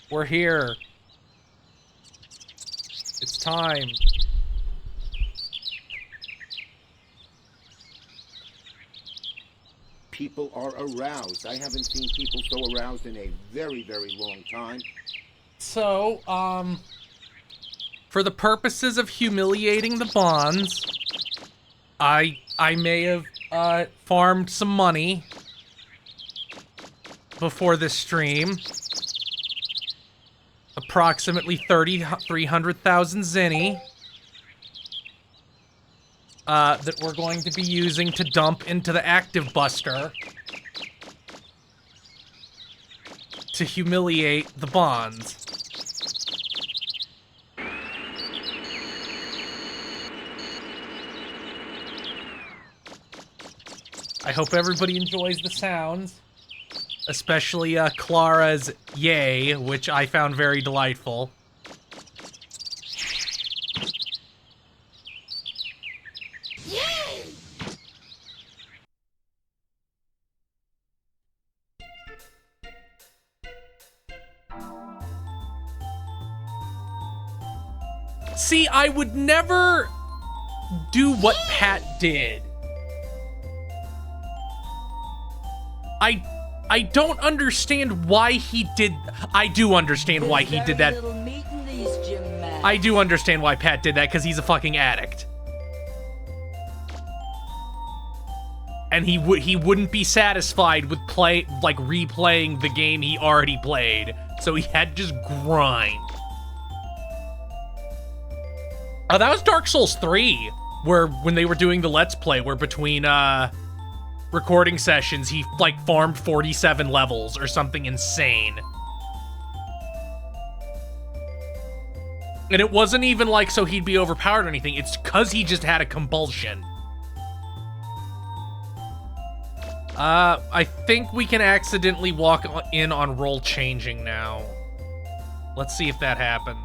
We're here. It's time. People are aroused. I haven't seen people so aroused in a very, very long time. So, for the purposes of humiliating the Bonds, I may have, farmed some money before this stream. Approximately 300,000 zenny. That we're going to be using to dump into the Active Buster to humiliate the Bonds. I hope everybody enjoys the sounds, especially Clara's yay, which I found very delightful. See, I would never do what Pat did. I don't understand why he did. I do understand why he did that. I do understand why Pat did that, because he's a fucking addict. And he wouldn't be satisfied with replaying the game he already played. So he had to just grind. Oh, that was Dark Souls 3, where when they were doing the Let's Play, where between recording sessions, he farmed 47 levels or something insane. And it wasn't even so he'd be overpowered or anything, it's because he just had a compulsion. I think we can accidentally walk in on roll changing now. Let's see if that happens.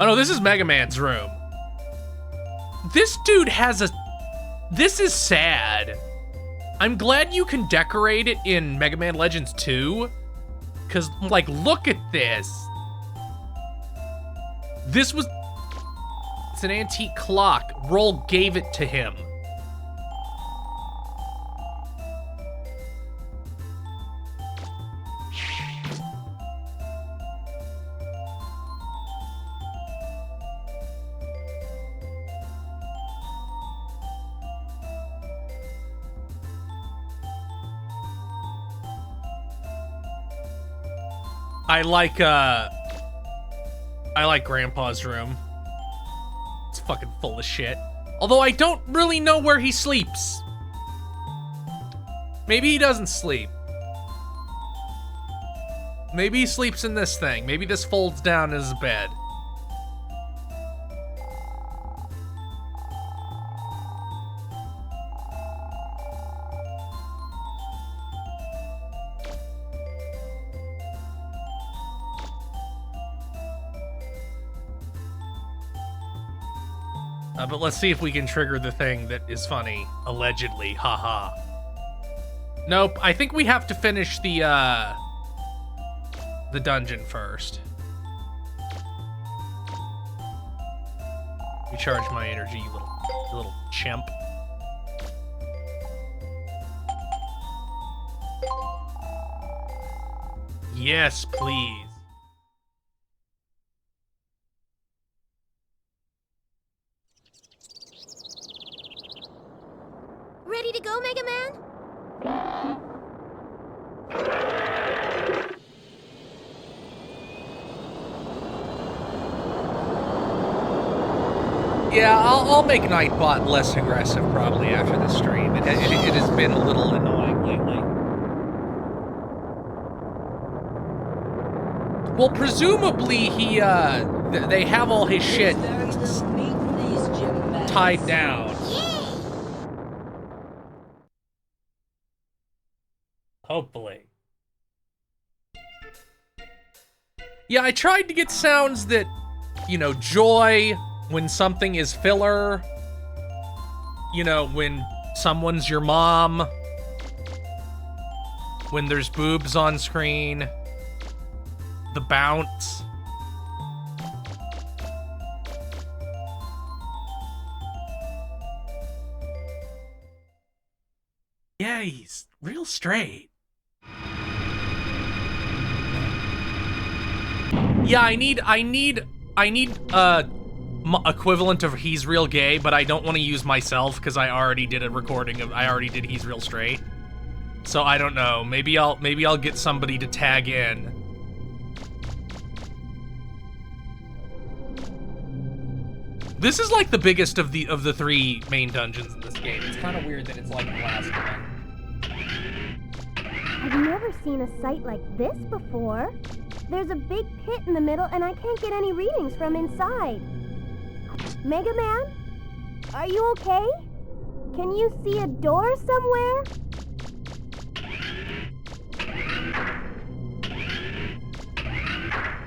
Oh no, this is Mega Man's room. This dude has a... This is sad. I'm glad you can decorate it in Mega Man Legends 2. Because, look at this. This was... It's an antique clock. Roll gave it to him. I like Grandpa's room. It's fucking full of shit. Although I don't really know where he sleeps. Maybe he doesn't sleep. Maybe he sleeps in this thing. Maybe this folds down as a bed. But let's see if we can trigger the thing that is funny. Allegedly. Haha. Nope. I think we have to finish the dungeon first. Recharge my energy, you little chimp. Yes, please. Ready to go, Mega Man? Yeah, I'll make Nightbot less aggressive probably after the stream. It has been a little annoying lately. Well, presumably they have all his shit tied down. Hopefully. Yeah, I tried to get sounds that, joy when something is filler. When someone's your mom. when there's boobs on screen, the bounce. Yeah, he's real straight. Yeah, I need equivalent of he's real gay, but I don't want to use myself because I already did a recording of he's real straight. So I don't know. Maybe I'll get somebody to tag in. This is like the biggest of the 3 main dungeons in this game. It's kind of weird that it's like the last one. I've never seen a site like this before. There's a big pit in the middle, and I can't get any readings from inside. Mega Man? Are you okay? Can you see a door somewhere?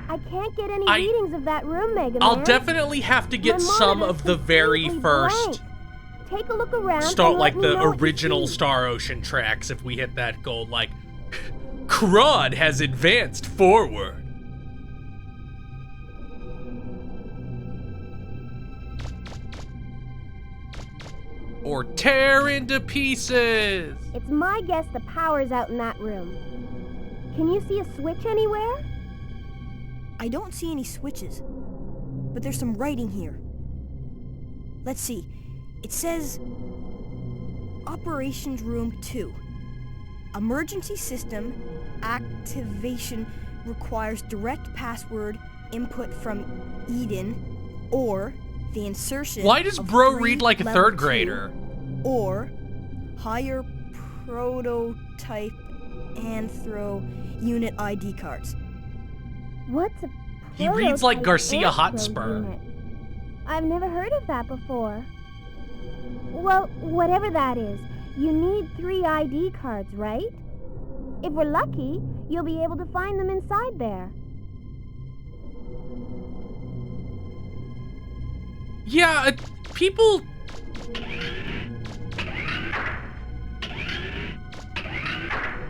I can't get any readings of that room, Mega Man. I'll definitely have to get some of the very first Take a look around. start like the original Star Ocean tracks if we hit that gold, like Kron has advanced forward. Or tear into pieces. It's my guess the power's out in that room. Can you see a switch anywhere? I don't see any switches, but there's some writing here. Let's see. It says, Operations Room 2. Emergency system activation requires direct password input from Eden or the insertion. Why does of bro 3 read like a level 3rd two grader? Or higher prototype Anthro unit ID cards. What's a He reads like prototype Garcia Anthro Hotspur. unit? I've never heard of that before. Well, whatever that is, you need 3 ID cards, right? If we're lucky, you'll be able to find them inside there. Yeah, people...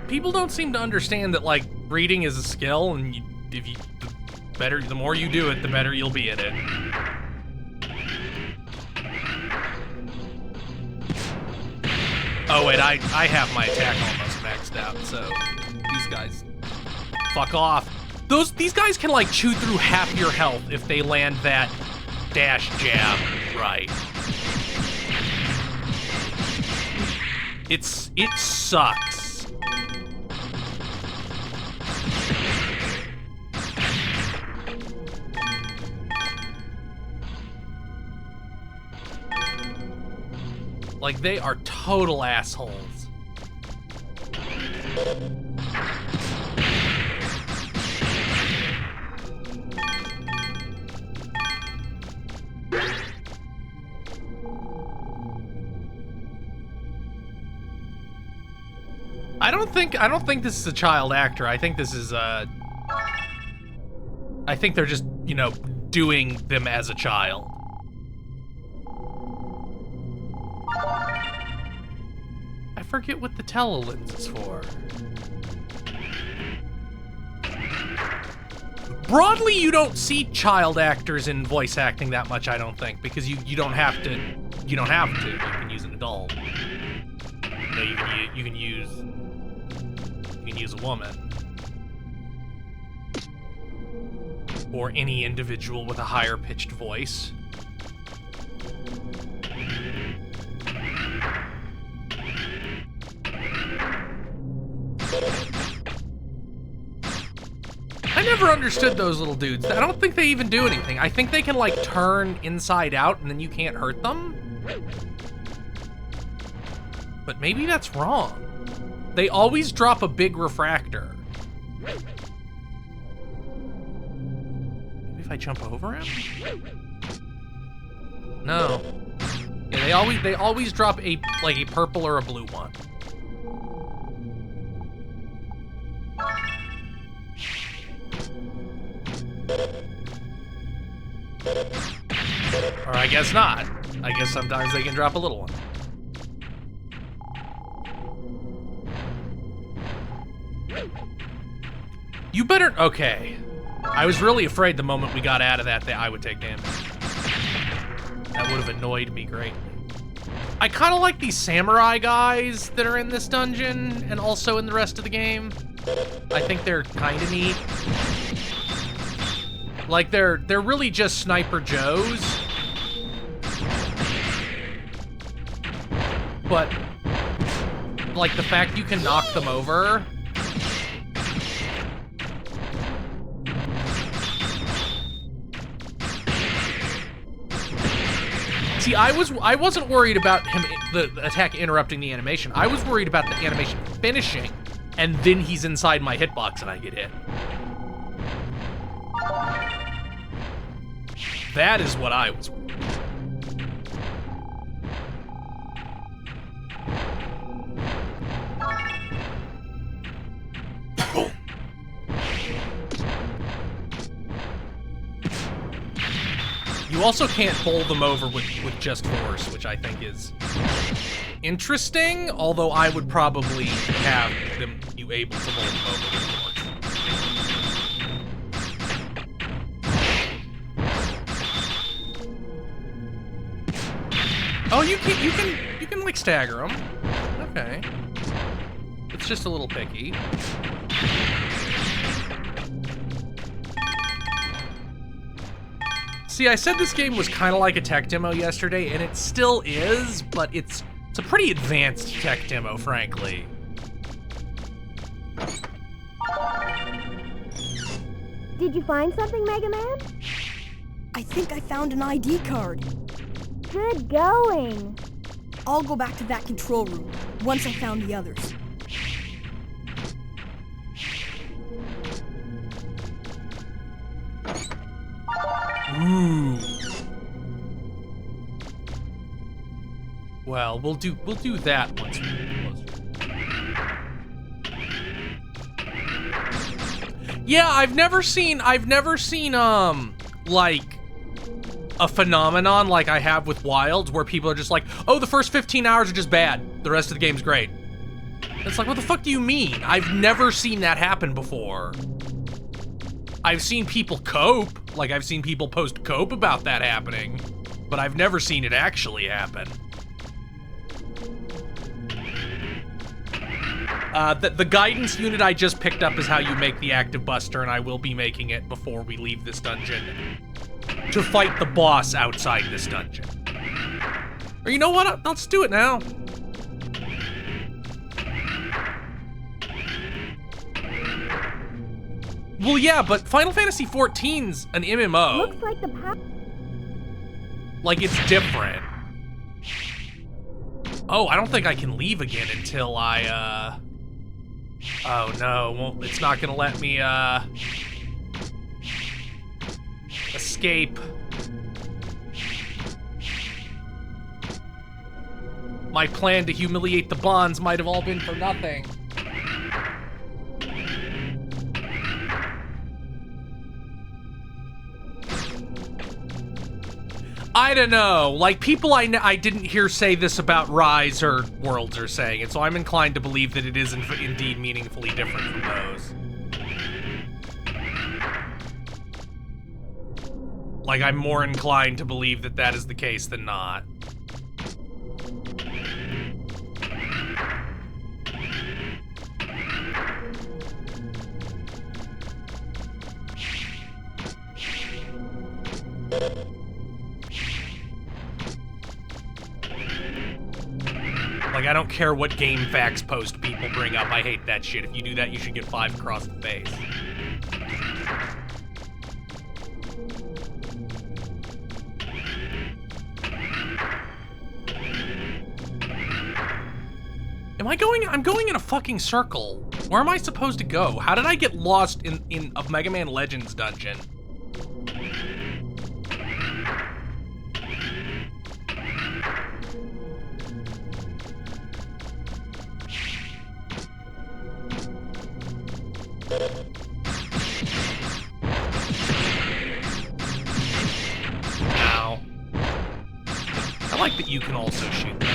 People don't seem to understand that, like, reading is a skill, and the more you do it, the better you'll be at it. Oh, wait, I have my attack almost maxed out, so these guys, fuck off. These guys can, like, chew through half your health if they land that dash jab right. It sucks. Like, they are total assholes. I don't think this is a child actor. I think this is I think they're just, you know, doing them as a child. I forget what the telelens is for. Broadly, you don't see child actors in voice acting that much, I don't think, because you don't have to. You don't have to. You can use an adult. You know, you can use a woman. Or any individual with a higher pitched voice. I never understood those little dudes. I don't think they even do anything. I think they can, like, turn inside out and then you can't hurt them. But maybe that's wrong. They always drop a big refractor. Maybe if I jump over him? No. Yeah, they always drop a purple or a blue one. Or I guess not. I guess sometimes they can drop a little one. You better... Okay. I was really afraid the moment we got out of that I would take damage. That would have annoyed me greatly. I kind of like these samurai guys that are in this dungeon and also in the rest of the game. I think they're kind of neat. Like, they're really just Sniper Joes. But, like, the fact you can knock them over... See, I wasn't worried about the attack interrupting the animation. I was worried about the animation finishing, and then he's inside my hitbox and I get hit. That is what I was worried about. You also can't bowl them over with just force, which I think is interesting, although I would probably have you able to bowl them over with force. Oh, you can like stagger them. Okay. It's just a little picky. See, I said this game was kind of like a tech demo yesterday, and it still is, but it's a pretty advanced tech demo, frankly. Did you find something, Mega Man? I think I found an ID card. Good going. I'll go back to that control room once I found the others. Ooh. Well, we'll do that once we get closer. Yeah, I've never seen like a phenomenon like I have with Wilds where people are just like, "Oh, the first 15 hours are just bad. The rest of the game's great." It's like, what the fuck do you mean? I've never seen that happen before. I've seen people cope, like I've seen people post cope about that happening, but I've never seen it actually happen. The guidance unit I just picked up is how you make the active buster, and I will be making it before we leave this dungeon to fight the boss outside this dungeon. Or you know what? Let's do it now. Well, yeah, but Final Fantasy XIV's an MMO. Looks like the Like, it's different. Oh, I don't think I can leave again until I, Oh, no, it's not gonna let me, escape. My plan to humiliate the Bonds might have all been for nothing. I don't know, like people I didn't hear say this about Rise or Worlds are saying it, so I'm inclined to believe that it is indeed meaningfully different from those. Like, I'm more inclined to believe that that is the case than not. Like, I don't care what GameFAQs post people bring up. I hate that shit. If you do that, you should get 5 across the face. I'm going in a fucking circle. Where am I supposed to go? How did I get lost in a Mega Man Legends dungeon? Ow. I like that you can also shoot those.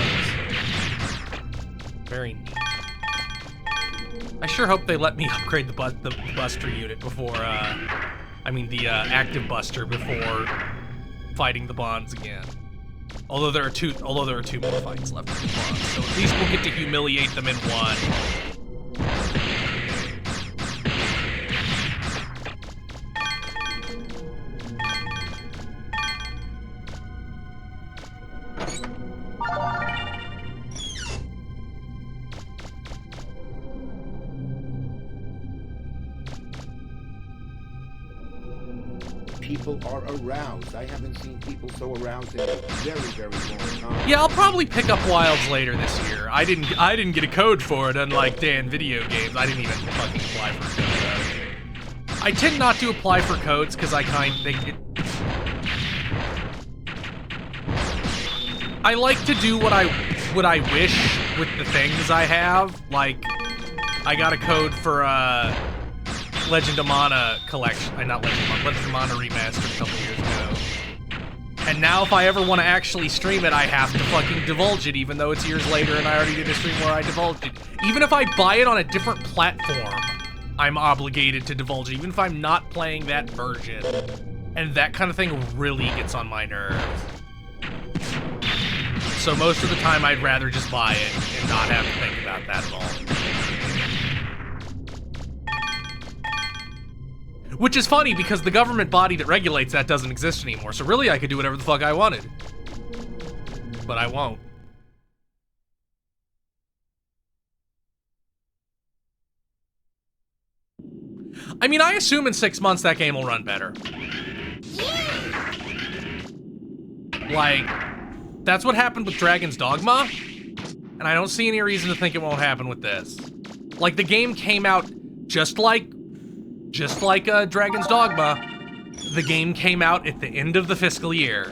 Very neat. I sure hope they let me upgrade the Buster unit before, the active Buster before fighting the Bonds again. Although there are two more fights left with the Bonds, so at least we'll get to humiliate them in one. People are aroused. I haven't seen people so aroused in a very, very long time. Yeah, I'll probably pick up Wilds later this year. I didn't get a code for it, unlike Dan Video Games. I didn't even fucking apply for a code. I tend not to apply for codes because I like to do what I wish with the things I have. Like, I got a code for Legend of Mana collection. Not Legend of Mana Remastered a couple years ago. And now if I ever want to actually stream it, I have to fucking divulge it, even though it's years later and I already did a stream where I divulged it. Even if I buy it on a different platform, I'm obligated to divulge it, even if I'm not playing that version. And that kind of thing really gets on my nerves. So most of the time, I'd rather just buy it and not have to think about that at all. Which is funny, because the government body that regulates that doesn't exist anymore, so really I could do whatever the fuck I wanted. But I won't. I mean, I assume in 6 months that game will run better. Like, that's what happened with Dragon's Dogma, and I don't see any reason to think it won't happen with this. Like, the game came out just like Dragon's Dogma. The game came out at the end of the fiscal year.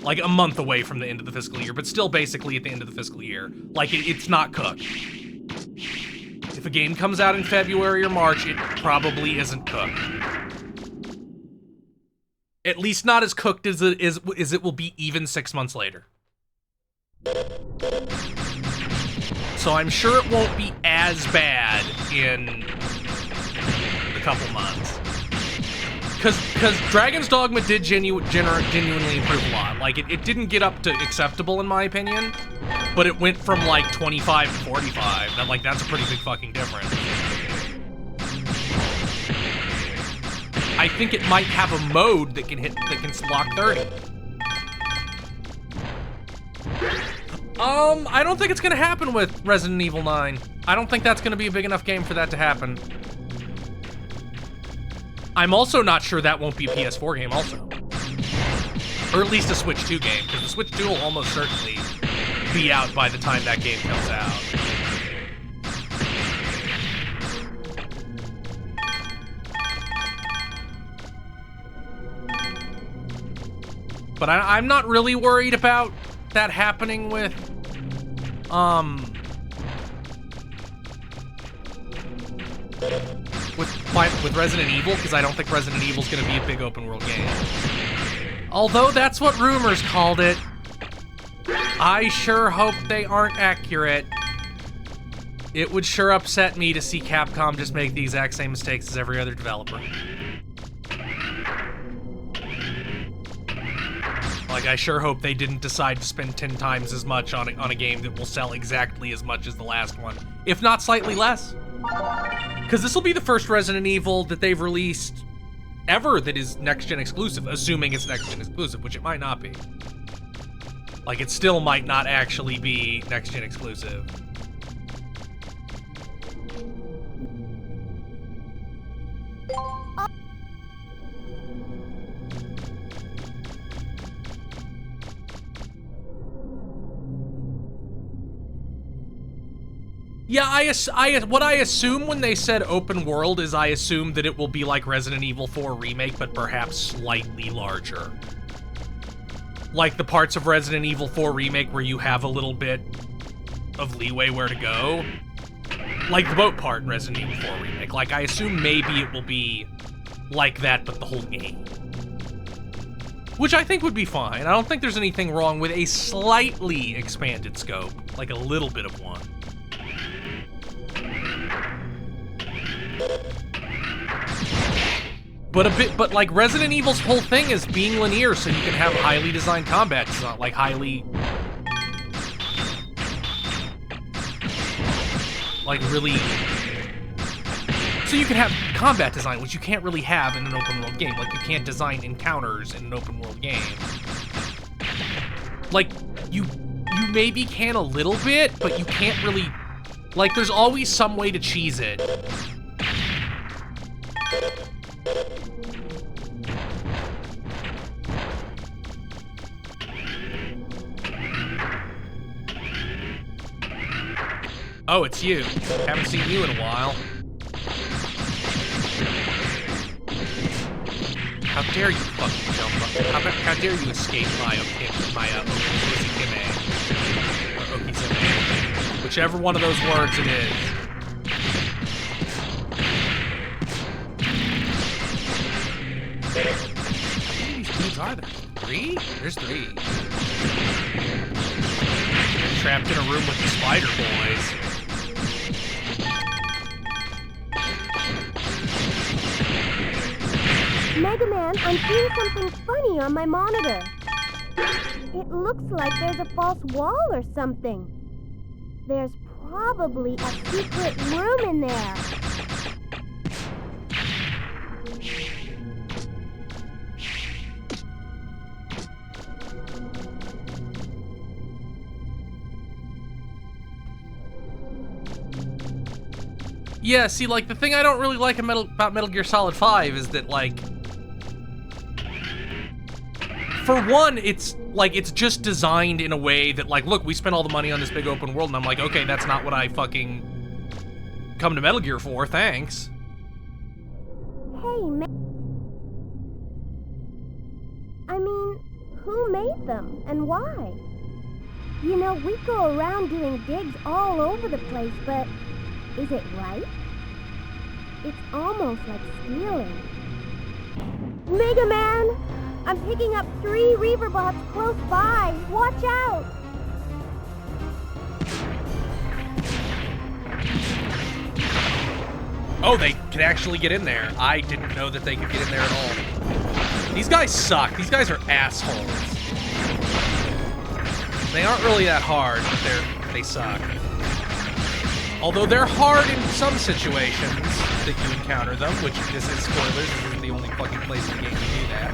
Like, a month away from the end of the fiscal year, but still basically at the end of the fiscal year. Like, it's not cooked. If a game comes out in February or March, it probably isn't cooked. At least not as cooked as it will be even 6 months later. So I'm sure it won't be as bad in a couple months. Because Dragon's Dogma did genuinely improve a lot. Like, it didn't get up to acceptable in my opinion, but it went from like 25 to 45. That's a pretty big fucking difference. I think it might have a mode that can lock 30. I don't think it's gonna happen with Resident Evil 9. I don't think that's gonna be a big enough game for that to happen. I'm also not sure that won't be a PS4 game also. Or at least a Switch 2 game, because the Switch 2 will almost certainly be out by the time that game comes out. But I'm not really worried about that happening with Resident Evil, because I don't think Resident Evil's gonna be a big open world game. Although that's what rumors called it. I sure hope they aren't accurate. It would sure upset me to see Capcom just make the exact same mistakes as every other developer. Like, I sure hope they didn't decide to spend 10 times as much on a game that will sell exactly as much as the last one, if not slightly less. Because this will be the first Resident Evil that they've released ever that is next-gen exclusive, assuming it's next-gen exclusive, which it might not be. Like, it still might not actually be next-gen exclusive. Yeah, what I assume when they said open world is I assume that it will be like Resident Evil 4 Remake, but perhaps slightly larger. Like the parts of Resident Evil 4 Remake where you have a little bit of leeway where to go. Like the boat part in Resident Evil 4 Remake. Like, I assume maybe it will be like that, but the whole game. Which I think would be fine. I don't think there's anything wrong with a slightly expanded scope. Like a little bit of one. But like Resident Evil's whole thing is being linear, so you can have highly designed combat. It's not like really so you can have combat design, which you can't really have in an open world game. Like you can't design encounters in an open world game. Like you maybe can a little bit, but you can't really, like there's always some way to cheese it. Oh, it's you. Haven't seen you in a while. How dare you fucking jump up? How dare you escape my Okizime? Or Okizime. Whichever one of those words it is. How many of these dudes are there? 3? There's 3. Trapped in a room with the Spider Boys. Mega Man, I'm seeing something funny on my monitor. It looks like there's a false wall or something. There's probably a secret room in there. Yeah, see, like, the thing I don't really like about Metal Gear Solid 5 is that, like, for one, it's just designed in a way that, like, look, we spent all the money on this big open world, and I'm like, okay, that's not what I fucking come to Metal Gear for, thanks. Hey, I mean, who made them, and why? You know, we go around doing digs all over the place, but is it right? It's almost like stealing. Mega Man! I'm picking up 3 Reaver bots close by. Watch out! Oh, they can actually get in there. I didn't know that they could get in there at all. These guys suck. These guys are assholes. They aren't really that hard, but they suck. Although they're hard in some situations that you encounter them, which this is spoilers, this isn't the only fucking place in the game to do that.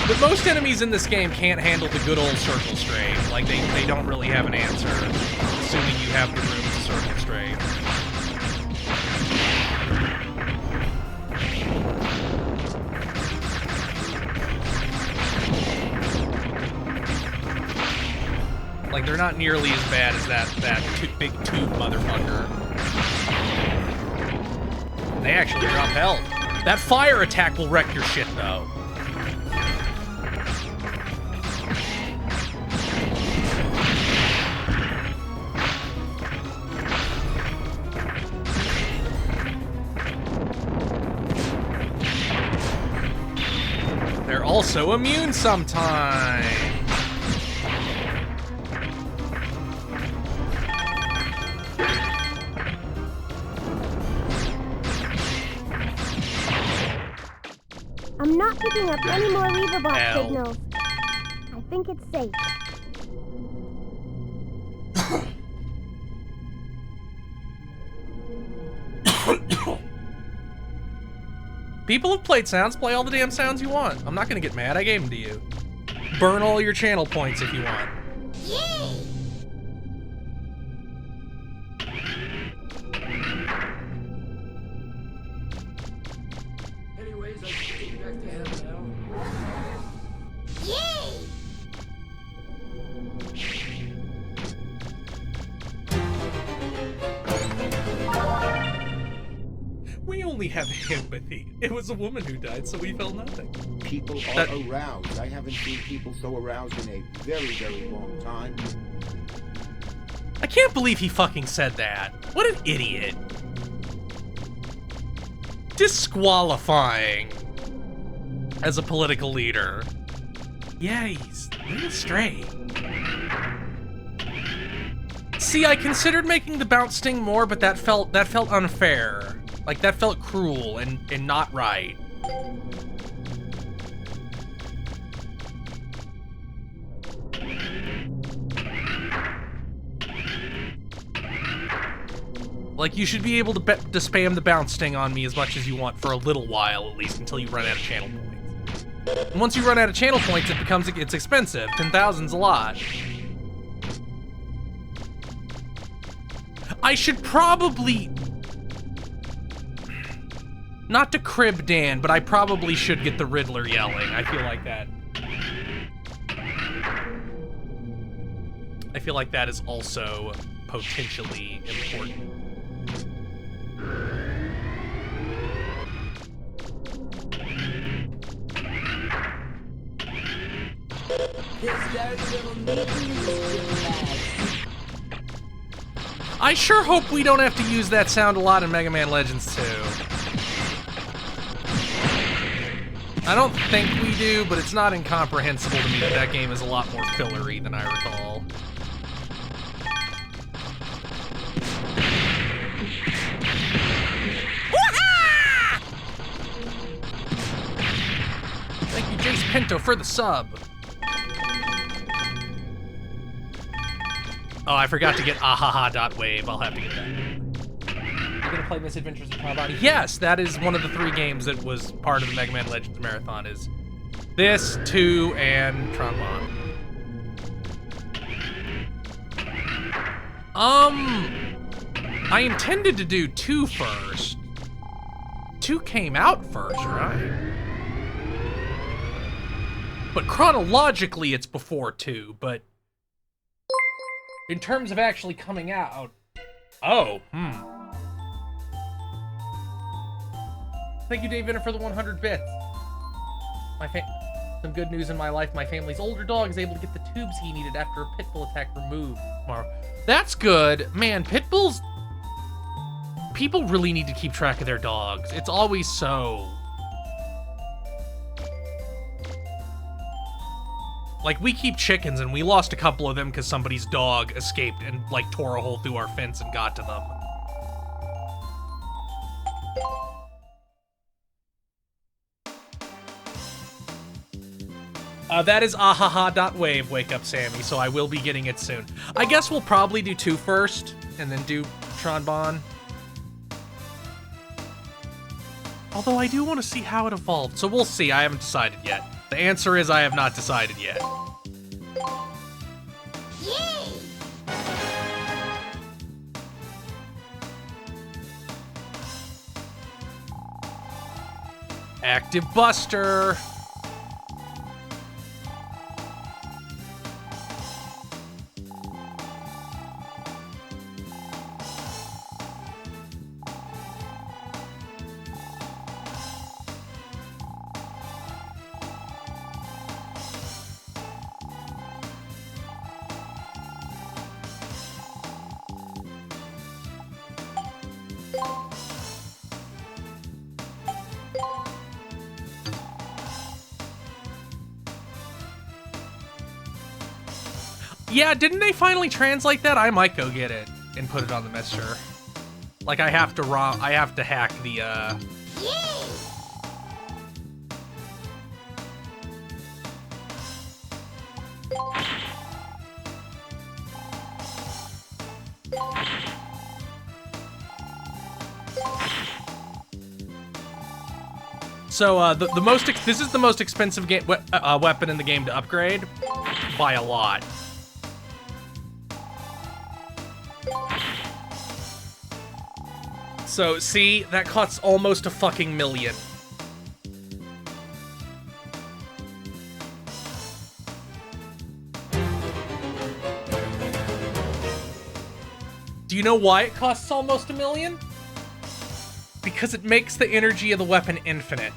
But most enemies in this game can't handle the good old circle strafe. Like, they don't really have an answer, assuming you have the room to circle strafe. Like, they're not nearly as bad as that big tube motherfucker. They actually drop health. That fire attack will wreck your shit, though. They're also immune sometimes. I'm not picking up any more Reaver bot signals. I think it's safe. People have played sounds, play all the damn sounds you want. I'm not gonna get mad, I gave them to you. Burn all your channel points if you want. Yay! Anyways, I should get back to him now. Yay! We only have empathy. It was a woman who died, so we felt nothing. People are aroused. I haven't seen people so aroused in a very, very long time. I can't believe he fucking said that. What an idiot. Disqualifying as a political leader. Yeah, he's real straight. See, I considered making the bounce sting more, but that felt unfair. Like, that felt cruel and not right. Like, you should be able to spam the bounce sting on me as much as you want for a little while, at least, until you run out of channel points. And once you run out of channel points, it's expensive. 10,000's a lot. I should probably... Not to crib Dan, but I probably should get the Riddler yelling. I feel like that. I feel like that is also potentially important. I sure hope we don't have to use that sound a lot in Mega Man Legends 2. I don't think we do, but it's not incomprehensible to me that that game is a lot more fillery than I recall. Thank you, Jace Pinto, for the sub. Oh, I forgot to get ahaha.wave. I'll have to get that. You're gonna play Misadventures of Tron Bonnie? Yes, that is one of the 3 games that was part of the Mega Man Legends Marathon. Is this, 2, and Tron Bonnie. I intended to do 2 first. 2 came out first, right? But chronologically, it's before 2, but in terms of actually coming out... Oh, Thank you, Dave Vinner, for the 100 bits. Some good news in my life. My family's older dog is able to get the tubes he needed after a pit bull attack removed tomorrow. That's good. Man, pit bulls... People really need to keep track of their dogs. It's always so... Like, we keep chickens, and we lost a couple of them because somebody's dog escaped and, like, tore a hole through our fence and got to them. That is ahaha.wave, wake up Sammy, so I will be getting it soon. I guess we'll probably do 2 first, and then do Tron Bonne. Although I do want to see how it evolved, so we'll see. I haven't decided yet. The answer is I have not decided yet. Yay! Active Buster. Yeah, didn't they finally translate that? I might go get it and put it on the Messenger. Like, I have to hack the, Yay! So, this is the most expensive weapon in the game to upgrade by a lot. So, see, that costs almost a fucking million. Do you know why it costs almost $1 million? Because it makes the energy of the weapon infinite.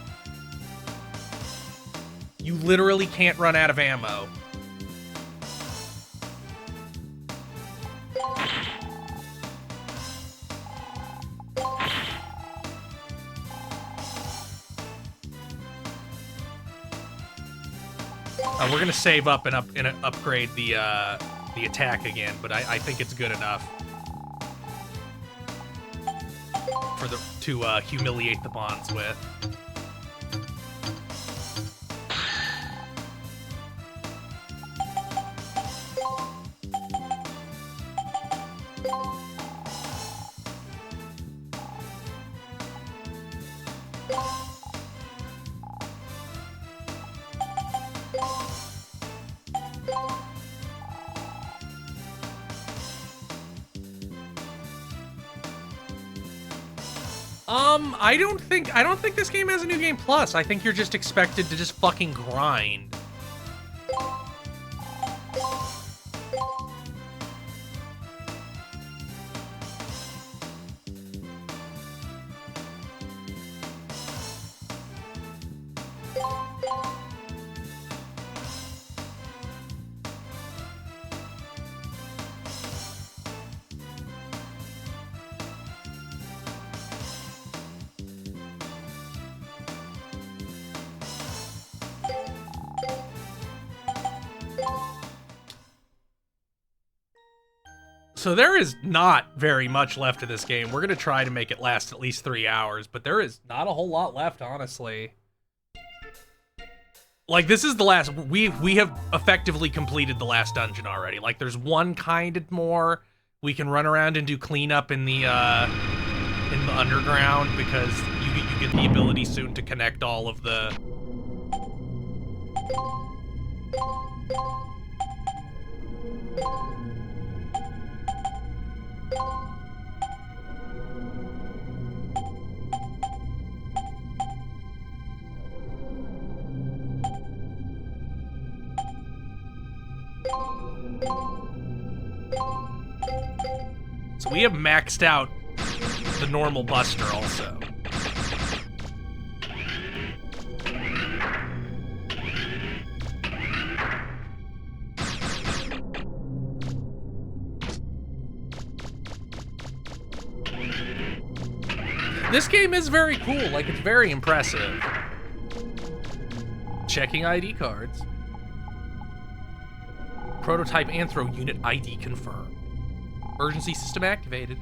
You literally can't run out of ammo. We're gonna save up and upgrade the attack again, but I think it's good enough for to humiliate the Bonds with. I don't think this game has a new game plus. I think you're just expected to just fucking grind. So there is not very much left of this game. We're going to try to make it last at least 3 hours, but there is not a whole lot left, honestly. Like, this is the last... We have effectively completed the last dungeon already. Like, there's one kind of more. We can run around and do cleanup in the underground, because you get the ability soon to connect all of the... So we have maxed out the normal Buster also. This game is very cool, like it's very impressive. Checking ID cards. Prototype Anthro unit ID confirmed. Emergency system activated.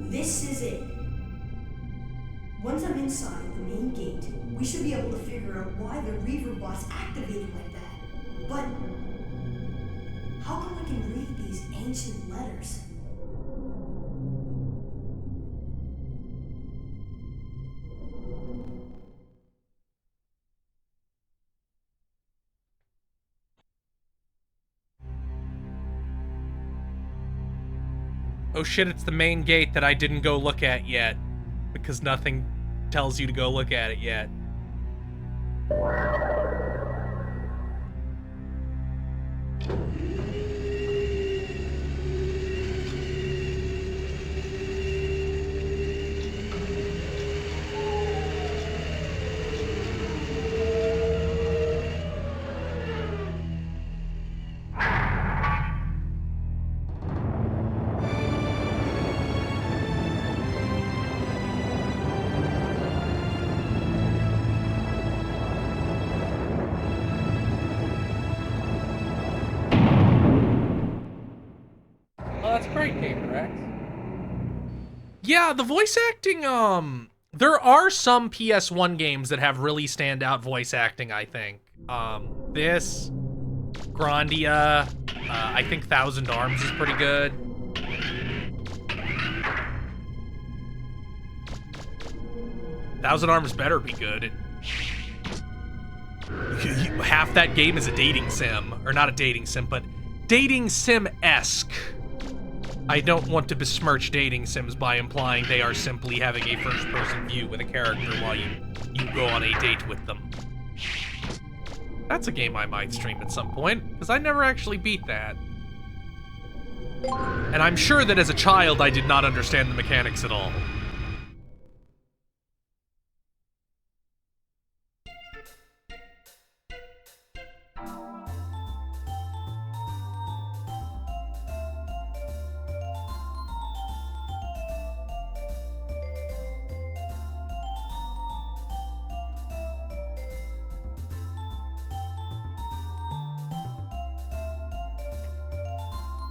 This is it. Once I'm inside the main gate, we should be able to figure out why the Reaver bot's activated like that. But how come we can read these ancient letters? Oh shit, it's the main gate that I didn't go look at yet, because nothing tells you to go look at it yet. Yeah, the voice acting, there are some PS1 games that have really standout voice acting, I think. This, Grandia, I think Thousand Arms is pretty good. Thousand Arms better be good. Half that game is a dating sim, or not a dating sim, but dating sim-esque. I don't want to besmirch dating sims by implying they are simply having a first-person view with a character while you go on a date with them. That's a game I might stream at some point, because I never actually beat that. And I'm sure that as a child I did not understand the mechanics at all.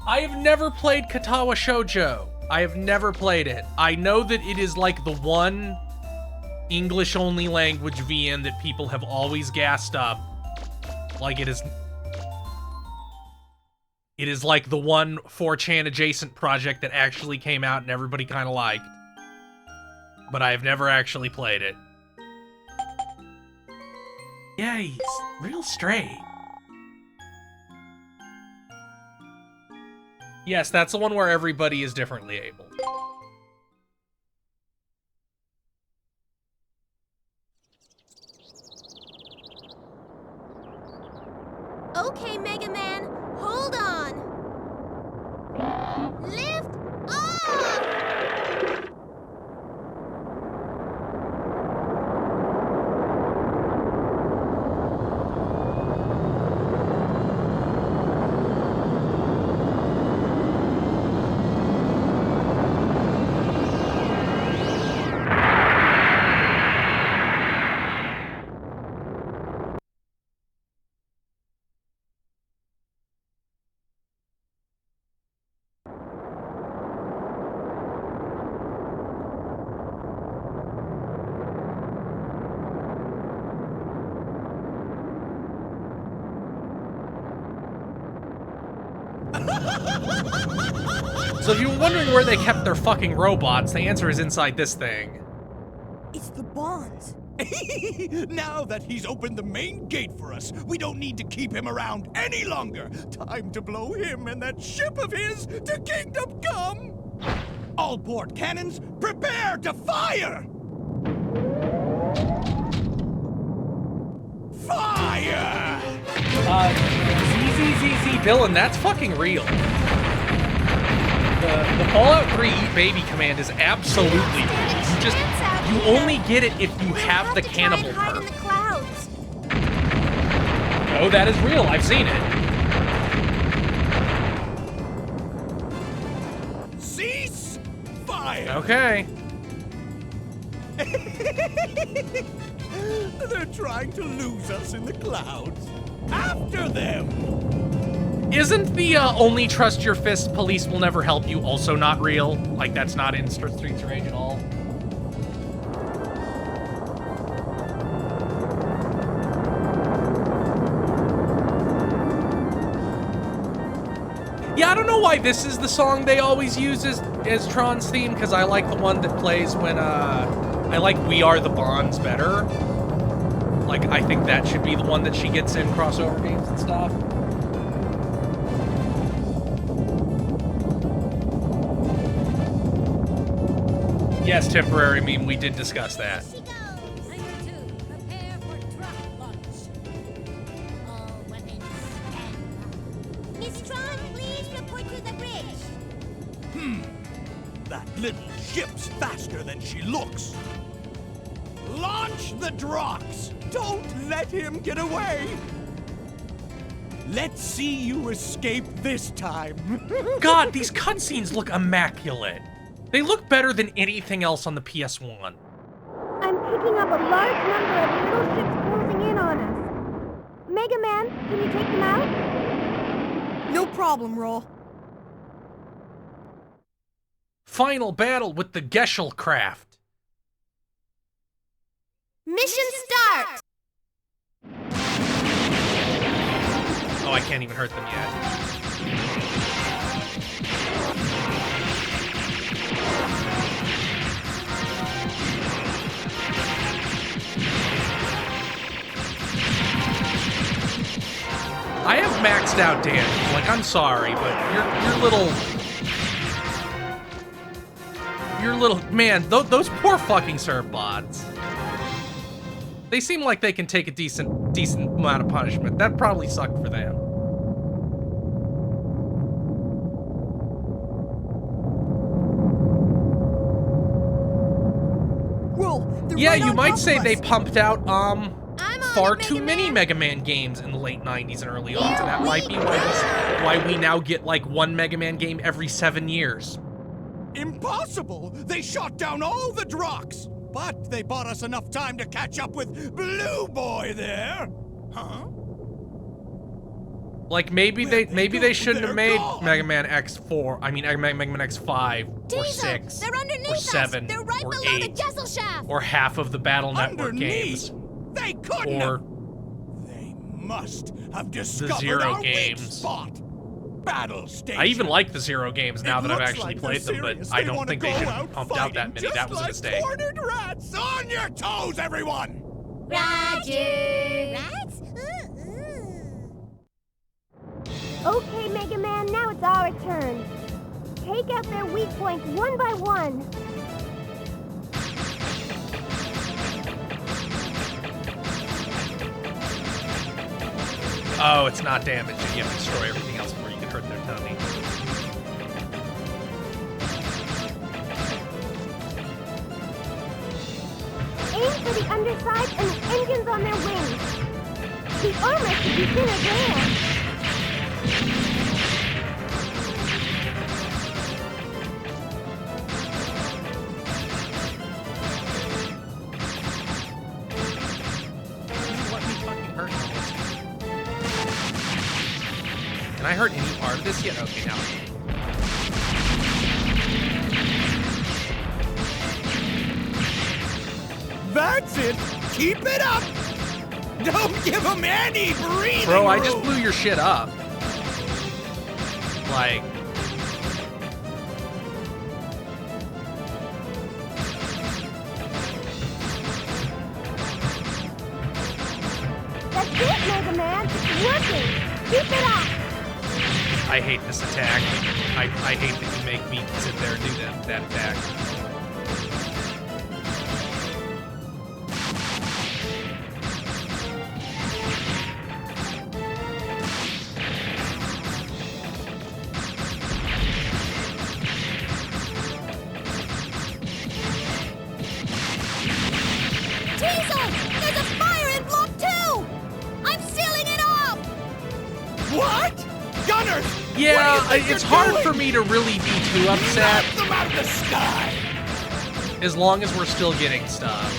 I have never played Katawa Shoujo. I have never played it. I know that it is like the one English-only language VN that people have always gassed up. Like it is like the one 4chan adjacent project that actually came out and everybody kind of liked. But I have never actually played it. Yeah, he's real straight. Yes, that's the one where everybody is differently able. Okay, Mega Man, hold on. Lift off! So if you were wondering where they kept their fucking robots, the answer is inside this thing. It's the bonds. Now that he's opened the main gate for us, we don't need to keep him around any longer. Time to blow him and that ship of his to Kingdom Come! All port cannons, prepare to fire! Fire! ZZZZ villain, that's fucking real. The Fallout 3 Eat Baby command is absolutely real. You only get it if you have the cannibal perk. No, that is real. I've seen it. Cease fire! Okay. They're trying to lose us in the clouds. After them! Isn't the only trust your fist, police will never help you also not real? Like, that's not in Streets of Rage at all? Yeah, I don't know why this is the song they always use as Tron's theme, because I like the one that plays when, I like We Are the Bonds better. Like, I think that should be the one that she gets in crossover games and stuff. Yes, temporary meme, we did discuss that. Miss Tron, please report to the bridge. That little ship's faster than she looks. Launch the Drox! Don't let him get away! Let's see you escape this time. God, these cutscenes look immaculate. They look better than anything else on the PS1. I'm picking up a large number of little ships closing in on us. Mega Man, can you take them out? No problem, Roll. Final battle with the Geschel craft. Mission start! Oh, I can't even hurt them yet. I have maxed out damage. Like, I'm sorry, but your little man, those poor fucking serve bots. They seem like they can take a decent amount of punishment. That probably sucked for them. Yeah, you might say they pumped out far too many Mega Man games in the late 90s and early aughts, and that might be why we now get like one Mega Man game every 7 years. Impossible! They shot down all the Drox! But they bought us enough time to catch up with Blue Boy there! Huh? Like maybe they go? shouldn't have They're made gone. Mega Man X4. I mean Mega Man X5 or Diesel, 6 they're underneath or us. 7 They're right or below the 8 Jessel shaft. or half of the Battle Network Underneath? games They couldn't or have. They must have discovered Zero our weak games. spot. Battle station. I even like the Zero games now It that I've looks actually like played they're them, but serious. I don't wanna think they go should have out pumped out that fighting many. That was a just mistake. like cornered rats. On your toes, everyone. Roger. Rats? Okay, Mega Man, now it's our turn. Take out their weak points one by one. Oh, it's not damaged. You have to destroy everything else before you can hurt their tummy. Aim for the underside and the engines on their wings. The armor should be thinner there. Just let me fucking hurt this. Can I hurt any part of this yet? Okay, now. That's it. Keep it up. Don't give them any breathing Bro, I just room. blew your shit up. Like, That's it, Mega Man. It's working. Keep it up. I hate this attack. I hate that you make me sit there and do that attack. Diesel, there's a fire in Block 2. I'm sealing it off. What? Gunners! Yeah, what do you think it's you're hard doing? for me to really be too upset Knock them out of the sky. as long as we're still getting stuff.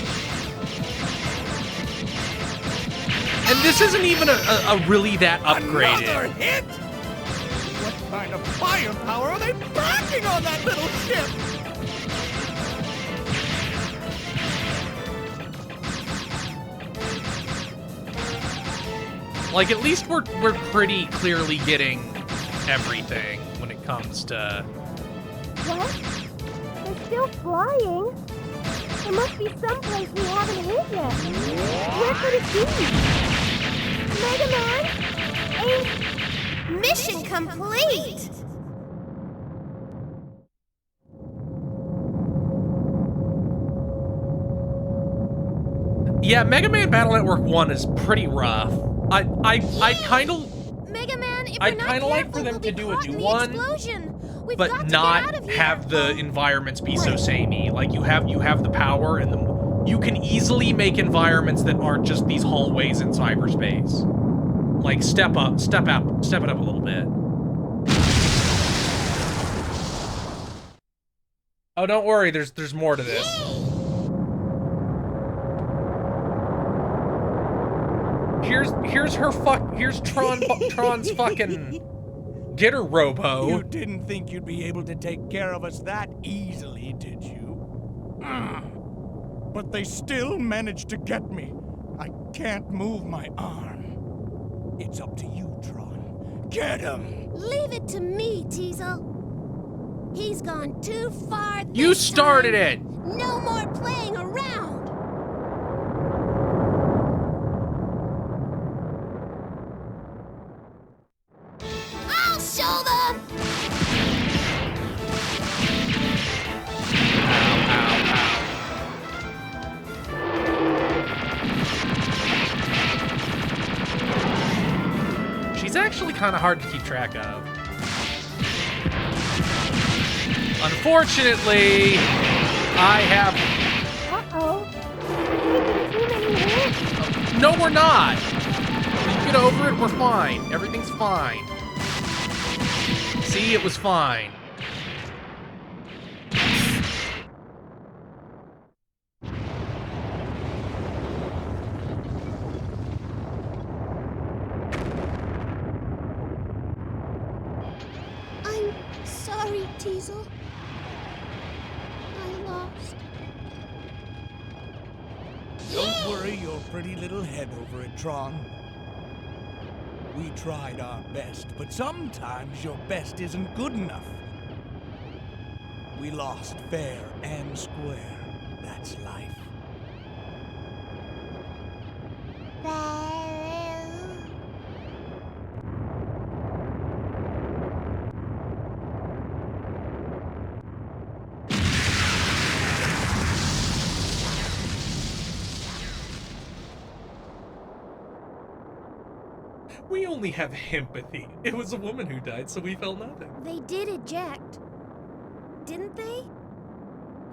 And this isn't even a really that Another upgraded. hit? What kind of firepower are they packing on that little ship? Like, at least we're pretty clearly getting everything when it comes to... What? They're still flying. There must be someplace we haven't hit yet. Where could it be? Mega Man? Aim. Mission complete. Yeah, Mega Man Battle Network 1 is pretty rough. I kind of... Mega Man, if I'd we're not kinda like careful, for them we'll to be do a caught new in the one, explosion. We've but got to get not out of here. have the environments be so samey. Like, you have the power, and you can easily make environments that aren't just these hallways in cyberspace. Like, step it up a little bit. Oh, don't worry, there's more to this. Here's Tron's fucking... Get her, Robo. You didn't think you'd be able to take care of us that easily, did you? But they still managed to get me. I can't move my arm. It's up to you, Tron. Get him! Leave it to me, Teasel. He's gone too far. You this started time. it! No more playing around. I'll show them. She's actually kind of hard to keep track of. Unfortunately, I have... Uh-oh. We're taking too many hits. No, we're not! You get over it, we're fine. Everything's fine. See, it was fine. Teasel. I lost. Don't worry your pretty little head over it, Tron. We tried our best, but sometimes your best isn't good enough. We lost fair and square. That's life. We only have empathy. It was a woman who died, so we felt nothing. They did eject. Didn't they?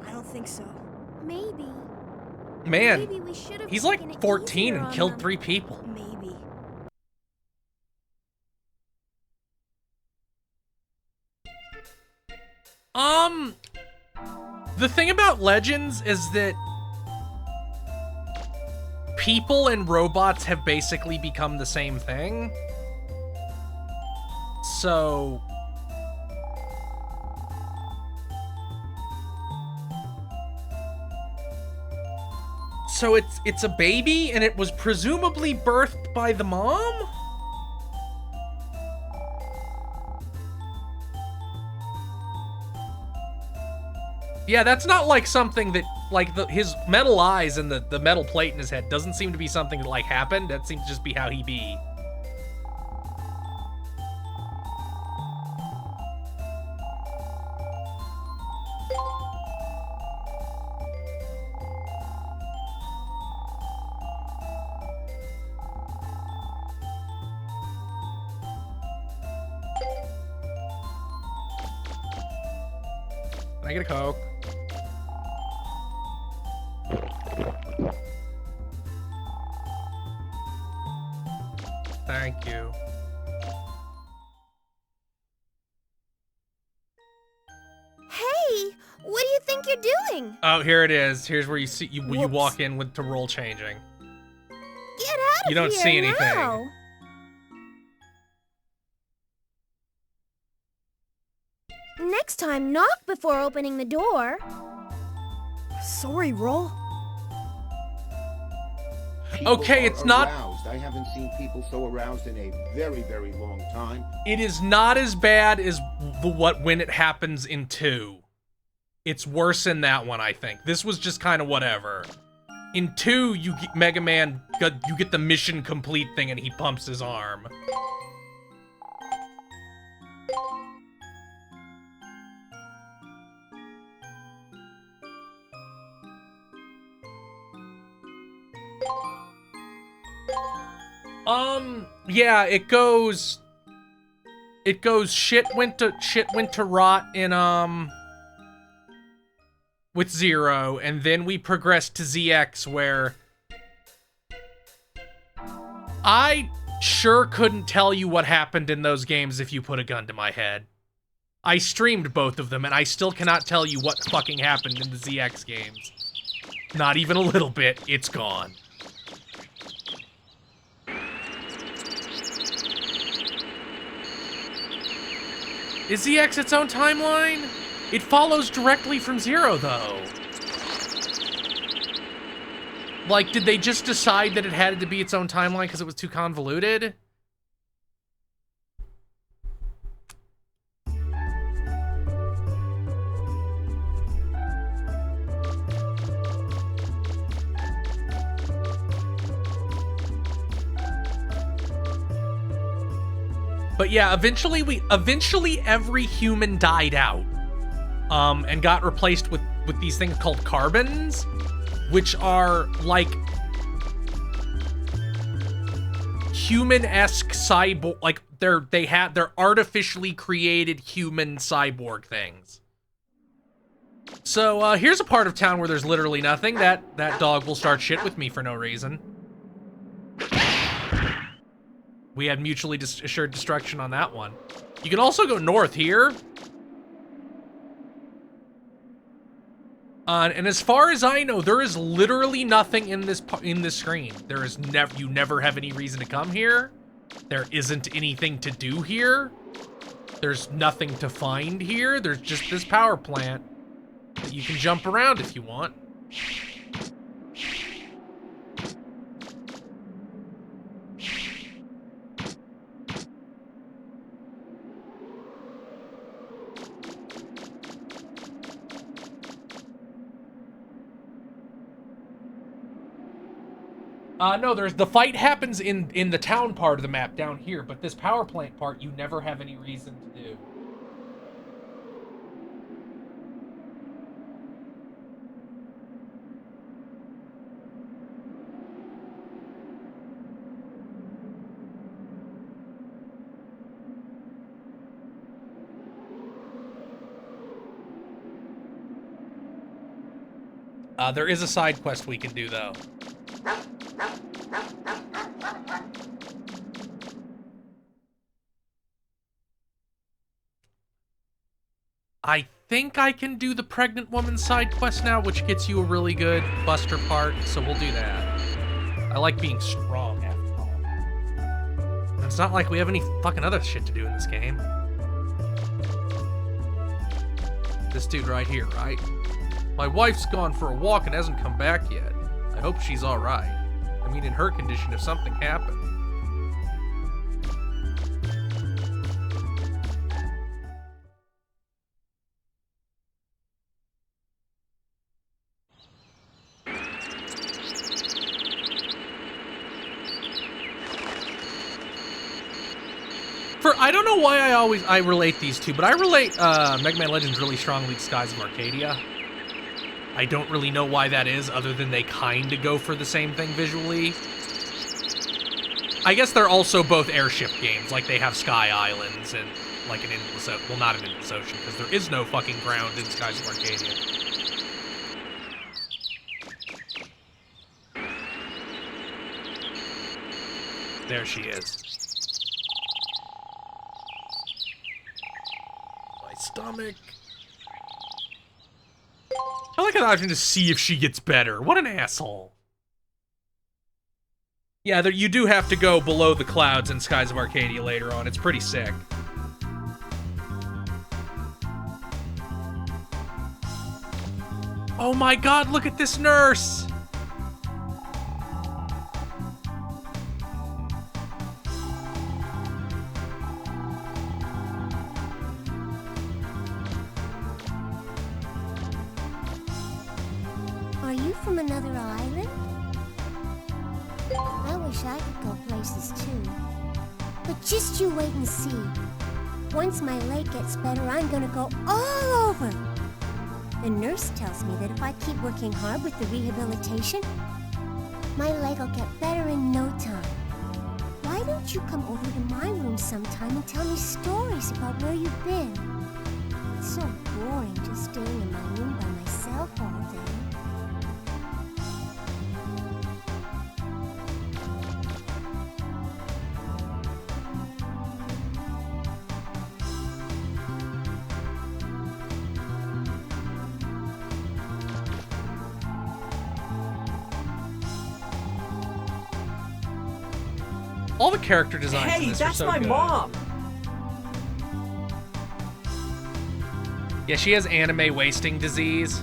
I don't think so. Maybe. Man, Maybe we should have he's taken like it 14 easier and on killed them. 3 people. Maybe. The thing about Legends is that people and robots have basically become the same thing. So it's a baby and it was presumably birthed by the mom? Yeah, that's not like something that, like, his metal eyes and the metal plate in his head doesn't seem to be something that, like, happened. That seems to just be how he be. Can I get a Coke? Thank you. Hey, what do you think you're doing? Oh, here it is. Here's where you see you Whoops. walk in with to role changing. Get out of You don't here see anything. now. Next time, knock before opening the door. Sorry, Roll. People Okay, are it's not- aroused. I haven't seen people so aroused in a very, very long time. It is not as bad as when it happens in 2. It's worse in that one, I think. This was just kind of whatever. In 2, you get Mega Man, you get the mission complete thing and he pumps his arm. Yeah, it goes shit went to rot in with Zero, and then we progress to ZX where I sure couldn't tell you what happened in those games if you put a gun to my head. I streamed both of them and I still cannot tell you what fucking happened in the ZX games. Not even a little bit, it's gone. Is ZX its own timeline? It follows directly from Zero, though. Like, did they just decide that it had to be its own timeline because it was too convoluted? But yeah, eventually every human died out, and got replaced with these things called carbons, which are like human-esque cyborg, like they're artificially created human cyborg things. So here's a part of town where there's literally nothing. That dog will start shit with me for no reason. We had mutually assured destruction on that one. You can also go north here. And as far as I know, there is literally nothing in this screen. There is you never have any reason to come here. There isn't anything to do here. There's nothing to find here. There's just this power plant that you can jump around if you want. No, the fight happens in the town part of the map down here, but this power plant part you never have any reason to do. There is a side quest we can do, though. I think I can do the pregnant woman side quest now, which gets you a really good buster part, so we'll do that. I like being strong, after all. And it's not like we have any fucking other shit to do in this game. This dude right here, right? My wife's gone for a walk and hasn't come back yet. I hope she's alright. I mean, in her condition, if something happened. I don't know why I relate these two, but I relate Mega Man Legends really strongly to Skies of Arcadia. I don't really know why that is, other than they kind of go for the same thing visually. I guess they're also both airship games, like they have Sky Islands and like an Endless Ocean. Well, not an Endless Ocean, because there is no fucking ground in Skies of Arcadia. There she is. Stomach. I like an option to see if she gets better. What an asshole. Yeah, you do have to go below the clouds in Skies of Arcadia later on. It's pretty sick. Oh my god, look at this nurse! From another island? I wish I could go places too. But just you wait and see. Once my leg gets better, I'm gonna go all over. The nurse tells me that if I keep working hard with the rehabilitation, my leg will get better in no time. Why don't you come over to my room sometime and tell me stories about where you've been? It's so boring just staying in my room by myself all day. All the character designs in this are so good. Hey, that's my mom! Yeah, she has anime wasting disease.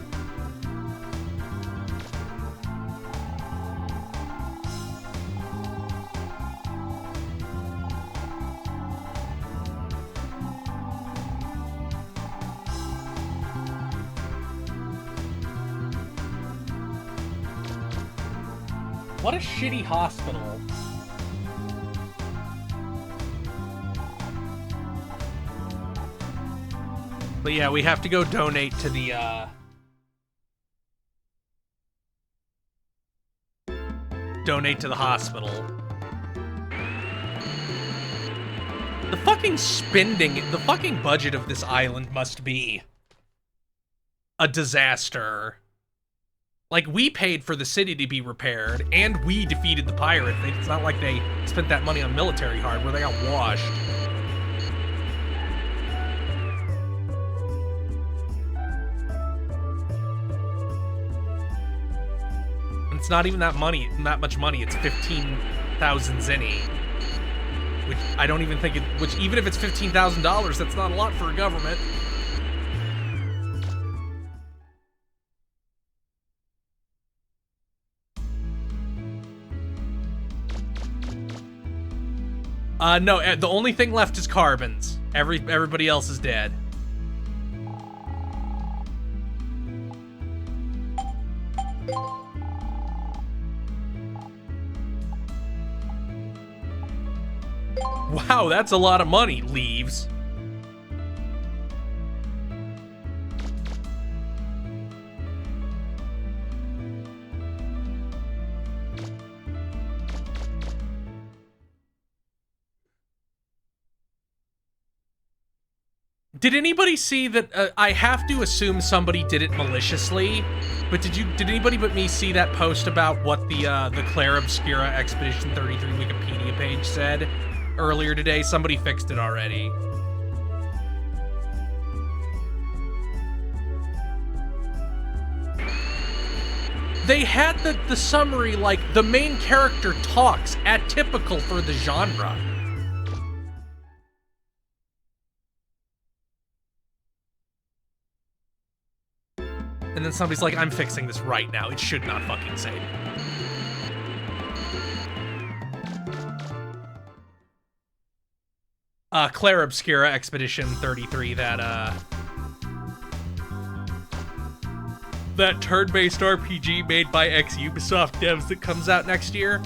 What a shitty hospital. But yeah, we have to go donate to the, donate to the hospital. The fucking the fucking budget of this island must be a disaster. Like, we paid for the city to be repaired, and we defeated the pirate. It's not like they spent that money on military hardware. They got washed. It's not even that much money. It's 15,000 zenny. which I don't even think which even if it's $15,000, that's not a lot for a government. No, the only thing left is Carbons. Everybody else is dead. Wow, that's a lot of money, Leaves. Did anybody see that? I have to assume somebody did it maliciously, but did anybody but me see that post about what the Claire Obscura Expedition 33 Wikipedia page said earlier today? Somebody fixed it already. They had the summary like the main character talks atypical for the genre. And then somebody's like, I'm fixing this right now. It should not fucking say it. Claire Obscura Expedition 33, that turn-based RPG made by ex-Ubisoft devs that comes out next year.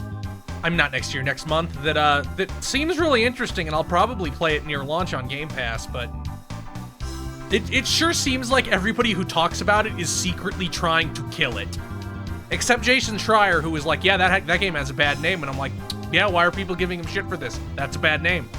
Not next year, next month. That seems really interesting, and I'll probably play it near launch on Game Pass, but it sure seems like everybody who talks about it is secretly trying to kill it. Except Jason Schreier, who was like, yeah, that game has a bad name, and I'm like, yeah, why are people giving him shit for this? That's a bad name.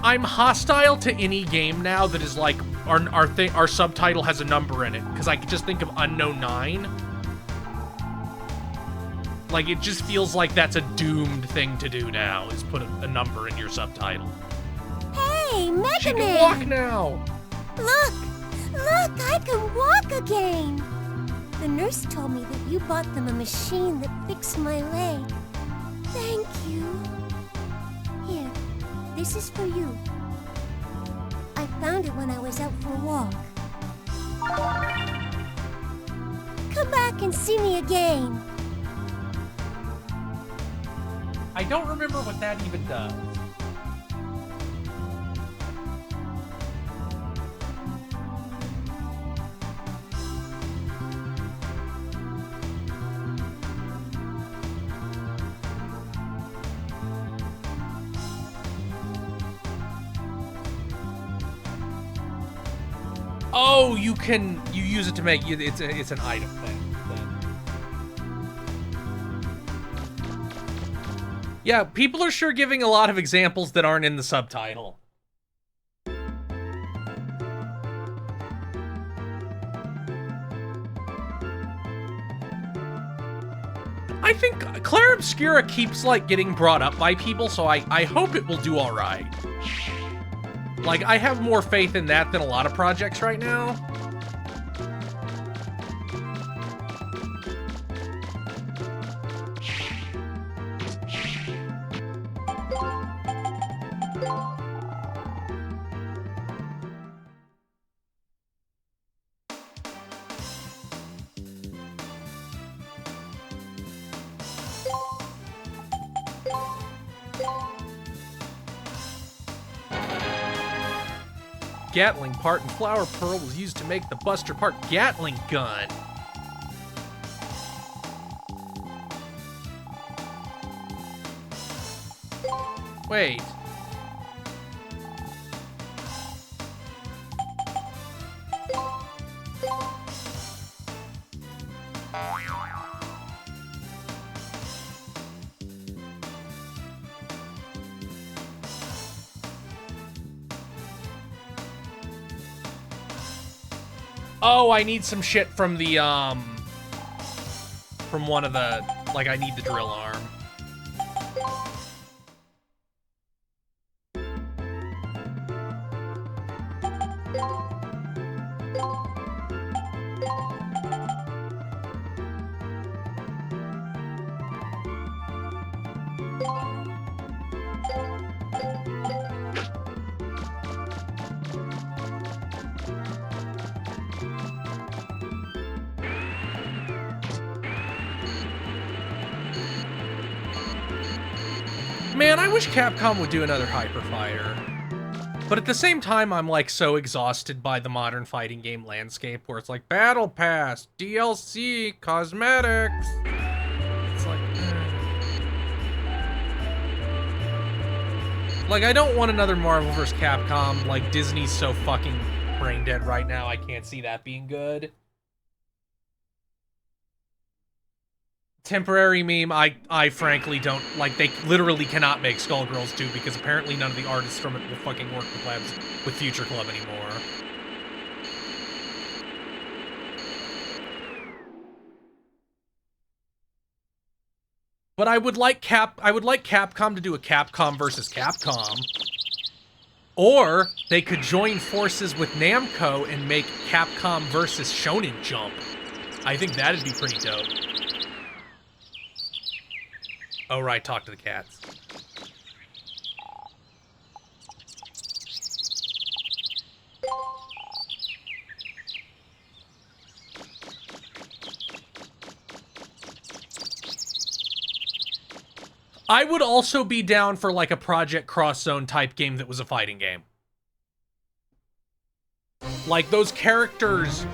I'm hostile to any game now that is like our subtitle has a number in it, because I could just think of Unknown 9. Like, it just feels like that's a doomed thing to do now, is put a number in your subtitle. Hey, Mega She Man! can walk now! Look, I can walk again. The nurse told me that you bought them a machine that fixed my leg. Thank you. Here, this is for you. I found it when I was out for a walk. Come back and see me again. I don't remember what that even does. Oh, you use it to make it's an item thing. Yeah, people are sure giving a lot of examples that aren't in the subtitle. I think Claire Obscura keeps like getting brought up by people, so I hope it will do all right. Like, I have more faith in that than a lot of projects right now. Gatling part and flower pearl was used to make the Buster Park Gatling gun. Wait. Oh, I need some shit from the, from one of the, like, I need the drill arm. Man, I wish Capcom would do another Hyper Fighter. But at the same time, I'm like so exhausted by the modern fighting game landscape where it's like Battle Pass, DLC, cosmetics. It's like, Like, I don't want another Marvel vs. Capcom. Like, Disney's so fucking brain dead right now, I can't see that being good. Temporary meme, I frankly don't, like, they literally cannot make Skullgirls 2 because apparently none of the artists from it will fucking work with Future Club anymore. But I would like Capcom to do a Capcom versus Capcom. Or they could join forces with Namco and make Capcom versus Shonen Jump. I think that'd be pretty dope. Oh, right, talk to the cats. I would also be down for like a Project Cross Zone type game that was a fighting game. Like those characters...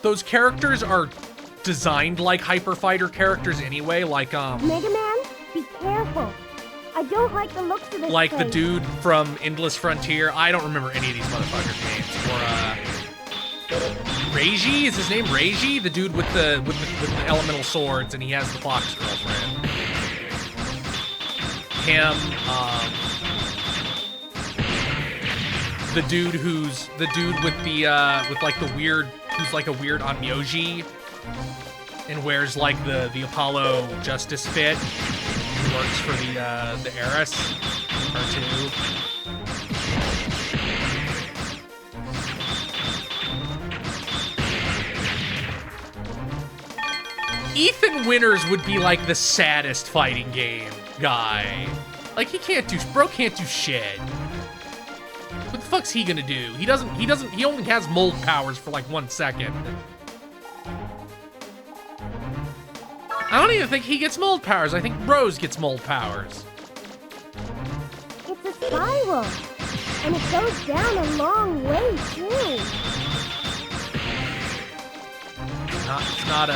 Those characters are designed like Hyper Fighter characters anyway, like, Mega Man, be careful. I don't like the looks of this like place. the dude from Endless Frontier. I don't remember any of these motherfuckers' names. Or, Reiji? Is his name Reiji? The dude with the elemental swords, and he has the fox girlfriend. Him, the dude with the, with like the weird, who's like a weird onmyoji, and wears like the Apollo Justice fit. He works for the heiress, R2. Ethan Winters would be like the saddest fighting game guy. Like bro can't do shit. What the fuck's he gonna do? He only has mold powers for like 1 second. I don't even think he gets mold powers. I think Rose gets mold powers. It's a spiral. And it goes down a long way, too. It's not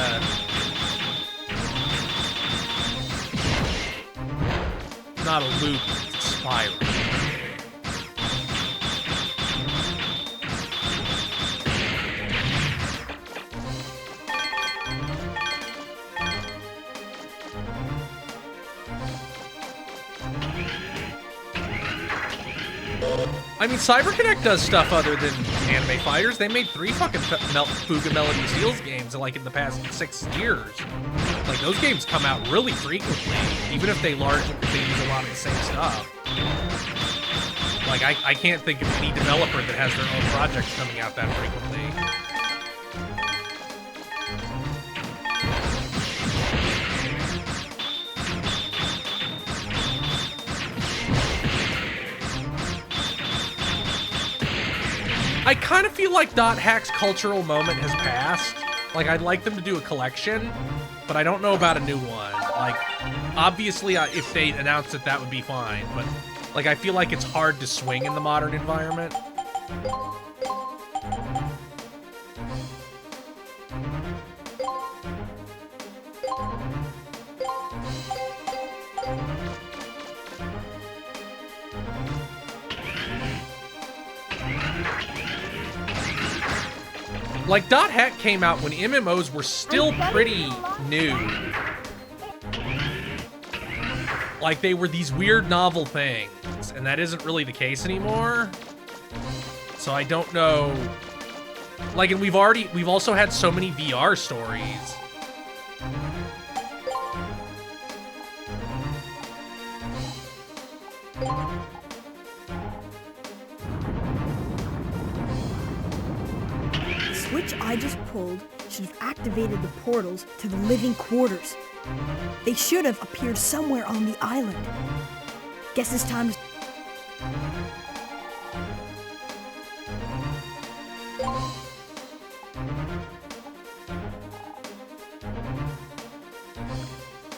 a loop, it's a spiral. I mean, CyberConnect does stuff other than anime fighters. They made 3 fucking Fuga Melody Seals games like in the past 6 years. Like those games come out really frequently, even if they use a lot of the same stuff. Like I can't think of any developer that has their own projects coming out that frequently. I kind of feel like Dot Hack's cultural moment has passed. Like, I'd like them to do a collection, but I don't know about a new one. Like, obviously, if they announced it, that would be fine, but, like, I feel like it's hard to swing in the modern environment. Like, Dot Hack came out when MMOs were still pretty new. Like, they were these weird novel things, and that isn't really the case anymore. So I don't know. Like, and we've also had so many VR stories. The switch I just pulled should have activated the portals to the living quarters. They should have appeared somewhere on the island. Guess it's time to...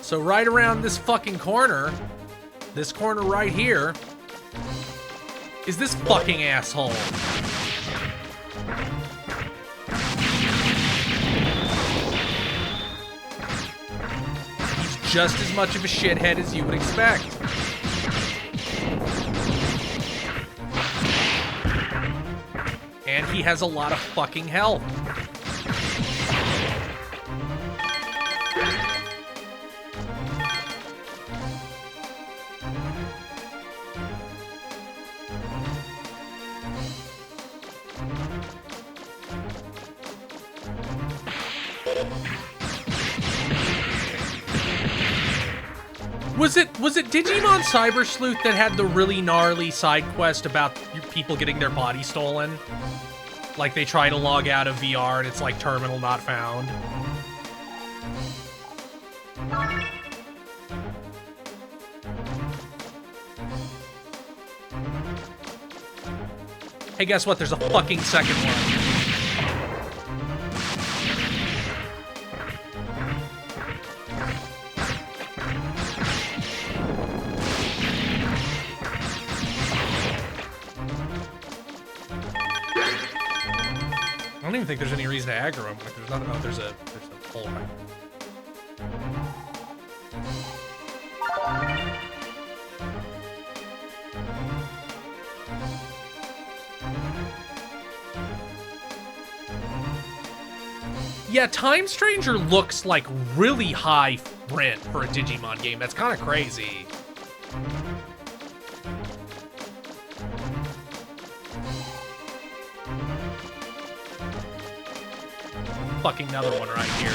So right around this fucking corner, this corner right here, is this fucking asshole. He's just as much of a shithead as you would expect. And he has a lot of fucking health. Was it Digimon Cyber Sleuth that had the really gnarly side quest about people getting their body stolen? Like they try to log out of VR and it's like terminal not found. Hey, guess what? There's a fucking second one. I don't even think there's any reason to aggro him. Like, there's nothing. Oh, there's a hole right. Yeah, Time Stranger looks like really high rent for a Digimon game. That's kind of crazy. Fucking another one right here.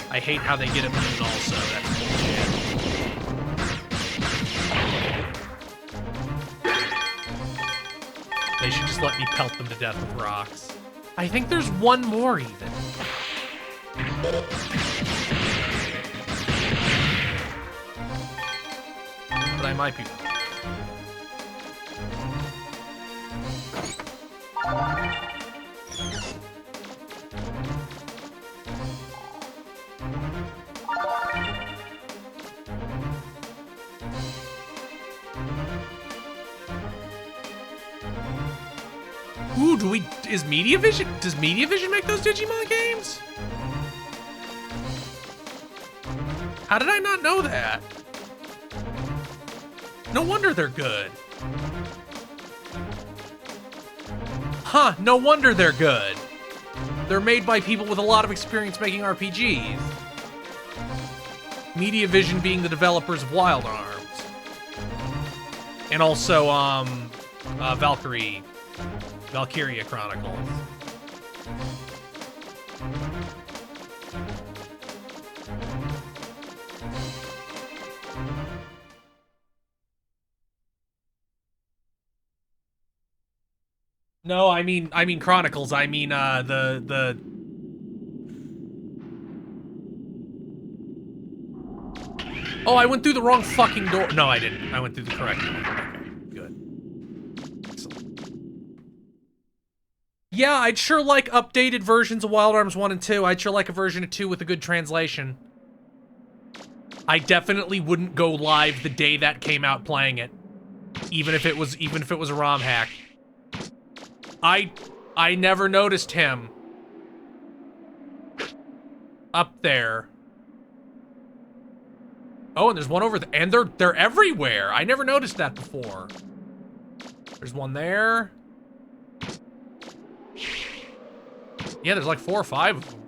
I hate how they get immune also. That's bullshit. They should just let me pelt them to death with rocks. I think there's one more even. But I might be wrong. Ooh, does Mediavision make those Digimon games? How did I not know that? No wonder they're good. Huh, no wonder they're good. They're made by people with a lot of experience making RPGs. Mediavision being the developers of Wild Arms. And also, Valkyria Chronicles. No, I mean Chronicles. I mean the Oh, I went through the wrong fucking door. No, I didn't. I went through the correct one. Okay, good. Excellent. Yeah, I'd sure like updated versions of Wild Arms 1 and 2. I'd sure like a version of 2 with a good translation. I definitely wouldn't go live the day that came out playing it. Even if it was a ROM hack. I never noticed him. Up there. Oh, and there's one over there. And they're everywhere. I never noticed that before. There's one there. Yeah, there's like 4 or 5 of them.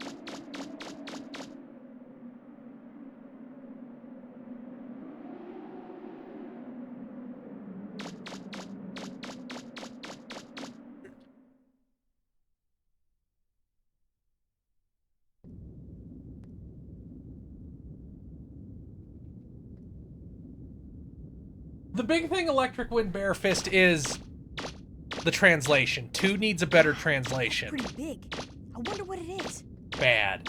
The big thing Electric Wind Bear Fist is the translation. 2 needs a better translation. Pretty big. I wonder what it is. Bad.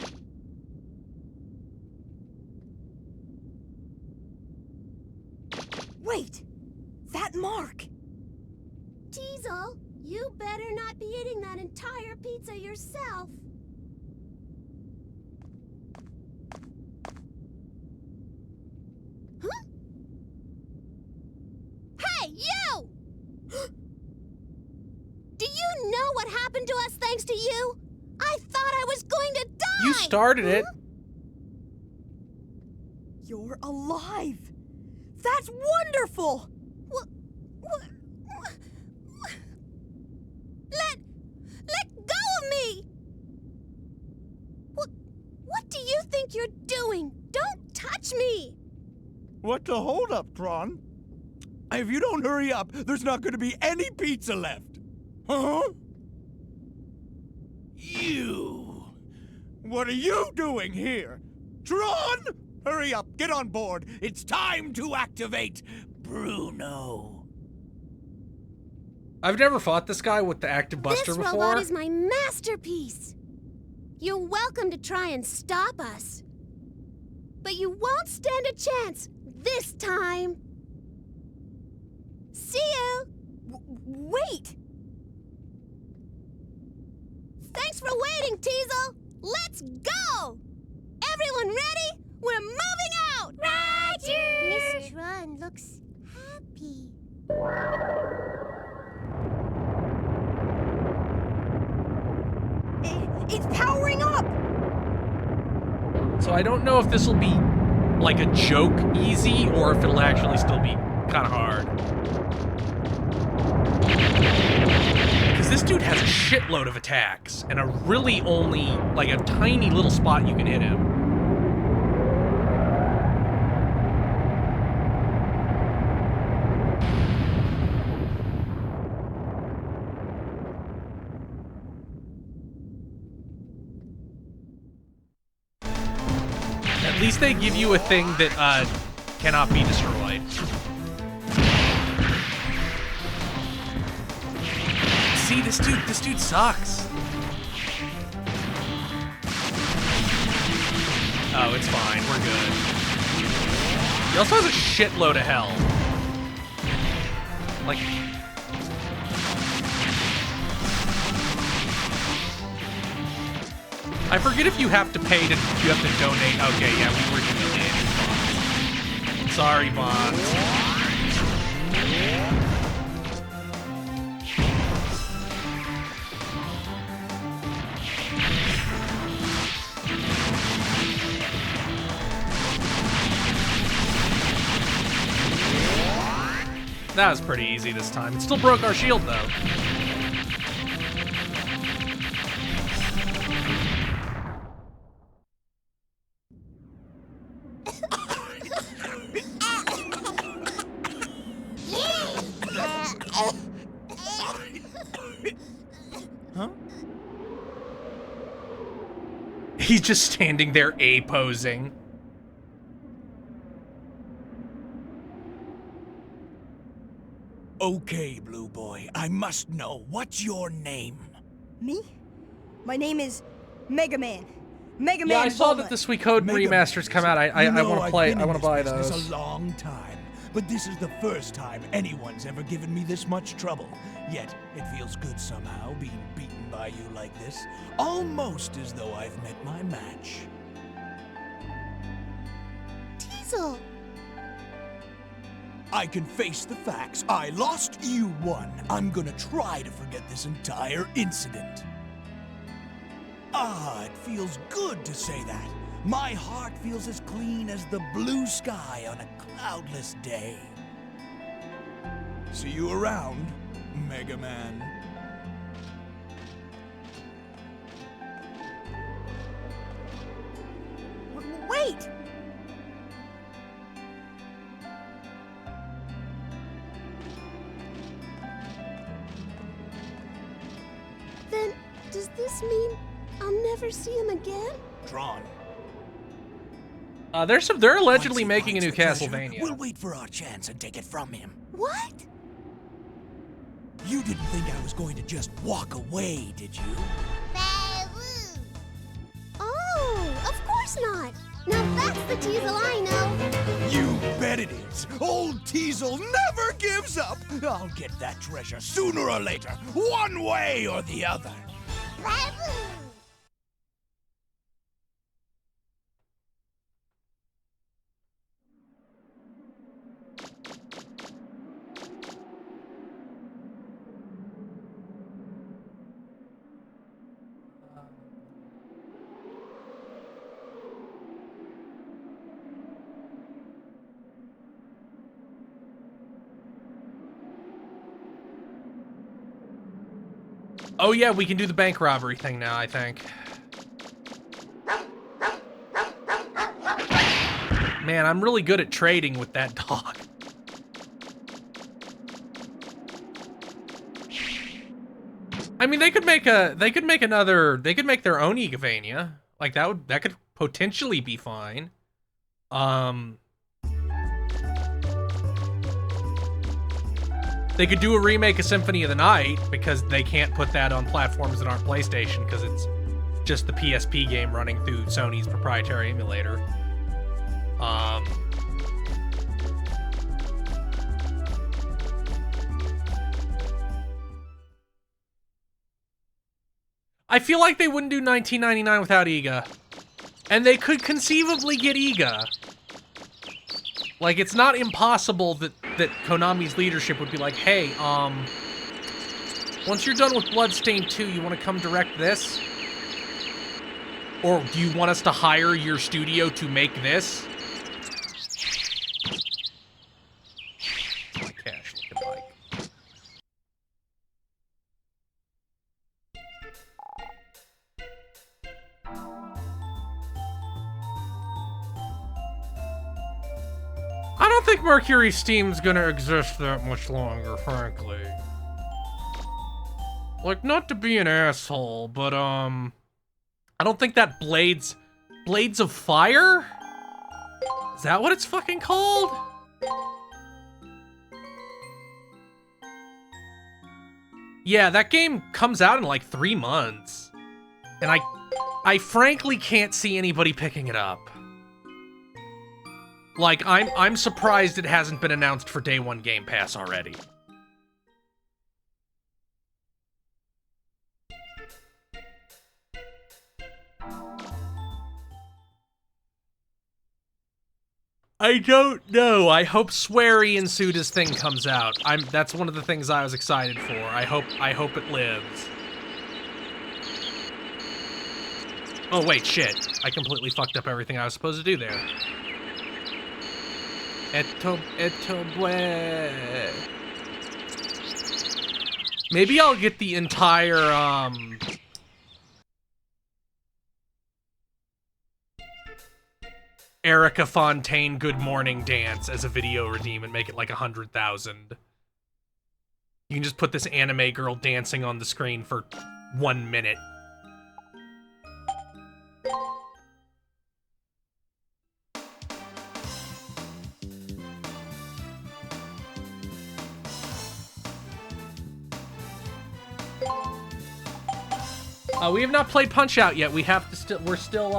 Wait! That mark! Teasel, you better not be eating that entire pizza yourself. what happened to us thanks to you? I thought I was going to die! You started it. You're alive! That's wonderful! Let go of me! What do you think you're doing? Don't touch me! What the hold up, Tron? If you don't hurry up, there's not gonna be any pizza left. Huh? You! What are you doing here? Tron! Hurry up, get on board. It's time to activate Bruno. I've never fought this guy with the active buster This before. robot is my masterpiece. You're welcome to try and stop us. But you won't stand a chance this time. See you. Wait! Thanks for waiting, Teasel. Let's go. Everyone ready? We're moving out. Roger. Miss Tron looks happy. It's powering up! So I don't know if this will be like a joke easy or if it'll actually still be kind of hard. Because this dude has a shitload of attacks and a really only, like a tiny little spot you can hit him. At least they give you a thing that cannot be destroyed. See, this dude sucks. Oh, it's fine, we're good. He also has a shitload of health. Like, I forget if you have to pay to, you have to donate. Okay, yeah, we were donating. Sorry, Bonds. That was pretty easy this time. It still broke our shield, though. Huh? He's just standing there A-posing. Okay, Blue Boy, I must know. What's your name? Me? My name is Mega Man. Mega Man. Yeah, I saw Bulma. that the Suikoden Mega remasters come out. I want to play. I want to buy those. It's a long time, but this is the first time anyone's ever given me this much trouble. Yet it feels good somehow being beaten by you like this, almost as though I've met my match. Teasel. I can face the facts. I lost, you won. I'm gonna try to forget this entire incident. Ah, it feels good to say that. My heart feels as clean as the blue sky on a cloudless day. See you around, Mega Man. Wait! Then, does this mean I'll never see him again? Tron. They're allegedly Once he making a new finds the treasure, Castlevania. We'll wait for our chance and take it from him. What? You didn't think I was going to just walk away, did you? Oh, of course not. Now that's the Teasel I know. You bet it is. Old Teasel never gives up. I'll get that treasure sooner or later, one way or the other. Oh yeah, we can do the bank robbery thing now, I think. Man, I'm really good at trading with that dog. I mean, they could make their own Igavania. Like that could potentially be fine. They could do a remake of Symphony of the Night, because they can't put that on platforms that aren't PlayStation, because it's just the PSP game running through Sony's proprietary emulator. I feel like they wouldn't do 1999 without Iga. And they could conceivably get Iga. Like, it's not impossible that Konami's leadership would be like, hey, once you're done with Bloodstained 2, you want to come direct this? Or do you want us to hire your studio to make this? My cash looking like. I don't think Mercury Steam's gonna exist that much longer, frankly. Like, not to be an asshole, but, I don't think that Blades of Fire? Is that what it's fucking called? Yeah, that game comes out in like 3 months. And I frankly can't see anybody picking it up. Like, I'm surprised it hasn't been announced for Day 1 Game Pass already. I don't know. I hope Swery and Suda's thing comes out. That's one of the things I was excited for. I hope it lives. Oh wait, shit. I completely fucked up everything I was supposed to do there. Eto bue. Maybe I'll get the entire, Erica Fontaine Good Morning dance as a video redeem and make it like 100,000. You can just put this anime girl dancing on the screen for 1 minute. We have not played Punch-Out yet. We're still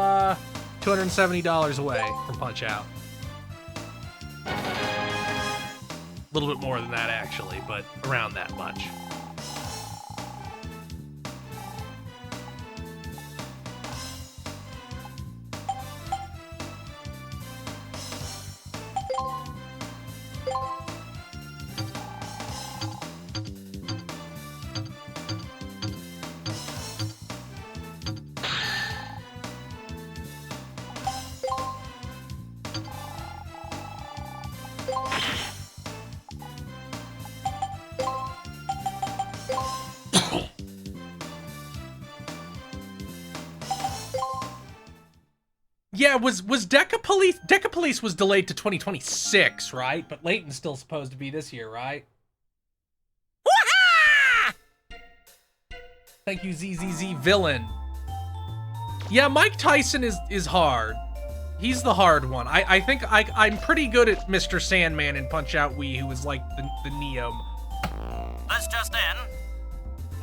$270 away from Punch-Out. A little bit more than that, actually, but around that much. Yeah, was Decapolice? Decapolice was delayed to 2026, right? But Layton's still supposed to be this year, right? Wah-ha! Thank you, ZZZ Villain. Yeah, Mike Tyson is hard. He's the hard one. I think I'm pretty good at Mr. Sandman in Punch-Out Wii, who is like the Neo. This just in.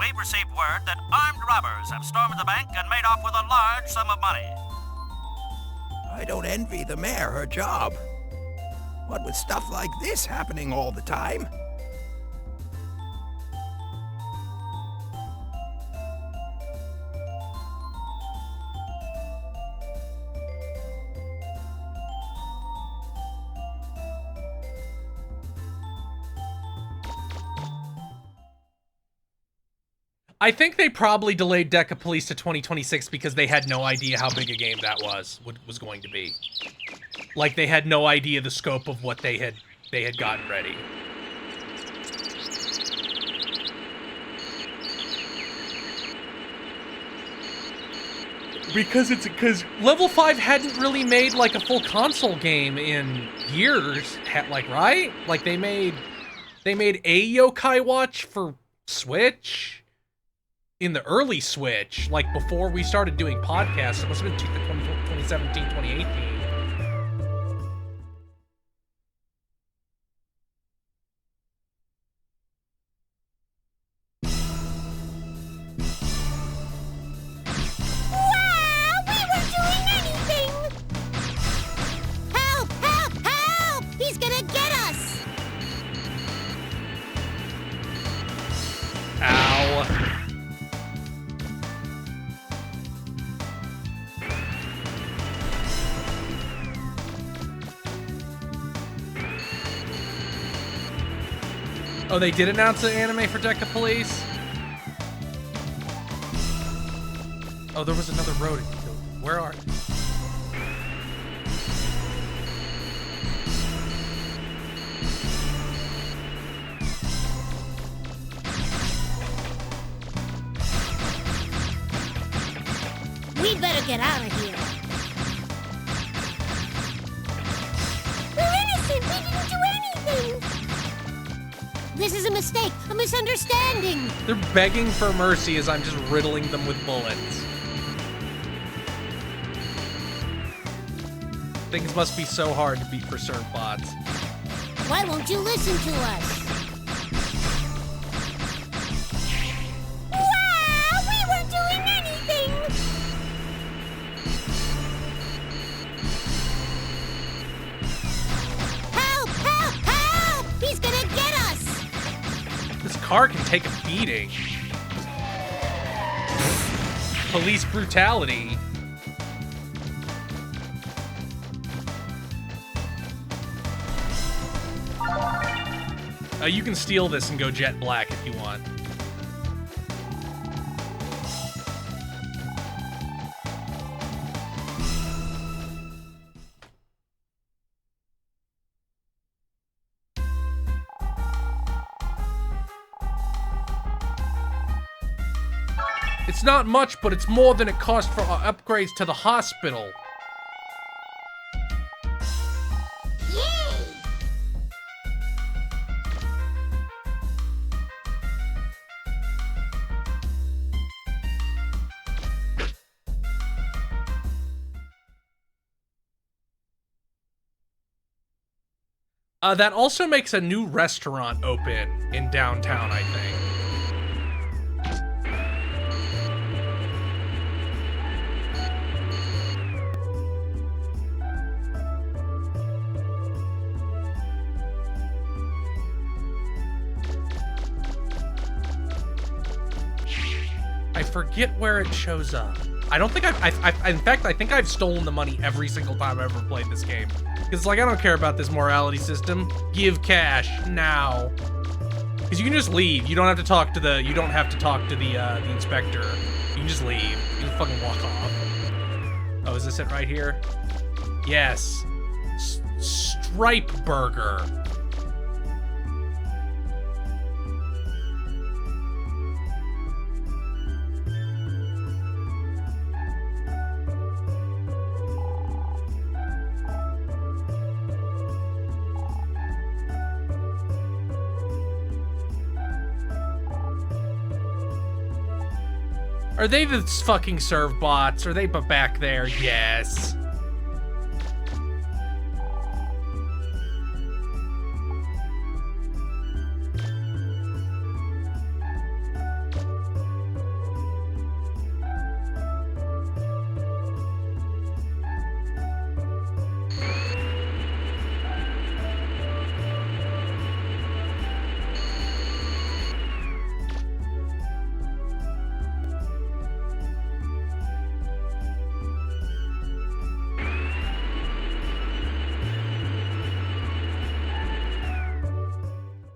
We've received word that armed robbers have stormed the bank and made off with a large sum of money. I don't envy the mayor her job. What with stuff like this happening all the time? I think they probably delayed Decapolice to 2026 because they had no idea how big a game that was going to be. Like, they had no idea the scope of what they had gotten ready. because Level 5 hadn't really made like a full console game in years, right? Like they made a Yokai Watch for Switch in the early Switch, like before we started doing podcasts. It must have been 2017, 2018. Oh, they did announce an anime for Deca Police? Oh, there was another road. Where are... We better get out of here. We're innocent. We didn't do anything. This is a mistake, a misunderstanding. They're begging for mercy as I'm just riddling them with bullets. Things must be so hard to beat for serve bots. Why won't you listen to us? Wow, we weren't doing anything. Help, help, help! He's gonna get us! This car can take a beating. Police brutality. You can steal this and go jet black if you want. It's not much, but it's more than it cost for our upgrades to the hospital. That also makes a new restaurant open in downtown, I think. I forget where it shows up. I don't think in fact, I think I've stolen the money every single time I've ever played this game. Because it's like, I don't care about this morality system. Give cash now. Because you can just leave. You don't have to talk to the the inspector. You can just leave. You can fucking walk off. Oh, is this it right here? Yes. Stripe Burger. Are they the fucking serve bots? Are they back there? Yes.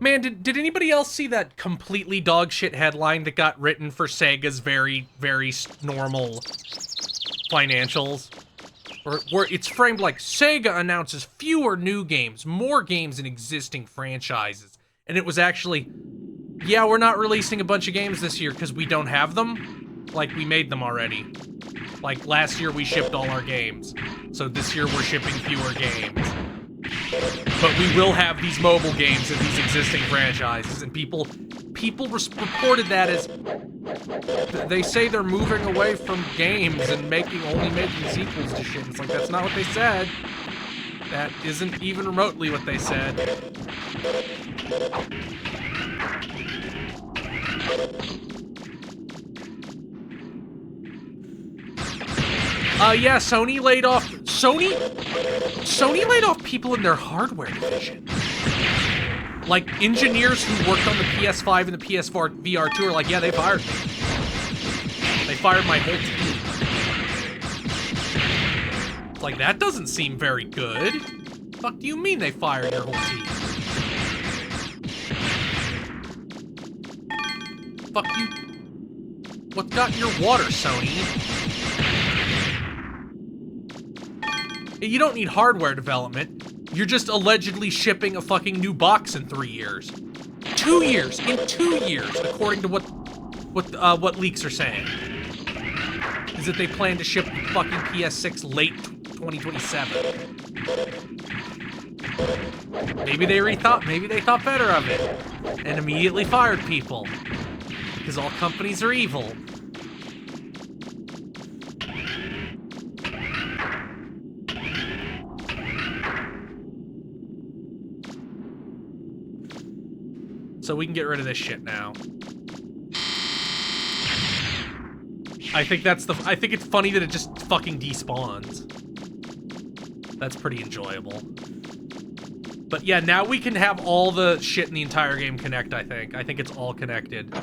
Man, did anybody else see that completely dogshit headline that got written for Sega's very, very normal financials? Where it's framed like, Sega announces fewer new games, more games in existing franchises. And it was actually, yeah, we're not releasing a bunch of games this year because we don't have them. Like, we made them already. Like, last year we shipped all our games. So this year we're shipping fewer games. But we will have these mobile games in these existing franchises, and people reported that as they say they're moving away from games and only making sequels to shit. It's like, that's not what they said. That isn't even remotely what they said. Yeah, Sony laid off people in their hardware division. Like, engineers who worked on the PS5 and the PS4 VR2 are like, yeah, they fired me. They fired my whole team. It's like, that doesn't seem very good. The fuck do you mean they fired your whole team? Fuck you. What's got your water, Sony? You don't need hardware development. You're just allegedly shipping a fucking new box in 3 years. 2 years! In 2 years, according to what leaks are saying. Is that they plan to ship the fucking PS6 late 2027. Maybe they thought better of it. And immediately fired people. Because all companies are evil. So we can get rid of this shit now. I think it's funny that it just fucking despawns. That's pretty enjoyable. But yeah, now we can have all the shit in the entire game connect, I think. I think it's all connected.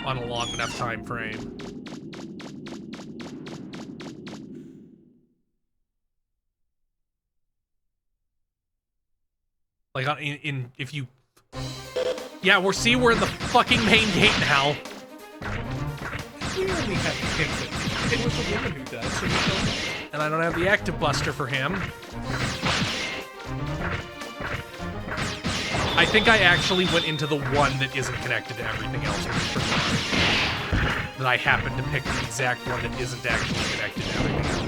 On a long enough time frame. Like, if you... Yeah, we're in the fucking main gate now. We only have to pick it. It was a woman who does, so we don't know. And I don't have the active buster for him. I think I actually went into the one that isn't connected to everything else. That I happened to pick the exact one that isn't actually connected to everything else.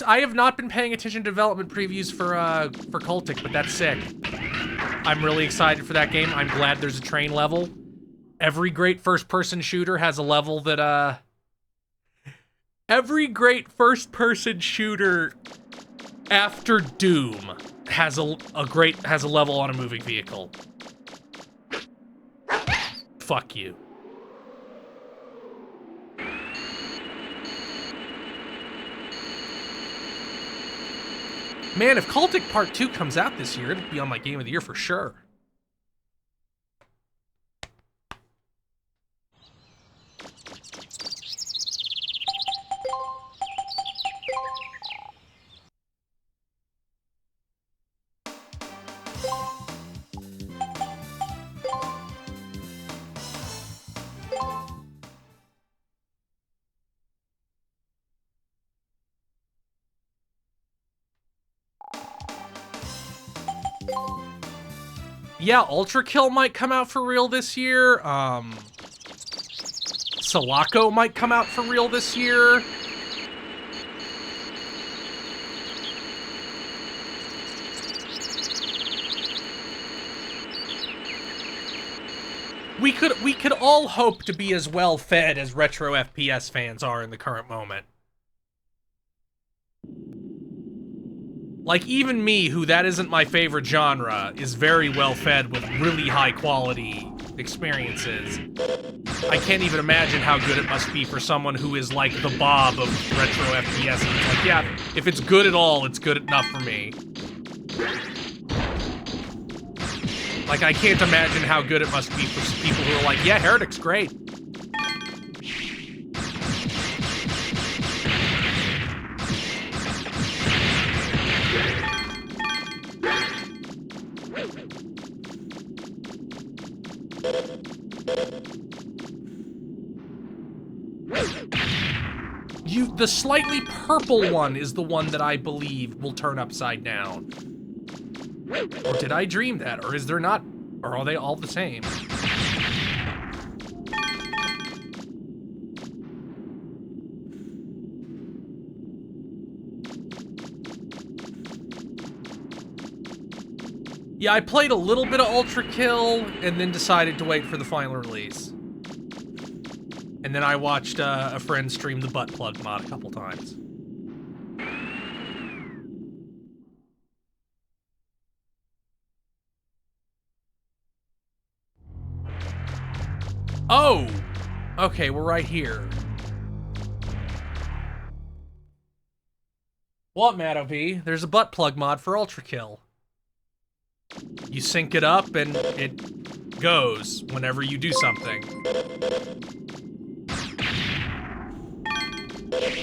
I have not been paying attention to development previews for Cultic, but that's sick. I'm really excited for that game. I'm glad there's a train level. Every great first-person shooter has a level that, every great first-person shooter after Doom has a level on a moving vehicle. Fuck you. Man, if Cultic Part 2 comes out this year, it'll be on my Game of the Year for sure. Yeah, Ultra Kill might come out for real this year. Sulaco might come out for real this year. We could all hope to be as well fed as retro FPS fans are in the current moment. Like, even me, who that isn't my favorite genre, is very well fed with really high quality experiences. I can't even imagine how good it must be for someone who is like the Bob of retro FPS. And it's like, yeah, if it's good at all, it's good enough for me. Like, I can't imagine how good it must be for people who are like, yeah, Heretic's great. The slightly purple one is the one that I believe will turn upside down. Or did I dream that? Or is there not? Or are they all the same? Yeah, I played a little bit of Ultra Kill and then decided to wait for the final release. And then I watched a friend stream the butt plug mod a couple times. Oh! Okay, we're right here. What, Matt V? There's a butt plug mod for Ultra Kill. You sync it up and it goes whenever you do something.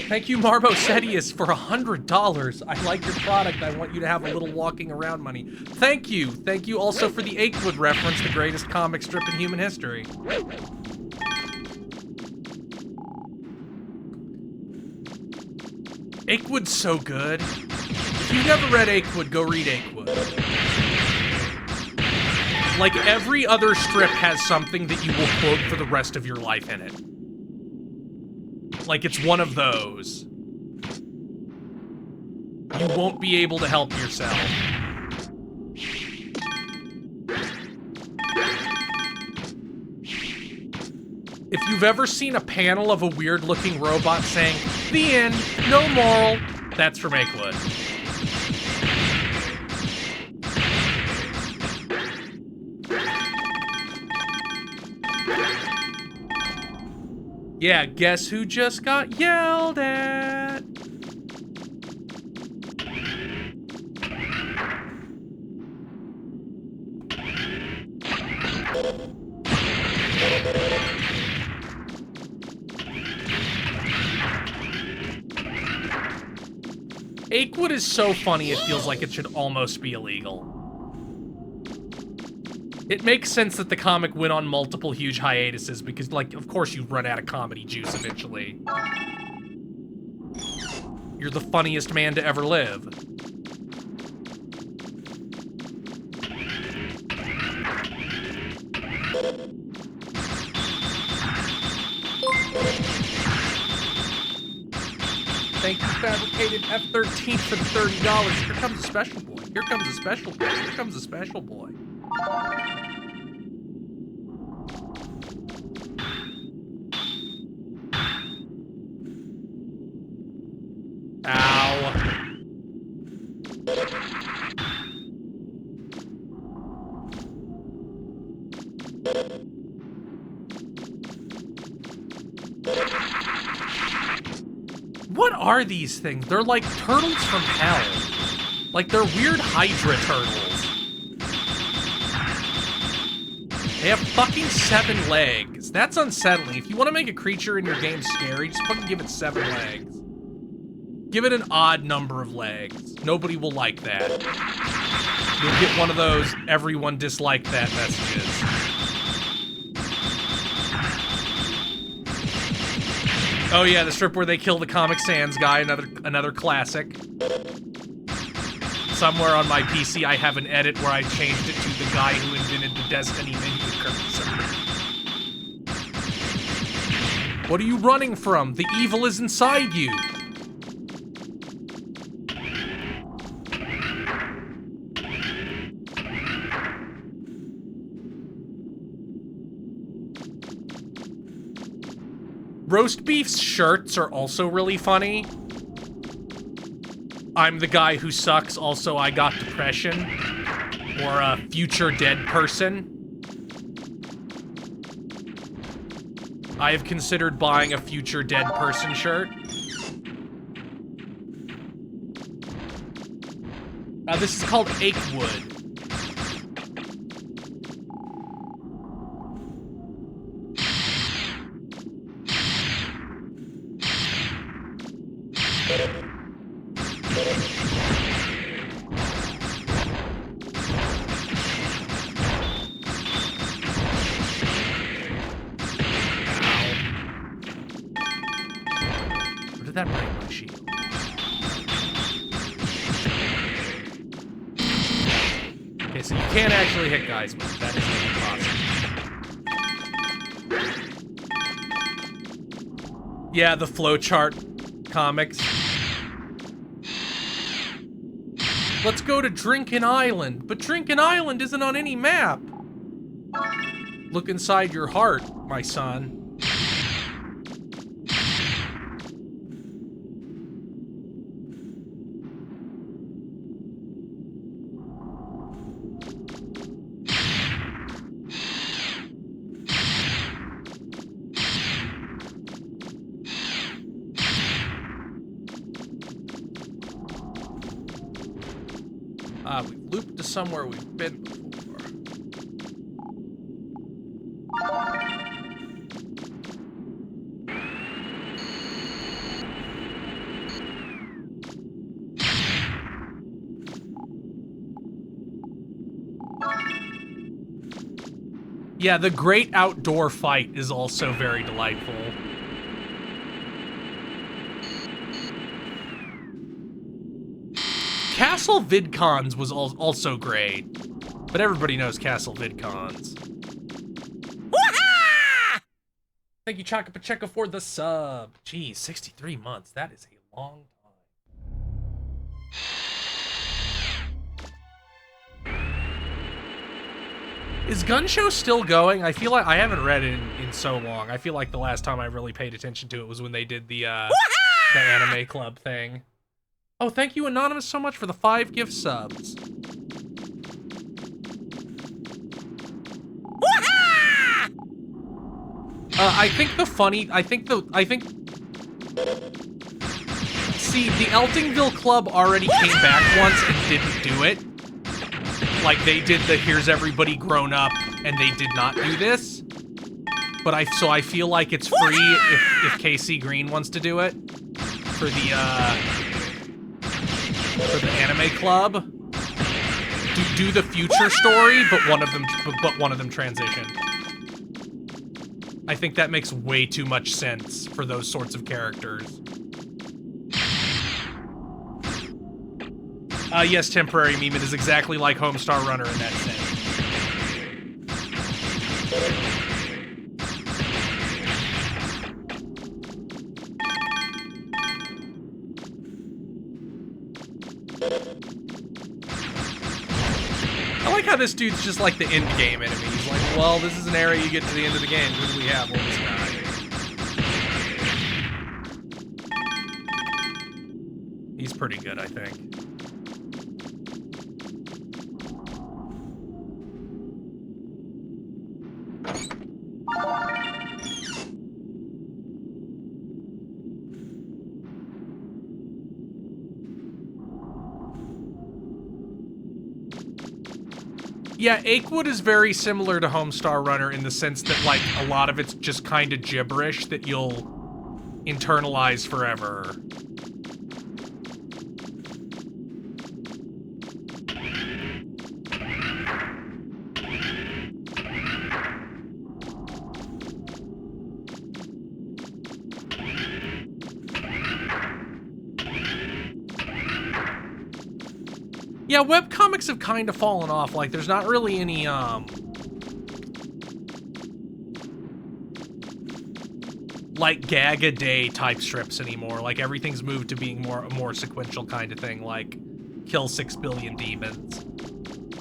Thank you, Marbo Setius, for $100. I like your product. I want you to have a little walking around money. Thank you. Thank you also for the Achewood reference, the greatest comic strip in human history. Achewood's so good. If you've never read Achewood, go read Achewood. Like, every other strip has something that you will quote for the rest of your life in it. Like, it's one of those. You won't be able to help yourself. If you've ever seen a panel of a weird-looking robot saying, "The end, no moral," that's from Achewood. Yeah, guess who just got yelled at? Achewood is so funny, it feels like it should almost be illegal. It makes sense that the comic went on multiple huge hiatuses because, like, of course you run out of comedy juice eventually. You're the funniest man to ever live. Thank you, Fabricated F13 for the $30. Here comes a special boy. Here comes a special boy. Here comes a special boy. Ow. What are these things? They're like turtles from hell. Like, they're weird Hydra turtles. They have fucking 7 legs. That's unsettling. If you want to make a creature in your game scary, just fucking give it 7 legs. Give it an odd number of legs. Nobody will like that. You'll get one of those everyone disliked that messages. Oh yeah, the strip where they kill the Comic Sans guy, another classic. Somewhere on my PC I have an edit where I changed it to the guy who invented the Destiny menu cursor. What are you running from? The evil is inside you. Roast Beef's shirts are also really funny. I'm the guy who sucks, also I got depression. Or a future dead person. I have considered buying a future dead person shirt. This is called Achewood. that break my shield? Okay, so you can't actually hit guys with it. That is impossible. Yeah, the flowchart comics. Let's go to Drinkin' Island, but Drinkin' Island isn't on any map. Look inside your heart, my son. We've looped to somewhere we've been before. Yeah, the great outdoor fight is also very delightful. Castle VidCons was also great, but everybody knows Castle VidCons. Thank you, Chaka Pacheco, for the sub. Geez, 63 months. That is a long time. Is Gun Show still going? I feel like I haven't read it in so long. I feel like the last time I really paid attention to it was when they did the anime club thing. Oh, thank you, Anonymous, so much for the 5 gift subs. See, the Eltingville Club already came back once and didn't do it. Like, they did the here's everybody grown up, and they did not do this. But so I feel like it's free if KC Green wants to do it. For the anime club. Do the future story, but one of them transitioned. I think that makes way too much sense for those sorts of characters. Yes, Temporary Meme, it is exactly like Homestar Runner in that sense. I like how this dude's just like the end game enemy. He's like, well, this is an area you get to the end of the game. Who do we have? Well, this guy. He's pretty good, I think. Yeah, Achewood is very similar to Homestar Runner in the sense that, like, a lot of it's just kind of gibberish that you'll internalize forever. Yeah, webcomics have kind of fallen off. Like, there's not really any, like, gag-a-day type strips anymore. Like, everything's moved to being a more sequential kind of thing, like kill 6 billion demons.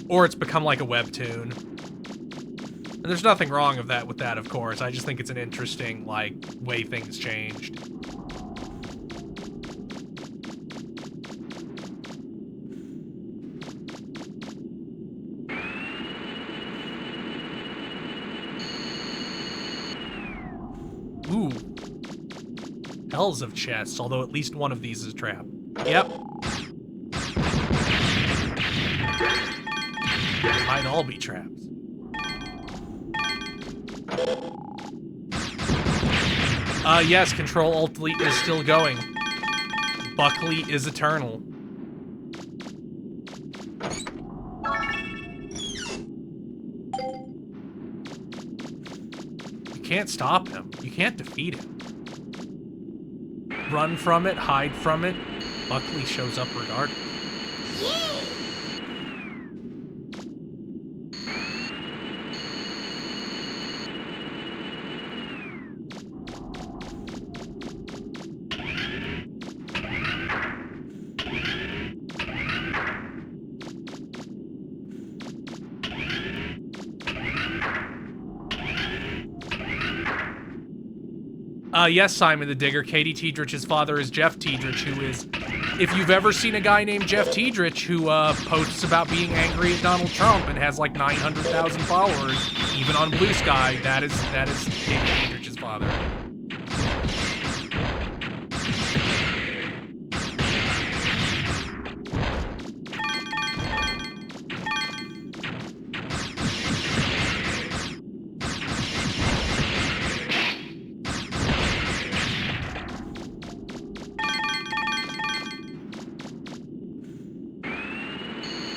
Or it's become like a webtoon. And there's nothing wrong with that, of course. I just think it's an interesting, like, way things changed. Ooh. Hells of chests, although at least one of these is a trap. Yep. They might all be traps. Yes, Control-Alt-Delete is still going. Buckley is eternal. You can't stop him. You can't defeat him. run from it, hide from it. Buckley shows up regardless. Yes, Simon the Digger. Katie Tiedrich's father is Jeff Tiedrich, who is, if you've ever seen a guy named Jeff Tiedrich who posts about being angry at Donald Trump and has like 900,000 followers, even on Blue Sky, that is Katie Tiedrich's father.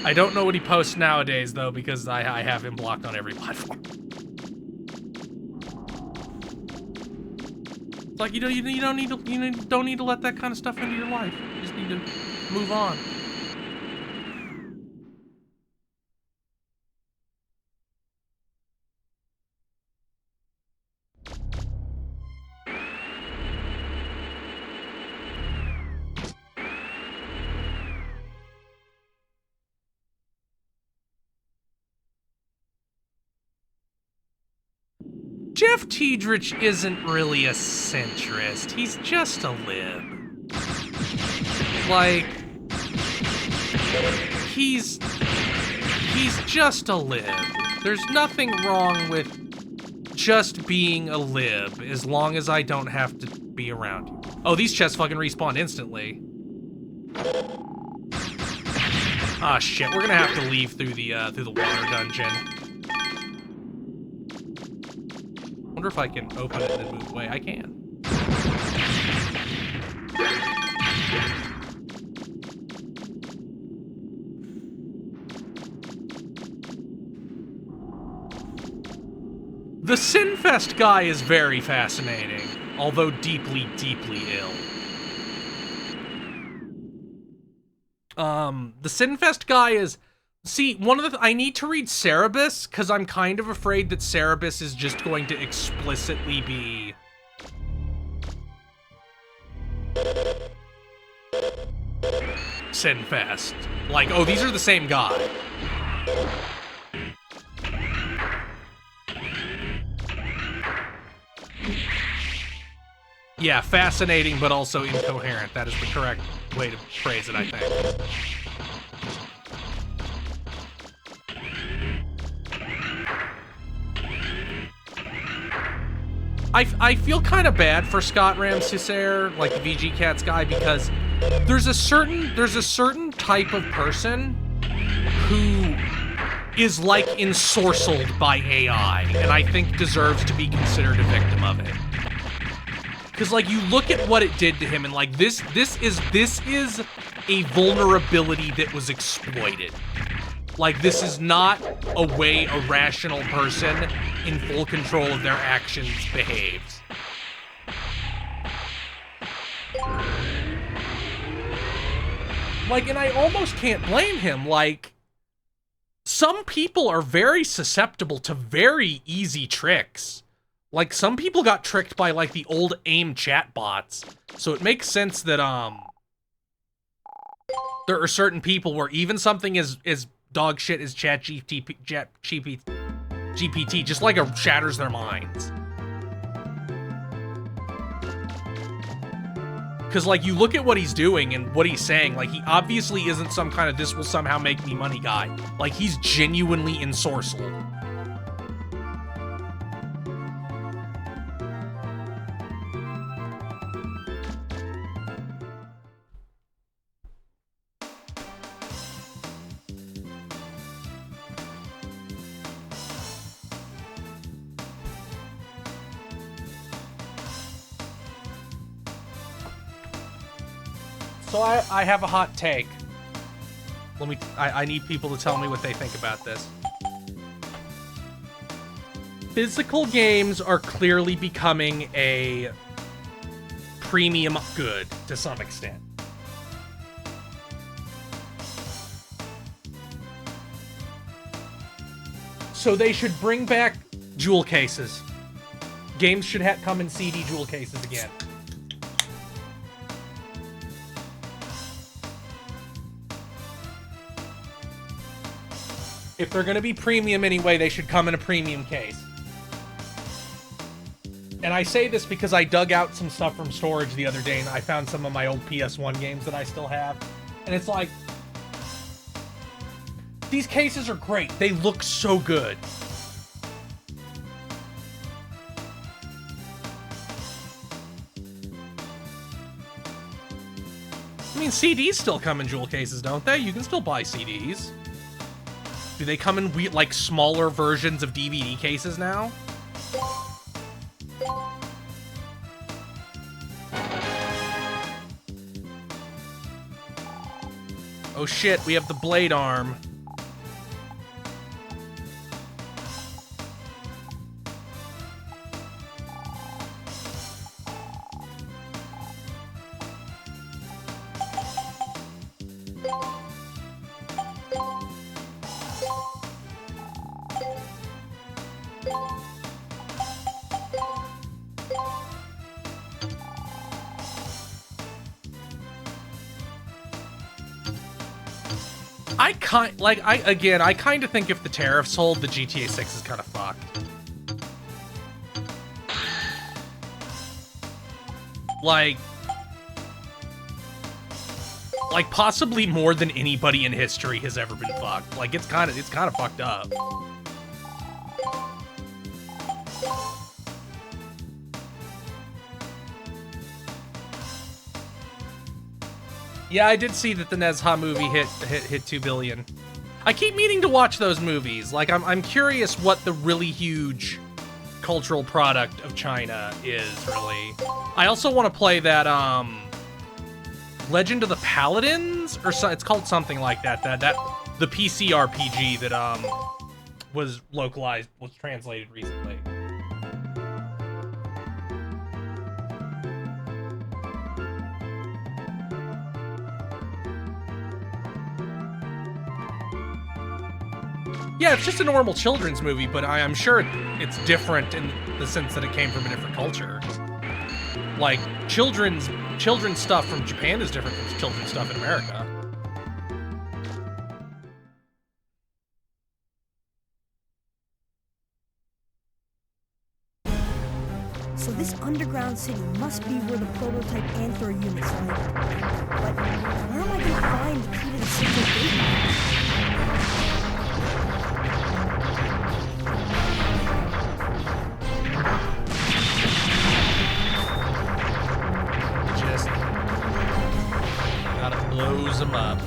I don't know what he posts nowadays, though, because I have him blocked on every platform. It's like, you don't need to let that kind of stuff into your life. You just need to move on. Jeff Tiedrich isn't really a centrist. He's just a lib. Like, he's just a lib. There's nothing wrong with just being a lib, as long as I don't have to be around you. Oh, these chests fucking respawn instantly. Ah, shit. We're gonna have to leave through the water dungeon. I wonder if I can open it and then move away. I can. The Sinfest guy is very fascinating, although deeply, deeply ill. The Sinfest guy is... See, one of the... I need to read Cerebus, because I'm kind of afraid that Cerebus is just going to explicitly be... Sinfest. Like, oh, these are the same guy. Yeah, fascinating, but also incoherent. That is the correct way to phrase it, I think. I feel kind of bad for Scott Ramsissaire, like the VG Cats guy, because there's a certain type of person who is like ensorcelled by AI, and I think deserves to be considered a victim of it. Because like you look at what it did to him, and like this is a vulnerability that was exploited. Like, this is not a way a rational person in full control of their actions behaves. Like, and I almost can't blame him. Like, some people are very susceptible to very easy tricks. Like, some people got tricked by, like, the old AIM chatbots. So it makes sense that, there are certain people where even something as dog shit as GPT just like shatters their minds. Because like you look at what he's doing and what he's saying, like he obviously isn't some kind of this will somehow make me money guy. Like he's genuinely ensorcelled. So I have a hot take. I need people to tell me what they think about this. Physical games are clearly becoming a premium good to some extent. So they should bring back jewel cases. Games should come in CD jewel cases again. If they're going to be premium anyway, they should come in a premium case. And I say this because I dug out some stuff from storage the other day, and I found some of my old PS1 games that I still have. And it's like, these cases are great. They look so good. I mean, CDs still come in jewel cases, don't they? You can still buy CDs. Do they come in, like, smaller versions of DVD cases now? Oh shit, we have the blade arm. I kind of think if the tariffs hold, the GTA 6 is kind of fucked. Like possibly more than anybody in history has ever been fucked. Like, it's kind of fucked up. Yeah, I did see that the Nezha movie hit 2 billion. I keep meaning to watch those movies. Like, I'm curious what the really huge cultural product of China is, really. I also want to play that, Legend of the Paladins? Or so, it's called something like that. The PC RPG that, was translated recently. Yeah, it's just a normal children's movie, but I'm sure it's different in the sense that it came from a different culture. Like, children's stuff from Japan is different from children's stuff in America. So this underground city must be where the prototype Anther units are made. But where am I going to find the key to the central gate? Blows them up.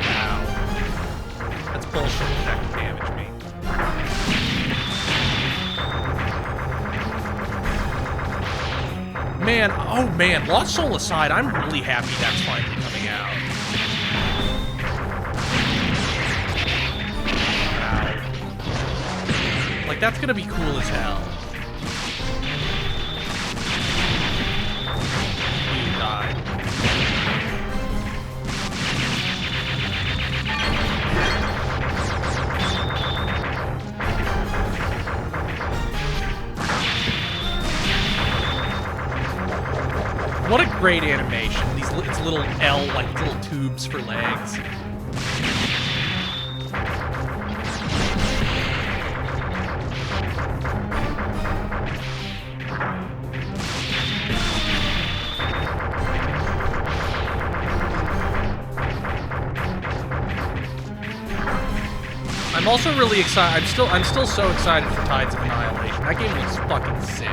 Ow. That's bullshit. That can damage me. Man, oh man, Lost Soul aside, I'm really happy that's finally coming out. Wow. Like, that's gonna be cool as hell. What a great animation. It's little little tubes for legs. I'm also really excited. I'm still so excited for Tides of Annihilation. That game looks fucking sick.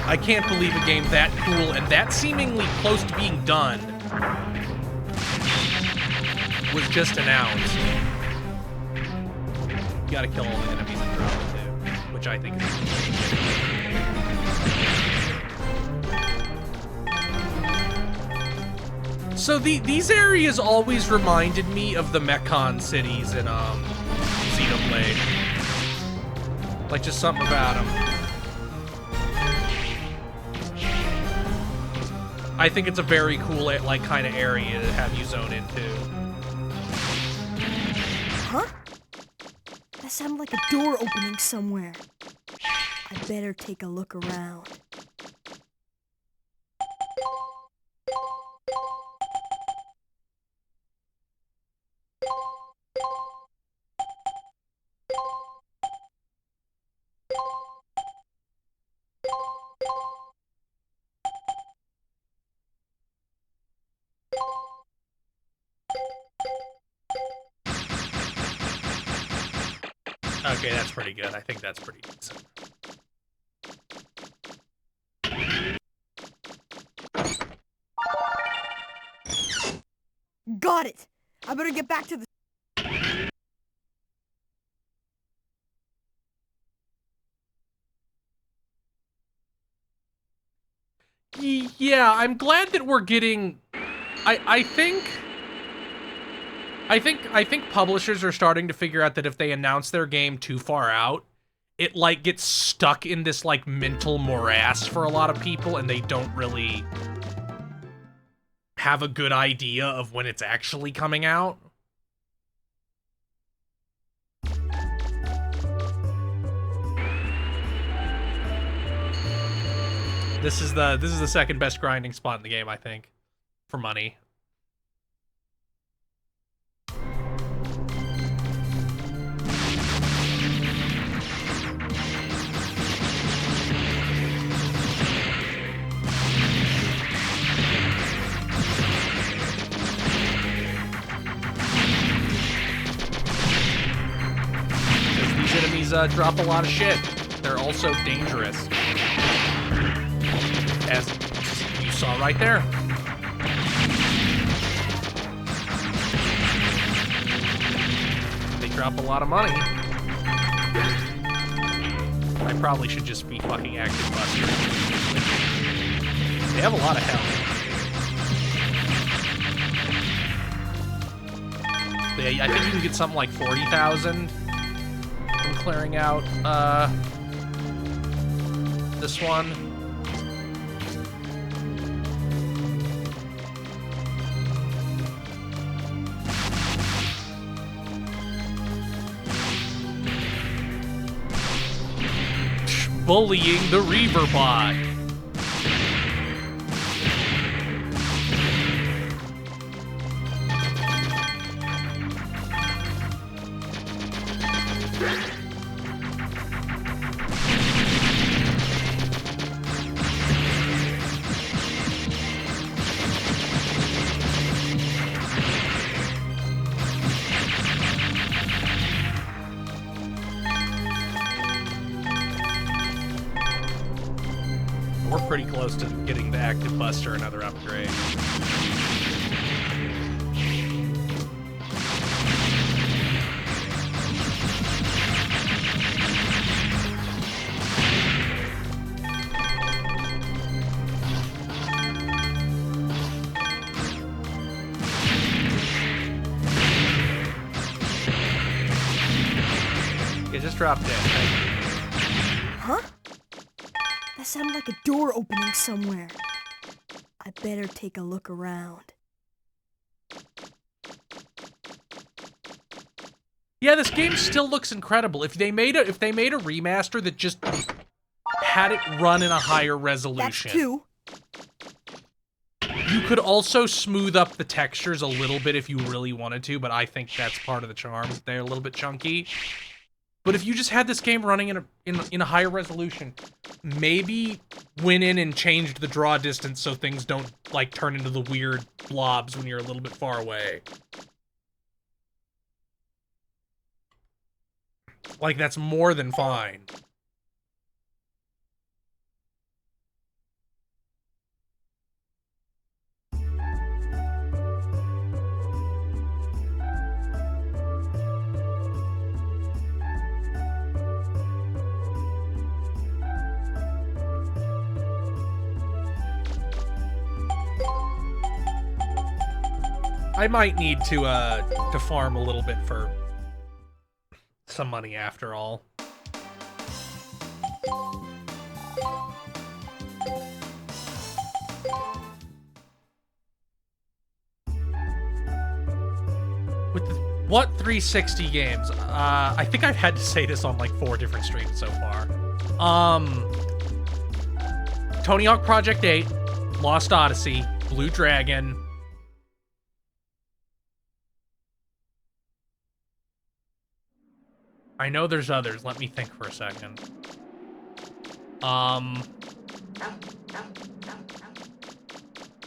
I can't believe a game that cool and that seemingly close to being done was just announced. You gotta kill all the enemies in Drama too, which I think is So these areas always reminded me of the Mechon cities in Xenoblade. Like just something about them. I think it's a very cool like kind of area to have you zone into. Huh? That sounded like a door opening somewhere. I better take a look around. Okay, that's pretty good. I think that's pretty decent. Got it! I better get back to the... Yeah, I'm glad that we're getting... I think publishers are starting to figure out that if they announce their game too far out, it, like, gets stuck in this, like, mental morass for a lot of people, and they don't really have a good idea of when it's actually coming out. This is the second best grinding spot in the game, I think, for money. These enemies drop a lot of shit. They're also dangerous. As you saw right there. They drop a lot of money. I probably should just be fucking Active Buster. They have a lot of health. I think you can get something like 40,000 from clearing out this one. Bullying the Reaver bot. Pretty close to getting the Active Buster another upgrade. Okay, just drop dead. Huh? That sounded like a door opening somewhere. I better take a look around. Yeah, this game still looks incredible. If they made a remaster that just had it run in a higher resolution. That's two. You could also smooth up the textures a little bit if you really wanted to, but I think that's part of the charm. They're a little bit chunky. But if you just had this game running in a higher resolution, maybe went in and changed the draw distance so things don't, like, turn into the weird blobs when you're a little bit far away. Like, that's more than fine. I might need to farm a little bit for some money after all. With the, what 360 games? I think I've had to say this on like 4 different streams so far. Tony Hawk Project 8, Lost Odyssey, Blue Dragon. I know there's others. Let me think for a second.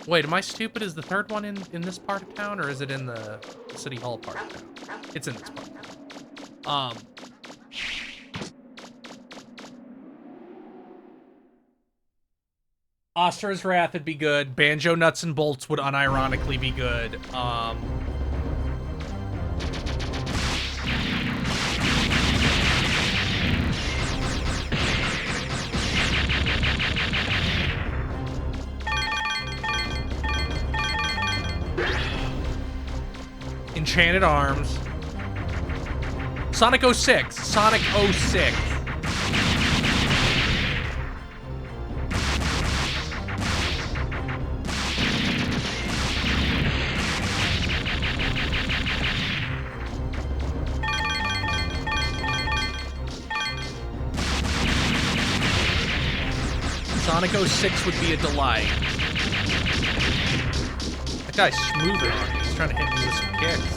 Wait, am I stupid? Is the third one in this part of town, or is it in the City Hall part of town? It's in this part of town. Oster's Wrath would be good. Banjo Nuts and Bolts would unironically be good. Enchanted Arms. Sonic 06. Sonic 06. Sonic 06 would be a delight. That guy's smoothing on me. He's trying to hit me with some kicks.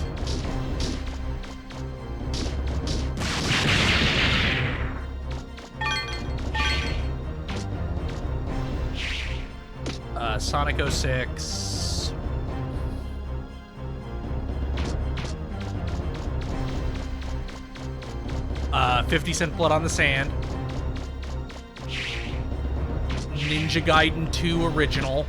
Sonic 06. $50 Blood on the Sand. Ninja Gaiden 2 Original.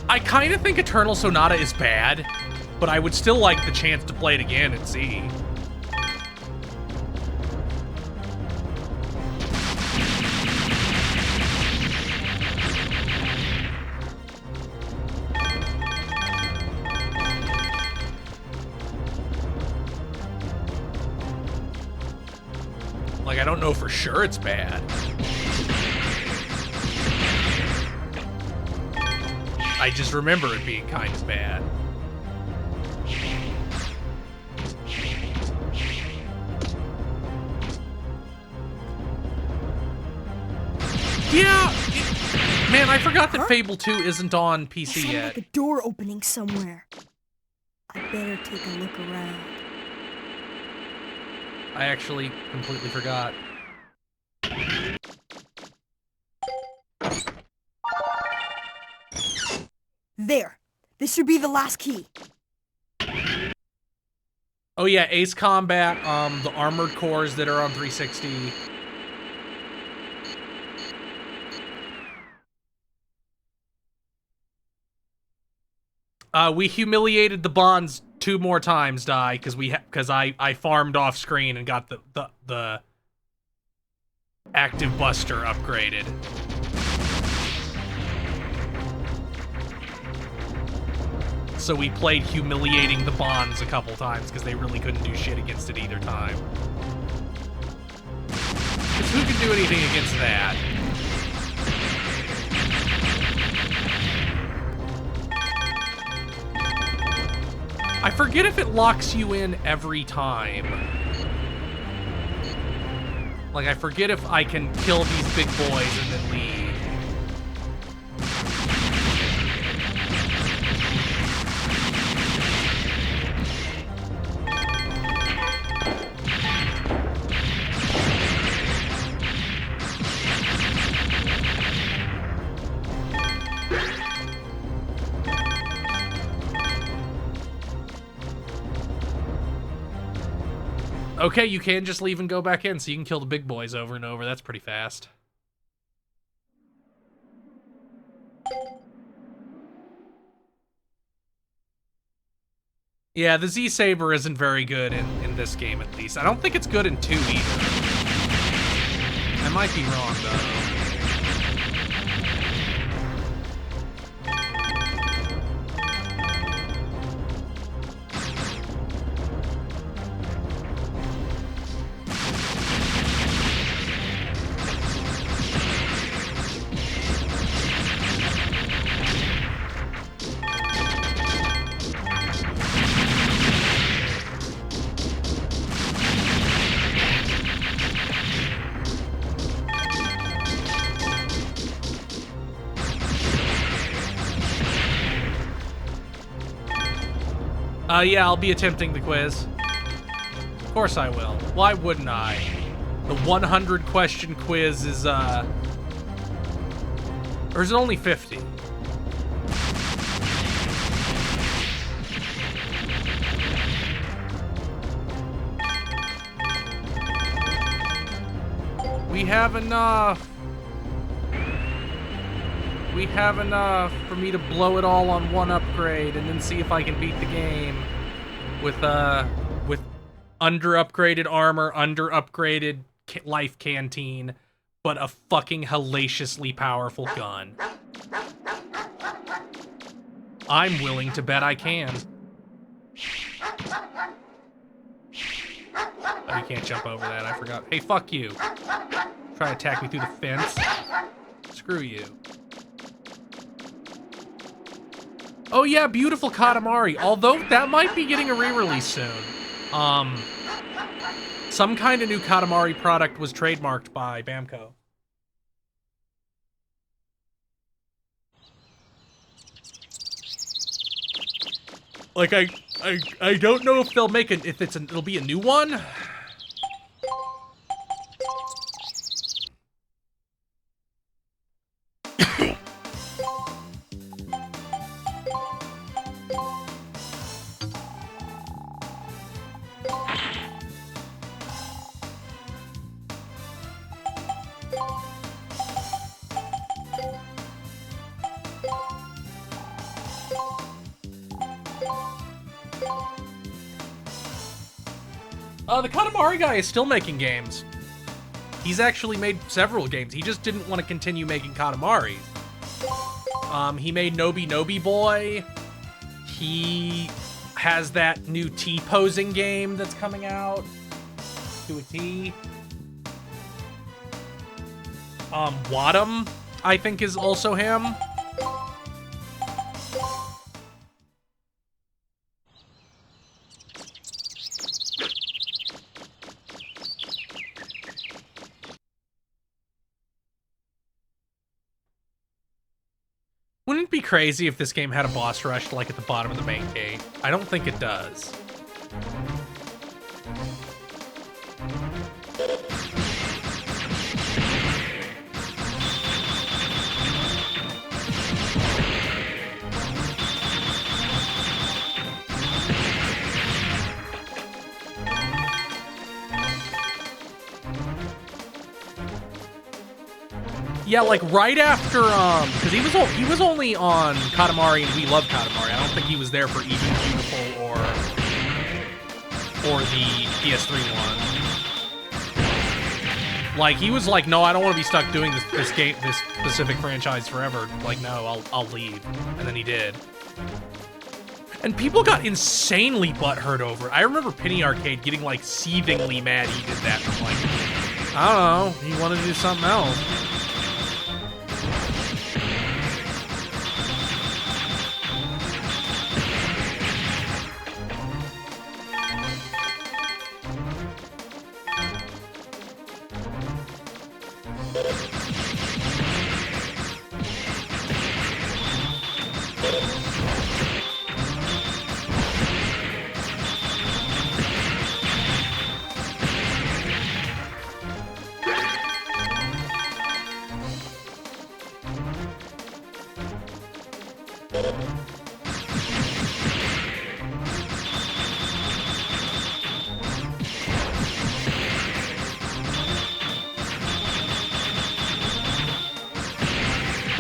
I kind of think Eternal Sonata is bad, but I would still like the chance to play it again and see. Like, I don't know for sure it's bad. I just remember it being kind of bad. Yeah! Man, I forgot that Fable 2 isn't on PC Sounds yet. like a door opening somewhere. I better take a look around. I actually completely forgot. There. This should be the last key. Oh yeah, Ace Combat, the Armored Cores that are on 360. We humiliated the bonds 2 more times, Die, because I farmed off screen and got the Active Buster upgraded. So we played humiliating the bonds a couple times because they really couldn't do shit against it either time. Because who can do anything against that? I forget if it locks you in every time. Like, I forget if I can kill these big boys and then leave. Okay, you can just leave and go back in, so you can kill the big boys over and over. That's pretty fast. Yeah, the Z-Saber isn't very good in this game, at least. I don't think it's good in 2 either. I might be wrong, though. Yeah, I'll be attempting the quiz. Of course I will. Why wouldn't I? The 100 question quiz is, or is it only 50? We have enough. We have enough for me to blow it all on 1 upgrade and then see if I can beat the game with under-upgraded armor, under-upgraded life canteen, but a fucking hellaciously powerful gun. I'm willing to bet I can. Oh, you can't jump over that, I forgot. Hey, fuck you. Try to attack me through the fence. Screw you. Oh yeah, beautiful Katamari. Although that might be getting a re-release soon. Some kind of new Katamari product was trademarked by Bamco. Like I don't know if they'll make it it'll be a new one. The Katamari guy is still making games. He's actually made several games. He just didn't want to continue making Katamaris. He made Nobi Nobi Boy. He has that new T-posing game that's coming out. To a T. Wadum, I think, is also him. Wouldn't it be crazy if this game had a boss rush like at the bottom of the main gate? I don't think it does. Yeah, like right after, because he was only on Katamari and We Love Katamari. I don't think he was there for Even Beautiful or the PS3 one. Like he was like, no, I don't want to be stuck doing this specific franchise forever. Like, no, I'll leave, and then he did. And people got insanely butthurt over it. I remember Penny Arcade getting like seethingly mad he did that. I'm like, I don't know, he wanted to do something else.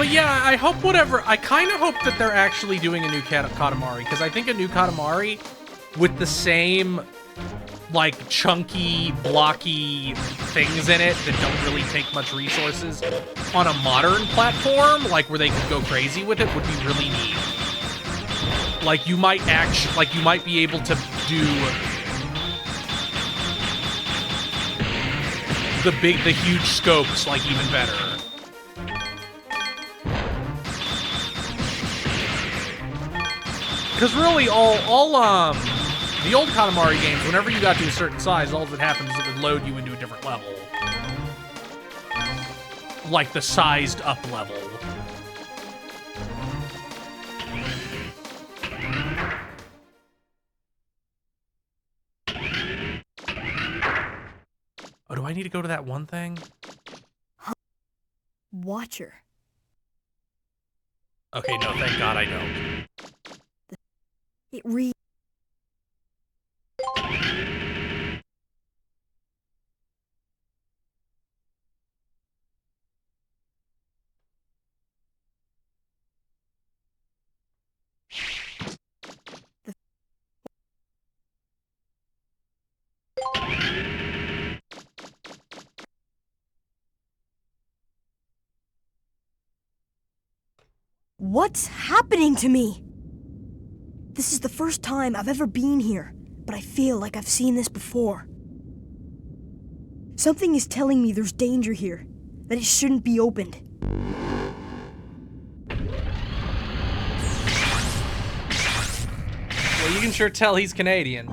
But yeah, I hope whatever. I kind of hope that they're actually doing a new Katamari, because I think a new Katamari with the same, like, chunky, blocky things in it that don't really take much resources on a modern platform, like where they could go crazy with it, would be really neat. Like, you might be able to do the huge scopes, like, even better. Because really, all the old Katamari games, whenever you got to a certain size, all that happened is it would load you into a different level. Like the sized up level. Oh, do I need to go to that one thing? Watcher. Okay, no, thank God I don't. It reads. What's happening to me? This is the first time I've ever been here, but I feel like I've seen this before. Something is telling me there's danger here, that it shouldn't be opened. Well, you can sure tell he's Canadian.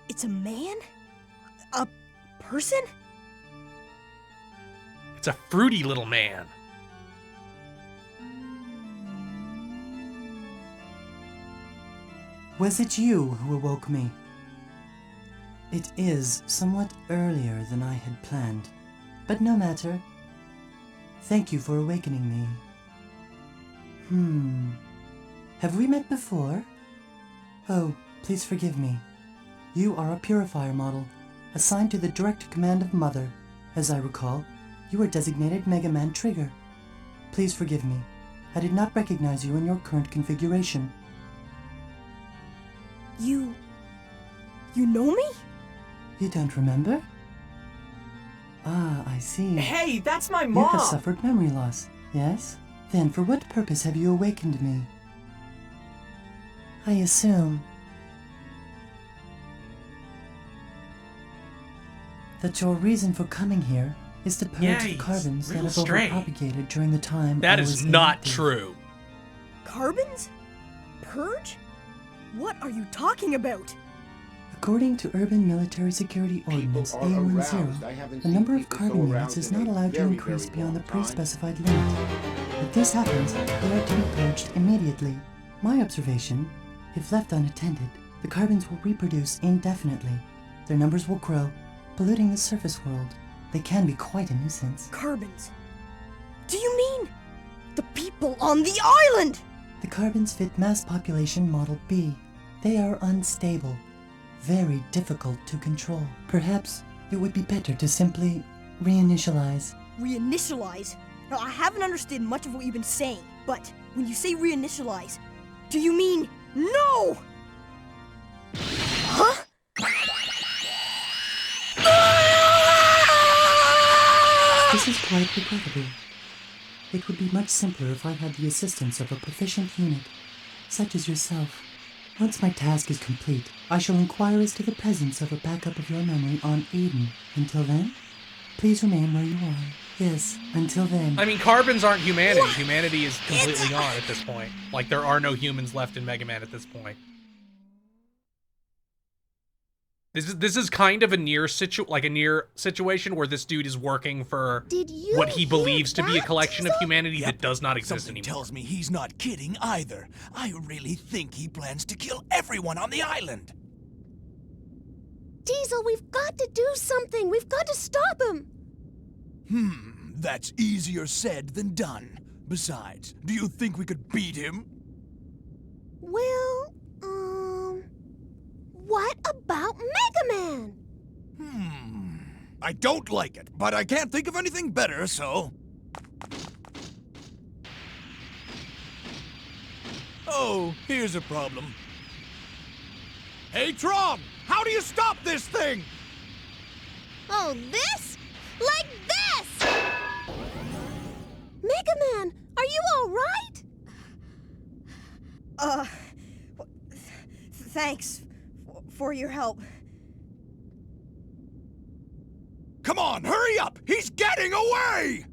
It's a man? A person? It's a fruity little man. Was it you who awoke me? It is somewhat earlier than I had planned, but no matter. Thank you for awakening me. Have we met before? Oh, please forgive me. You are a purifier model, assigned to the direct command of Mother. As I recall, you are designated Mega Man Trigger. Please forgive me. I did not recognize you in your current configuration. You know me? You don't remember? Ah, I see. Hey, that's my You mom! have suffered memory loss, yes? Then for what purpose have you awakened me? I assume that your reason for coming here is to purge the carbons that have overpropagated during the time That I is was not inactive. true. Carbons? Purge? What are you talking about? According to Urban Military Security Ordinance A10, the number of carbon units is not allowed to increase beyond the pre-specified limit. If this happens, they are to be purged immediately. My observation, if left unattended, the carbons will reproduce indefinitely. Their numbers will grow, polluting the surface world. They can be quite a nuisance. Carbons? Do you mean the people on the island? The carbons fit mass population model B. They are unstable, very difficult to control. Perhaps it would be better to simply reinitialize. Reinitialize? Now, I haven't understood much of what you've been saying, but when you say reinitialize, do you mean no? Huh? This is quite regrettable. It would be much simpler if I had the assistance of a proficient unit, such as yourself. Once my task is complete, I shall inquire as to the presence of a backup of your memory on Eden. Until then, please remain where you are. Yes, until then. I mean, carbons aren't humanity. What? Humanity is completely gone at this point. Like, there are no humans left in Mega Man at this point. This is kind of a near situation where this dude is working for what he believes to be a collection of humanity that does not exist anymore. Tells me he's not kidding either. I really think he plans to kill everyone on the island. Diesel, we've got to do something. We've got to stop him. That's easier said than done. Besides, do you think we could beat him? Well, what about Mega Man? Man. I don't like it, but I can't think of anything better, so... Oh, here's a problem. Hey, Tron! How do you stop this thing? Oh, this? Like this! Mega Man, are you all right? Thanks for your help. Come on, hurry up! He's getting away!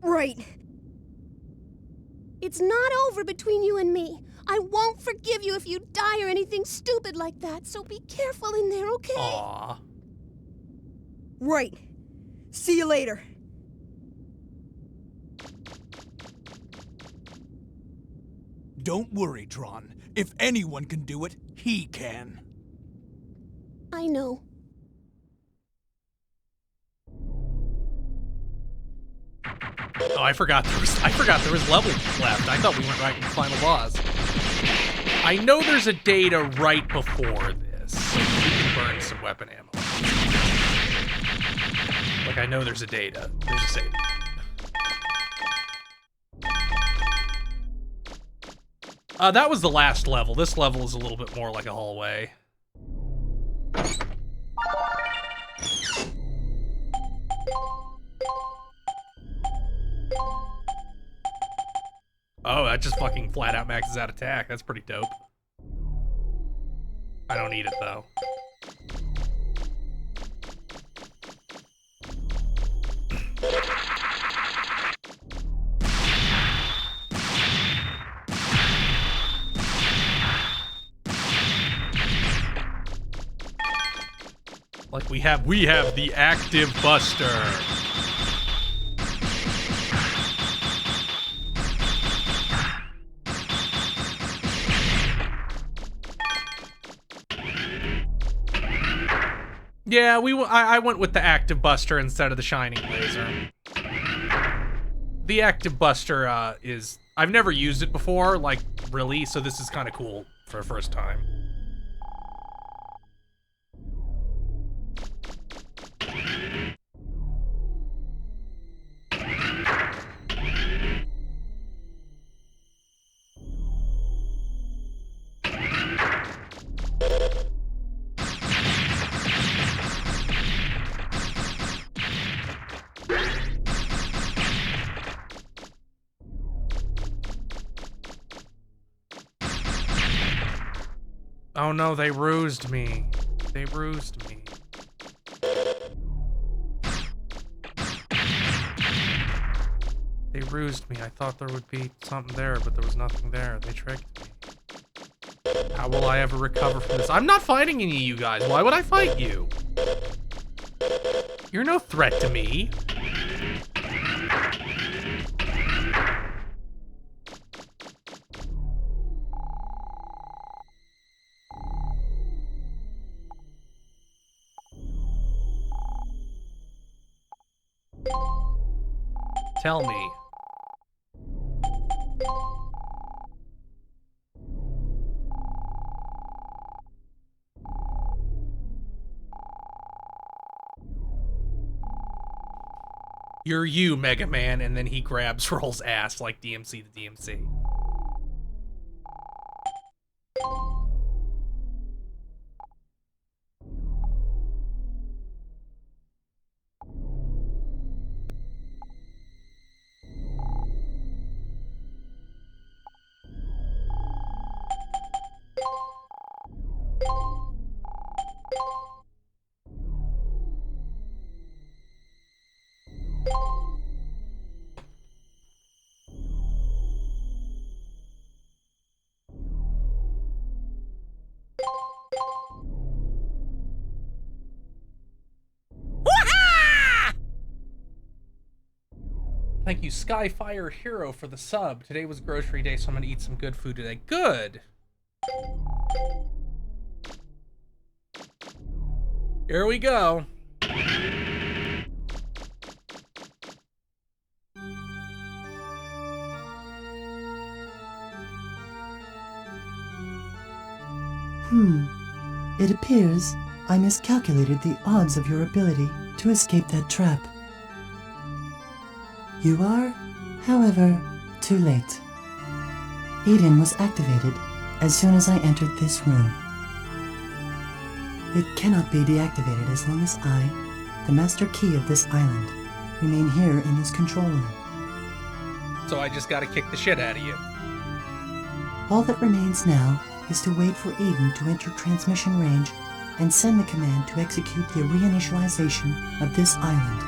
Right. It's not over between you and me. I won't forgive you if you die or anything stupid like that, so be careful in there, okay? Aww. Right. See you later. Don't worry, Tron. If anyone can do it, he can. I know. Oh, I forgot there was levels left. I thought we went right into the final boss. I know there's a data right before this, so we can burn some weapon ammo. Like, I know there's a data. There's a save. That was the last level. This level is a little bit more like a hallway. Oh, that just fucking flat out maxes out attack. That's pretty dope. I don't need it, though. Like, we have the active buster. Yeah, I went with the Active Buster instead of the Shining Laser. The Active Buster is... I've never used it before, like, really, so this is kind of cool for a first time. Oh no, they rused me. They rused me. They rused me. I thought there would be something there, but there was nothing there. They tricked me. How will I ever recover from this? I'm not fighting any of you guys. Why would I fight you? You're no threat to me. Tell me. You're you, Mega Man, and then he grabs Roll's ass like DMC the DMC. Thank you, Skyfire Hero, for the sub. Today was grocery day, so I'm gonna eat some good food today. Good! Here we go. It appears I miscalculated the odds of your ability to escape that trap. You are, however, too late. Eden was activated as soon as I entered this room. It cannot be deactivated as long as I, the master key of this island, remain here in this control room. So I just gotta kick the shit out of you. All that remains now is to wait for Eden to enter transmission range and send the command to execute the reinitialization of this island.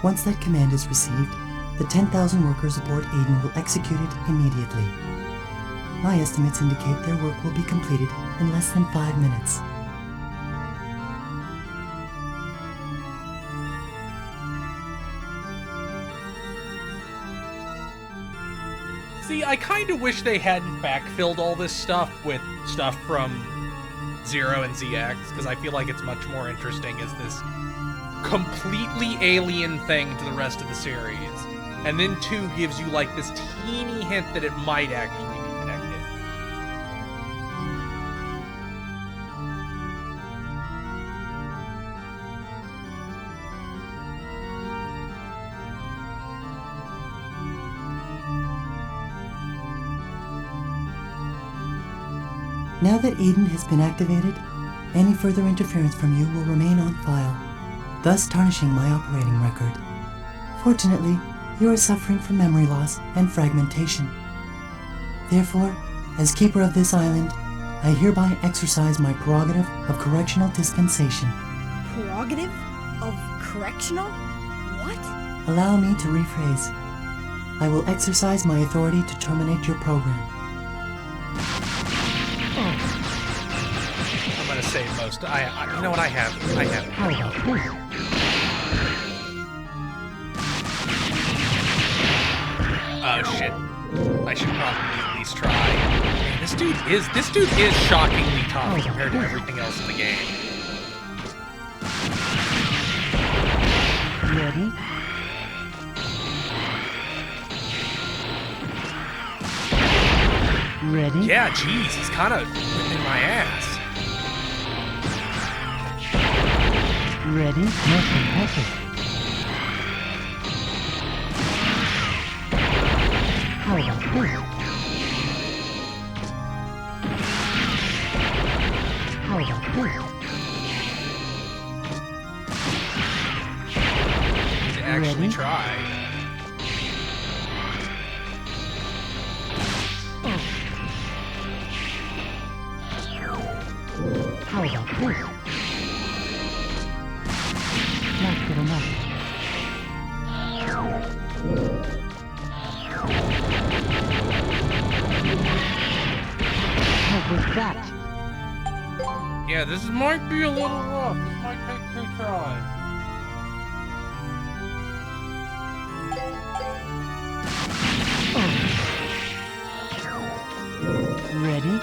Once that command is received, the 10,000 workers aboard Eden will execute it immediately. My estimates indicate their work will be completed in less than 5 minutes. See, I kind of wish they hadn't backfilled all this stuff with stuff from Zero and ZX, because I feel like it's much more interesting as this completely alien thing to the rest of the series. And then 2 gives you like this teeny hint that it might actually be connected. Now that Eden has been activated, any further interference from you will remain on file, thus tarnishing my operating record. Fortunately, you are suffering from memory loss and fragmentation. Therefore, as keeper of this island, I hereby exercise my prerogative of correctional dispensation. Prerogative? Of correctional? What? Allow me to rephrase. I will exercise my authority to terminate your program. I'm gonna save most. You know what? I have. Oh shit! I should probably at least try. Man, this dude is shockingly tough compared to everything else in the game. Ready? Ready? Yeah, jeez, he's kind of whipping my ass. Ready? Motion perfect. How about this? How about this? To actually try. How about this? Not good enough. How was that? Yeah, this might be a little rough. This might take 2 tries. Ready?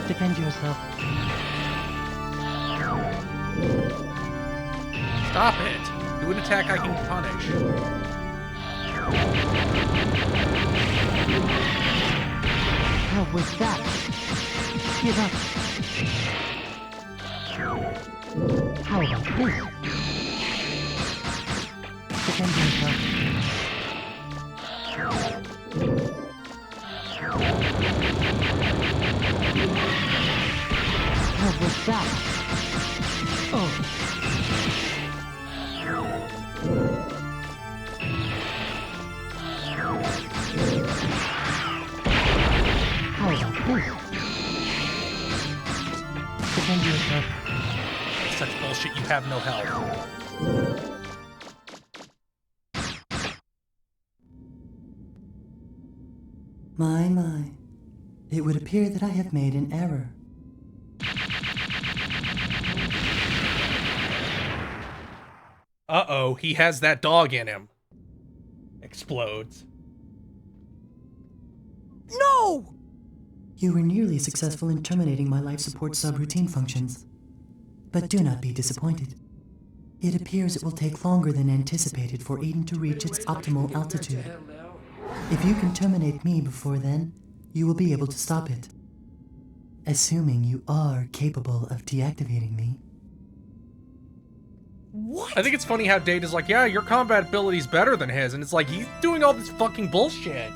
Defend yourself. Stop it. Do an attack I can punish. How was that? Give up. How about this? Defend yourself. How was that? Oh. How about this? Defend yourself. Such bullshit, you have no health. My. It would appear that I have made an error. Uh-oh, he has that dog in him. Explodes. No! You were nearly successful in terminating my life support subroutine functions. But do not be disappointed. It appears it will take longer than anticipated for Eden to reach its optimal altitude. If you can terminate me before then, you will be able to stop it. Assuming you are capable of deactivating me. What? I think it's funny how Data's like, yeah, your combat ability's better than his, and it's like, he's doing all this fucking bullshit.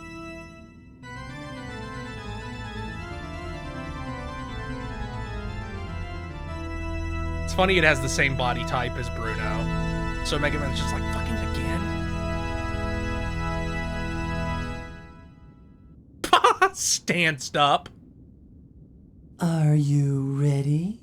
It's funny it has the same body type as Bruno. So Mega Man's just like, fucking again? Stanced up. Are you ready?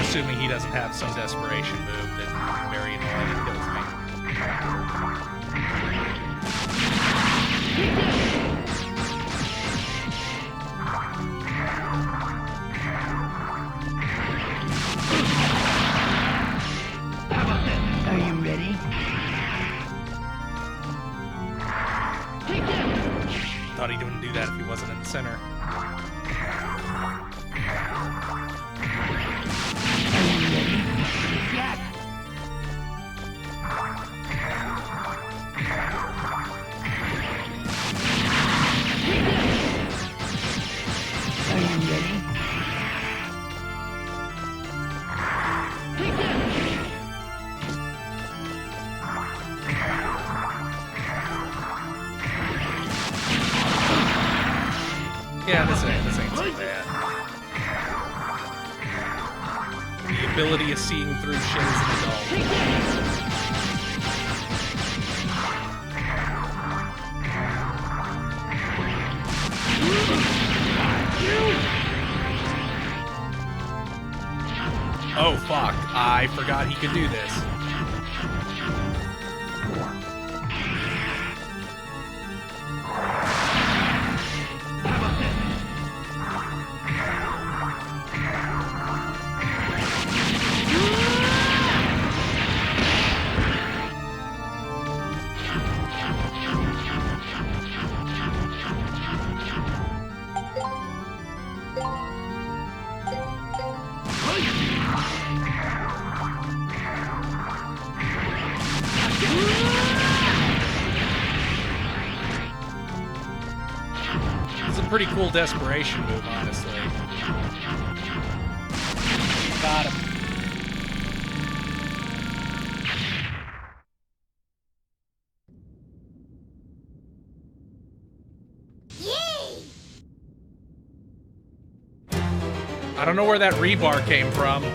Assuming he doesn't have some desperation move that very annoying and kills me. Are you ready? Thought he wouldn't do that if he wasn't in the center. Yeah, this ain't so bad. The ability of seeing through shit as an adult. Oh fuck, I forgot he could do this. Pretty cool desperation move, honestly. Got him. Yay! I don't know where that rebar came from.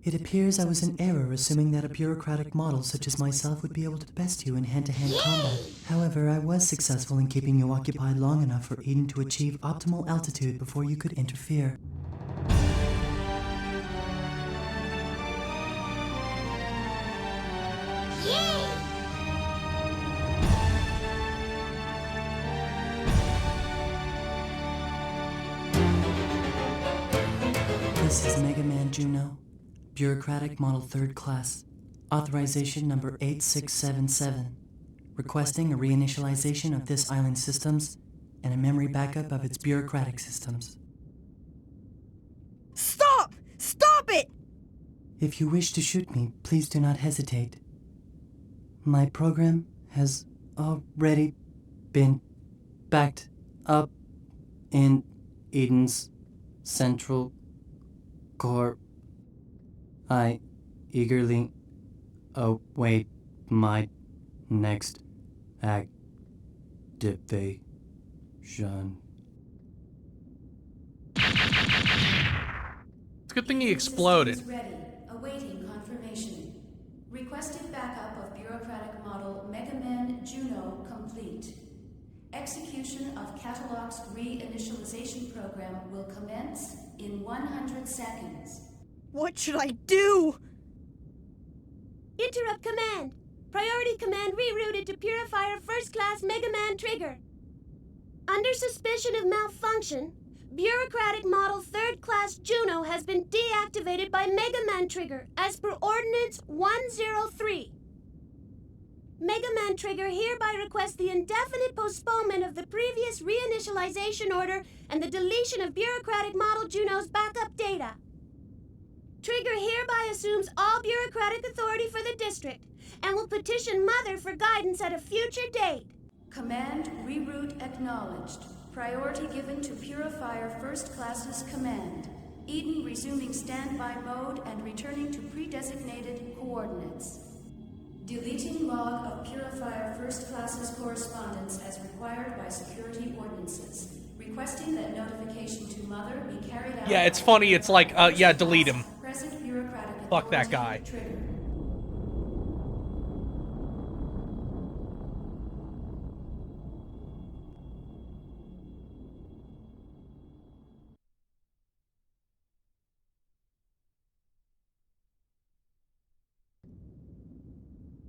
It appears I was in error assuming that a bureaucratic model such as myself would be able to best you in hand-to-hand combat. However, I was successful in keeping you occupied long enough for Eden to achieve optimal altitude before you could interfere. This is Mega Man Juno. Bureaucratic Model 3rd Class. Authorization number 8677. Requesting a reinitialization of this island's systems and a memory backup of its bureaucratic systems. Stop! Stop it! If you wish to shoot me, please do not hesitate. My program has already been backed up in Eden's central core. I eagerly await my next activation. It's a good thing he exploded. Systems ready, awaiting confirmation. Requested backup of bureaucratic model Mega Man Juno complete. Execution of Catalog's reinitialization program will commence in 100 seconds. What should I do? Interrupt command. Priority command rerouted to Purifier First Class Mega Man Trigger. Under suspicion of malfunction, Bureaucratic Model Third Class Juno has been deactivated by Mega Man Trigger as per Ordinance 103. Mega Man Trigger hereby requests the indefinite postponement of the previous reinitialization order and the deletion of Bureaucratic Model Juno's backup data. Trigger hereby assumes all bureaucratic authority for the district and will petition Mother for guidance at a future date. Command reroute acknowledged. Priority given to Purifier First Class's command. Eden resuming standby mode and returning to pre-designated coordinates. Deleting log of Purifier First Class's correspondence as required by security ordinances. Requesting that notification to Mother be carried out. Yeah, it's funny. It's like, yeah, delete him. Present bureaucratic Fuck that guy. Trigger.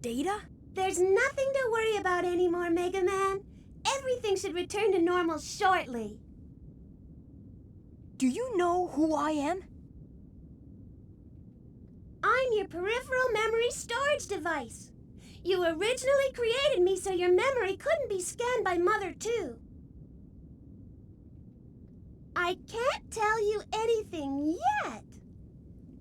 Data? There's nothing to worry about anymore, Mega Man. Everything should return to normal shortly. Do you know who I am? I'm your peripheral memory storage device. You originally created me so your memory couldn't be scanned by Mother, too. I can't tell you anything yet,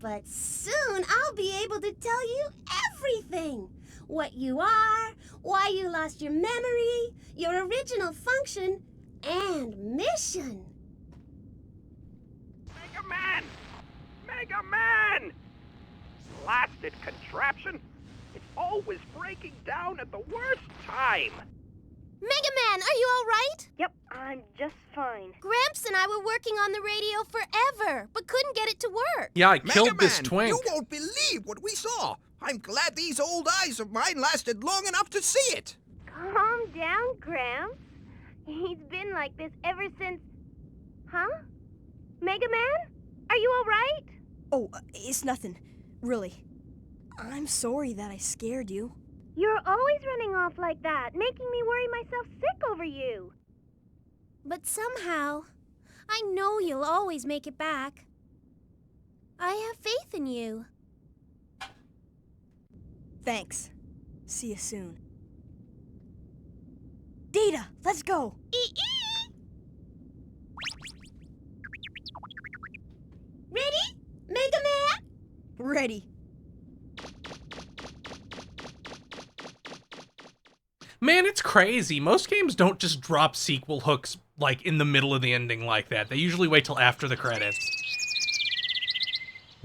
but soon I'll be able to tell you everything. What you are, why you lost your memory, your original function, and mission. Mega Man! Mega Man! Blasted contraption! It's always breaking down at the worst time! Mega Man, are you all right? Yep, I'm just fine. Gramps and I were working on the radio forever, but couldn't get it to work. Yeah, I Mega killed this Man, twink. You won't believe what we saw. I'm glad these old eyes of mine lasted long enough to see it. Calm down, Gramps. He's been like this ever since... Huh? Mega Man? Are you all right? Oh, it's nothing. Really. I'm sorry that I scared you. You're always running off like that, making me worry myself sick over you. But somehow, I know you'll always make it back. I have faith in you. Thanks. See you soon. Data, let's go! Ready? Mega Man? Ready. Man, it's crazy. Most games don't just drop sequel hooks, like, in the middle of the ending like that. They usually wait till after the credits.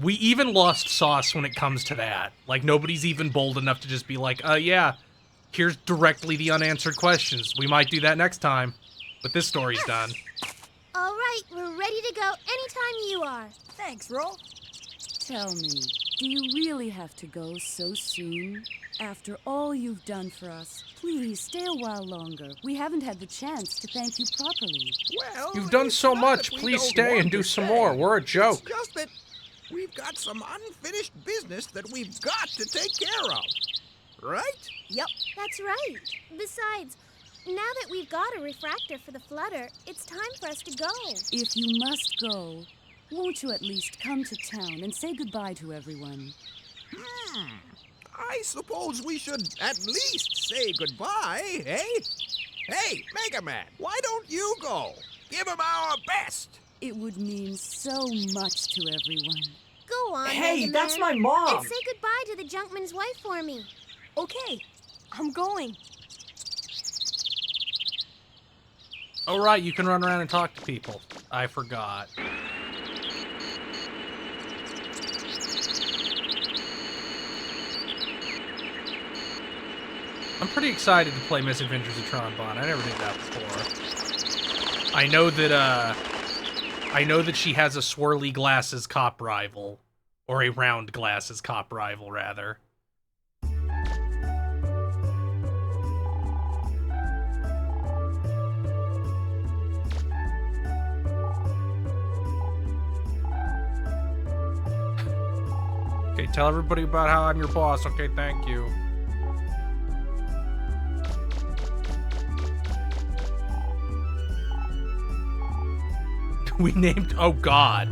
We even lost sauce when it comes to that. Like, nobody's even bold enough to just be like, yeah, here's directly the unanswered questions. We might do that next time. But this story's done. All right, we're ready to go anytime you are. Thanks, Ro. Tell me, do you really have to go so soon? After all you've done for us, please stay a while longer. We haven't had the chance to thank you properly. Well, You've done so much. Please stay and do some more. We're a joke. It's just that we've got some unfinished business that we've got to take care of. Right? Yep. That's right. Besides, now that we've got a refractor for the Flutter, it's time for us to go. If you must go, won't you at least come to town and say goodbye to everyone? I suppose we should at least say goodbye, eh? Hey, Mega Man, why don't you go? Give him our best. It would mean so much to everyone. Go on, Hey, Mega that's Man, my mom. And say goodbye to the Junkman's wife for me. Okay, I'm going. Oh, right, you can run around and talk to people. I forgot. I'm pretty excited to play Misadventures of Tron Bonne. I never did that before. I know that she has a swirly glasses cop rival. Or a round glasses cop rival, rather. Okay, tell everybody about how I'm your boss. Okay, thank you. We named... Oh, God.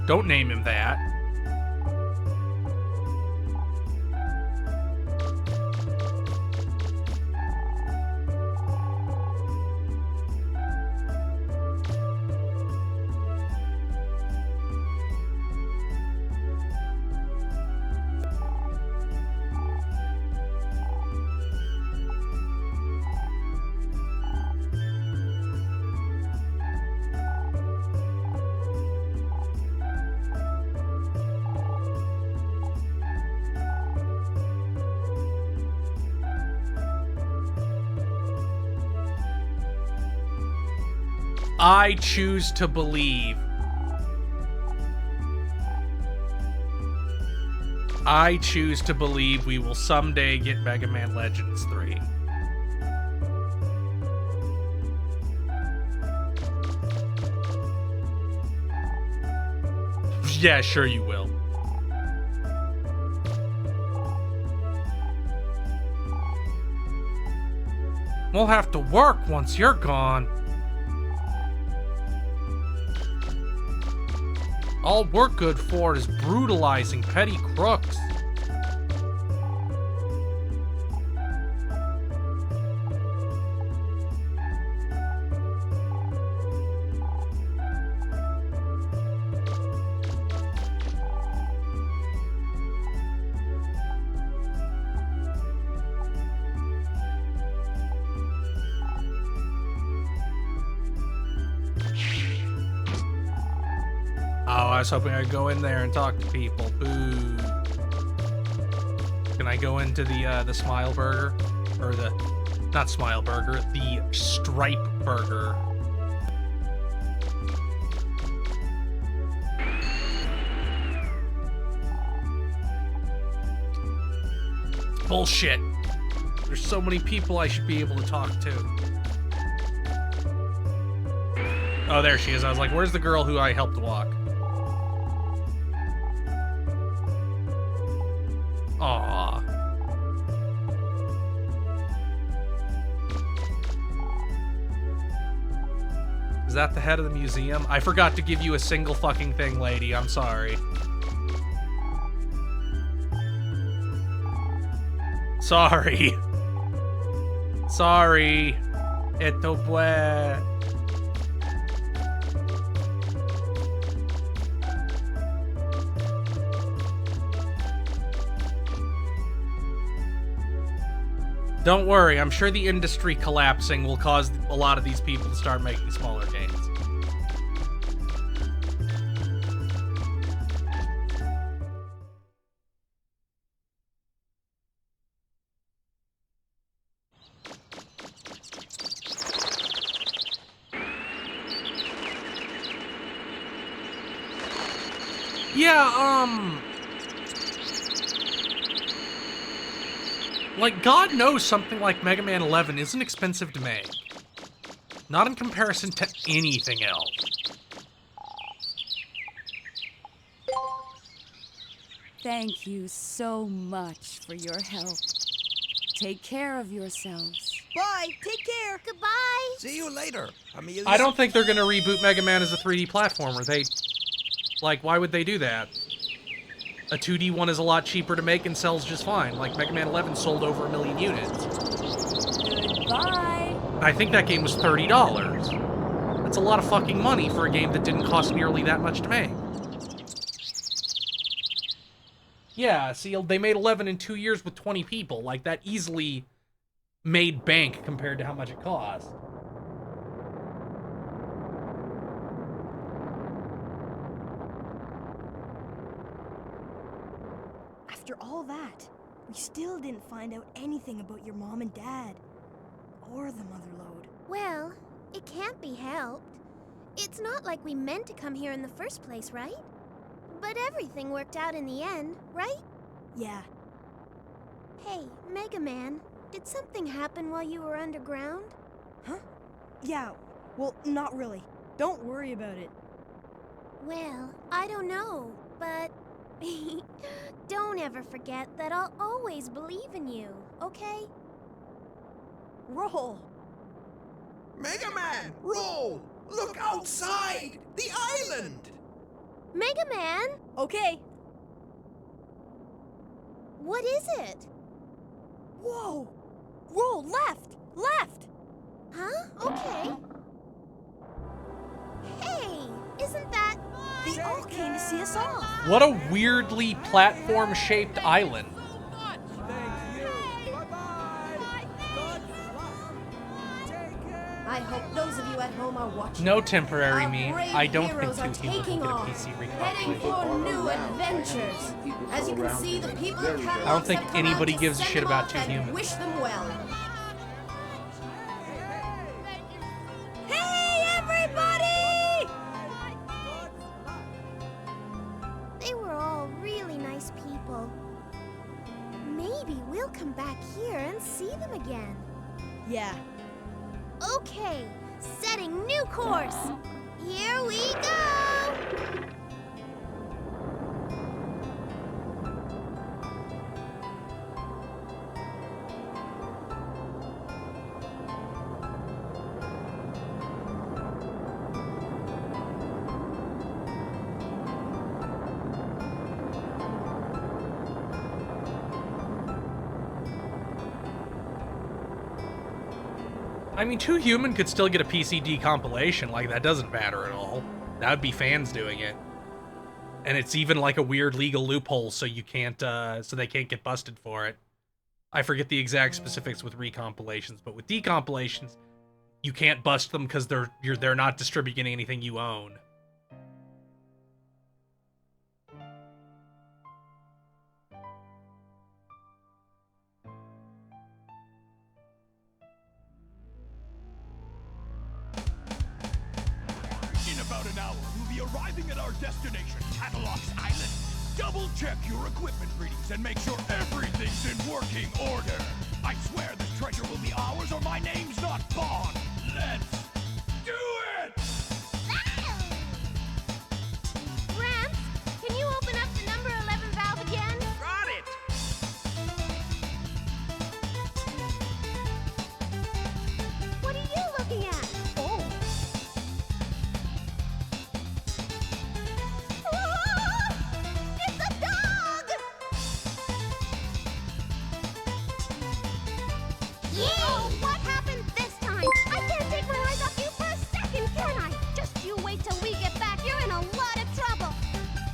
Don't name him that. I choose to believe. I choose to believe we will someday get Mega Man Legends 3. Yeah, sure you will. We'll have to work once you're gone. All we're good for is brutalizing petty crooks. I was hoping I'd go in there and talk to people. Boo. Can I go into the Smile Burger? Or the... Not Smile Burger, the Stripe Burger. Bullshit. There's so many people I should be able to talk to. Oh, there she is. I was like, where's the girl who I helped walk? Aww. Is that the head of the museum? I forgot to give you a single fucking thing, lady. I'm sorry. Sorry. Sorry. Esto fue... Don't worry, I'm sure the industry collapsing will cause a lot of these people to start making smaller games. Yeah, like, God knows something like Mega Man 11 isn't expensive to make. Not in comparison to anything else. Thank you so much for your help. Take care of yourselves. Bye. Take care. Goodbye. See you later, Amelia. I don't think they're gonna reboot Mega Man as a 3D platformer. Like, why would they do that? A 2D one is a lot cheaper to make and sells just fine. Like, Mega Man 11 sold over 1 million units. Goodbye. I think that game was $30. That's a lot of fucking money for a game that didn't cost nearly that much to make. Yeah, see, they made 11 in 2 years with 20 people. Like, that easily made bank compared to how much it cost. After all that, we still didn't find out anything about your mom and dad. Or the Motherlode. Well, it can't be helped. It's not like we meant to come here in the first place, right? But everything worked out in the end, right? Yeah. Hey, Mega Man, did something happen while you were underground? Huh? Yeah, well, not really. Don't worry about it. Well, I don't know, but don't ever forget that I'll always believe in you, okay? Roll! Mega Man, roll! Look outside! The island! Mega Man! Okay. What is it? Whoa! Roll left! Left! Huh? Okay. Hey, isn't that... They all came to see us off. What a weirdly platform-shaped island. I hope those of you at home are watching. No temporary me. Our brave I don't think heroes are two humans will taking get a off, PC heading recompilation. for new adventures. As you can see, the people in I don't think anybody gives a shit about two and humans. wish them well. Hey, everybody! They were all really nice people. Maybe we'll come back here and see them again. Yeah. Okay, setting new course. Here we go! I mean, Two Human could still get a PC decompilation. Like, that doesn't matter at all. That would be fans doing it. And it's even like a weird legal loophole, so you can't, so they can't get busted for it. I forget the exact specifics with recompilations, but with decompilations, you can't bust them because they're not distributing anything you own. In about an hour, we'll be arriving at our destination, Catalox Island. Double-check your equipment readings and make sure everything's in working order. I swear this treasure will be ours or my name's not Bond. Let's do it! Gramps, can you open up the number 11 valve again? Got it! What are you looking at? Oh. It's a dog! Yeah! Oh, what happened this time? I can't take my eyes off you for a second, can I? Just you wait till we get back. You're in a lot of trouble.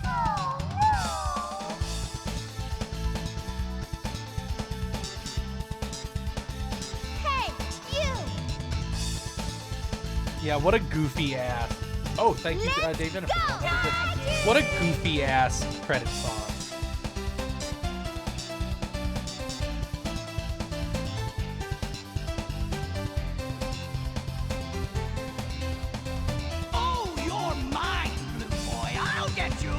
Oh, no! Hey, you! Yeah, what a goofy ass. Oh, thank you, Dave Jennifer. What a goofy ass credit song. Oh, you're mine, little boy. I'll get you.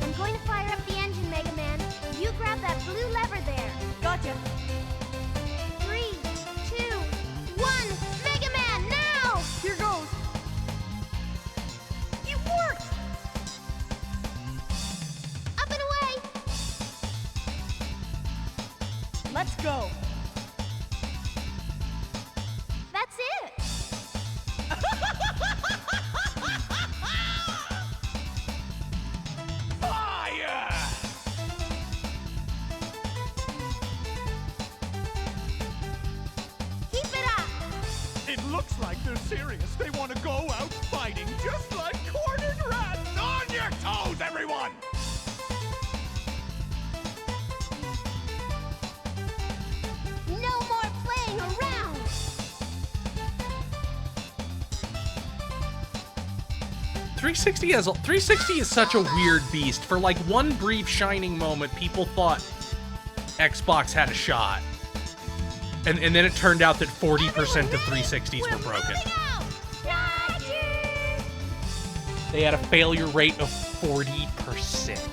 I'm going to fire up the engine, Mega Man. You grab that blue lever there. Gotcha. 3, 2, 1, Mega Man, now! Here goes. It worked! Up and away! Let's go. That's it! Fire! Keep it up! It looks like they're serious. They want to go out fighting just like cornered rats. On your toes, everyone! No more playing around! 360 is such a weird beast. For like one brief shining moment, people thought Xbox had a shot. And then it turned out that 40% of 360s were broken. They had a failure rate of 40%.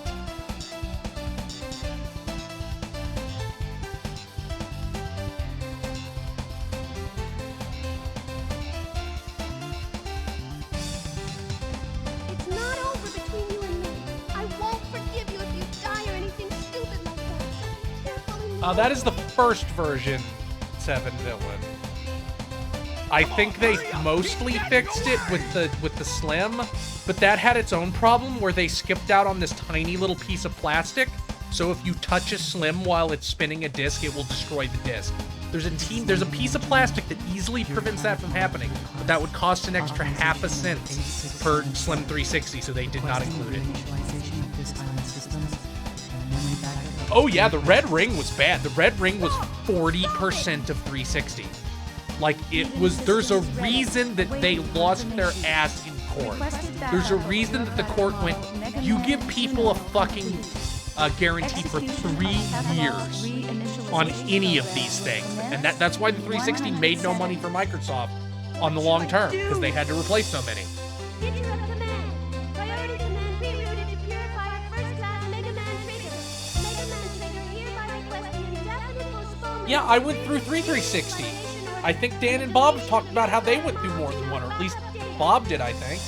That is the first version 7 villain. I think they mostly fixed it with the Slim, but that had its own problem where they skipped out on this tiny little piece of plastic. So if you touch a Slim while it's spinning a disc, it will destroy the disc. There's a piece of plastic that easily prevents that from happening, but that would cost an extra ½ cent per Slim 360, so they did not include it. Oh yeah, the red ring was bad. The red ring was 40% of 360. Like, it was, there's a reason that they lost their ass in court. There's a reason that the court went, you give people a fucking guarantee for 3 years on any of these things. And that's why the 360 made no money for Microsoft on the long term, because they had to replace so many. Yeah, I went through 360. I think Dan and Bob talked about how they went through more than one, or at least Bob did, I think.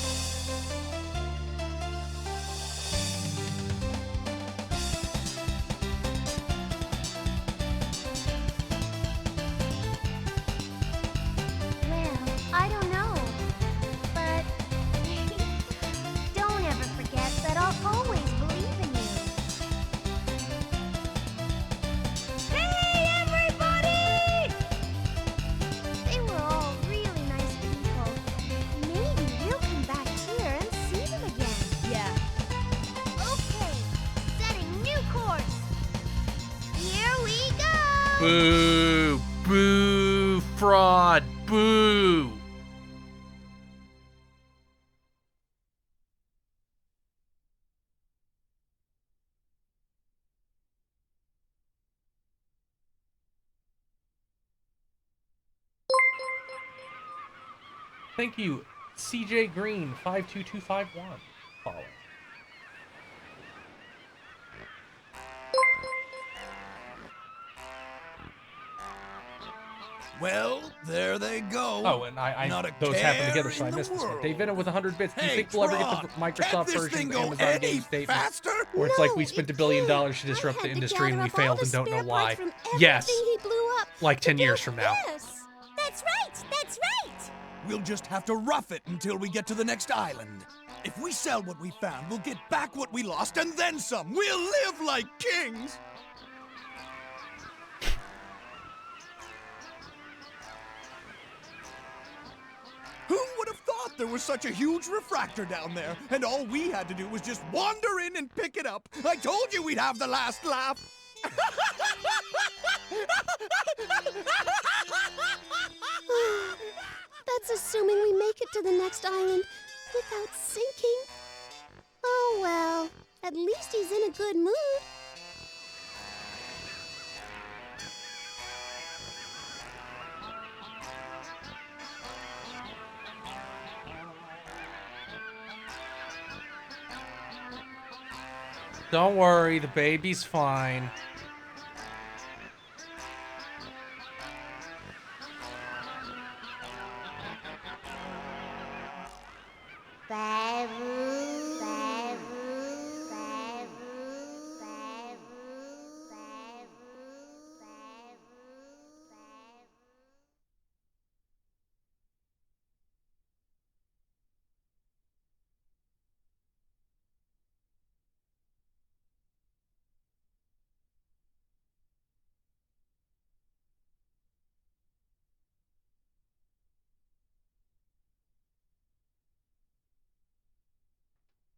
Well, I don't know. But don't ever forget that I'll always believe in you. Hey, everybody! They were all really nice people. Maybe we'll come back here and see them again. Yeah. Okay, setting new course. Here we go! Boo! Boo! Fraud! Boo! Thank you, CJ Green 52251. Follow. Well, there they go. Oh, and Not a those happen care together, so I in the missed this one. world. Dave Venno with 100 bits. Do you Hey, think we'll ever get Frog, the can't Microsoft this version thing of go Amazon any Game Statement? faster? Where it's like we No, spent it $1 billion can't. to disrupt I the had to industry and gather we up all failed the and don't know spare why. parts from Yes, everything he blew up like 10 to years build from now. this. That's right, that's right. We'll just have to rough it until we get to the next island. If we sell what we found, we'll get back what we lost and then some. We'll live like kings. Who would have thought there was such a huge refractor down there, and all we had to do was just wander in and pick it up? I told you we'd have the last laugh. That's assuming we make it to the next island without sinking. Oh well, at least he's in a good mood. Don't worry, the baby's fine.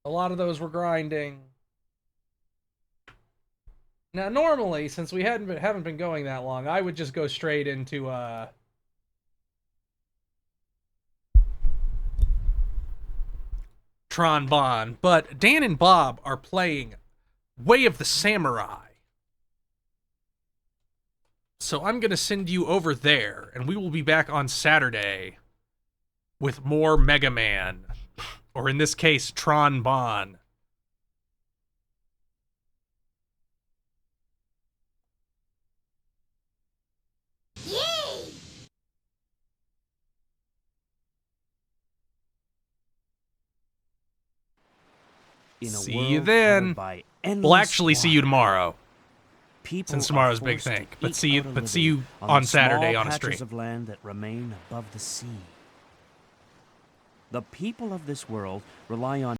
A lot of those were grinding. Now, normally, since we haven't been going that long, I would just go straight into Tron Bonne, but Dan and Bob are playing Way of the Samurai. So I'm going to send you over there, and we will be back on Saturday with more Mega Man, or in this case, Tron Bonne. See you then. We'll actually see you tomorrow. Since tomorrow's big thing. But see you on Saturday on a stream. Of land that remain above the sea. The people of this world rely on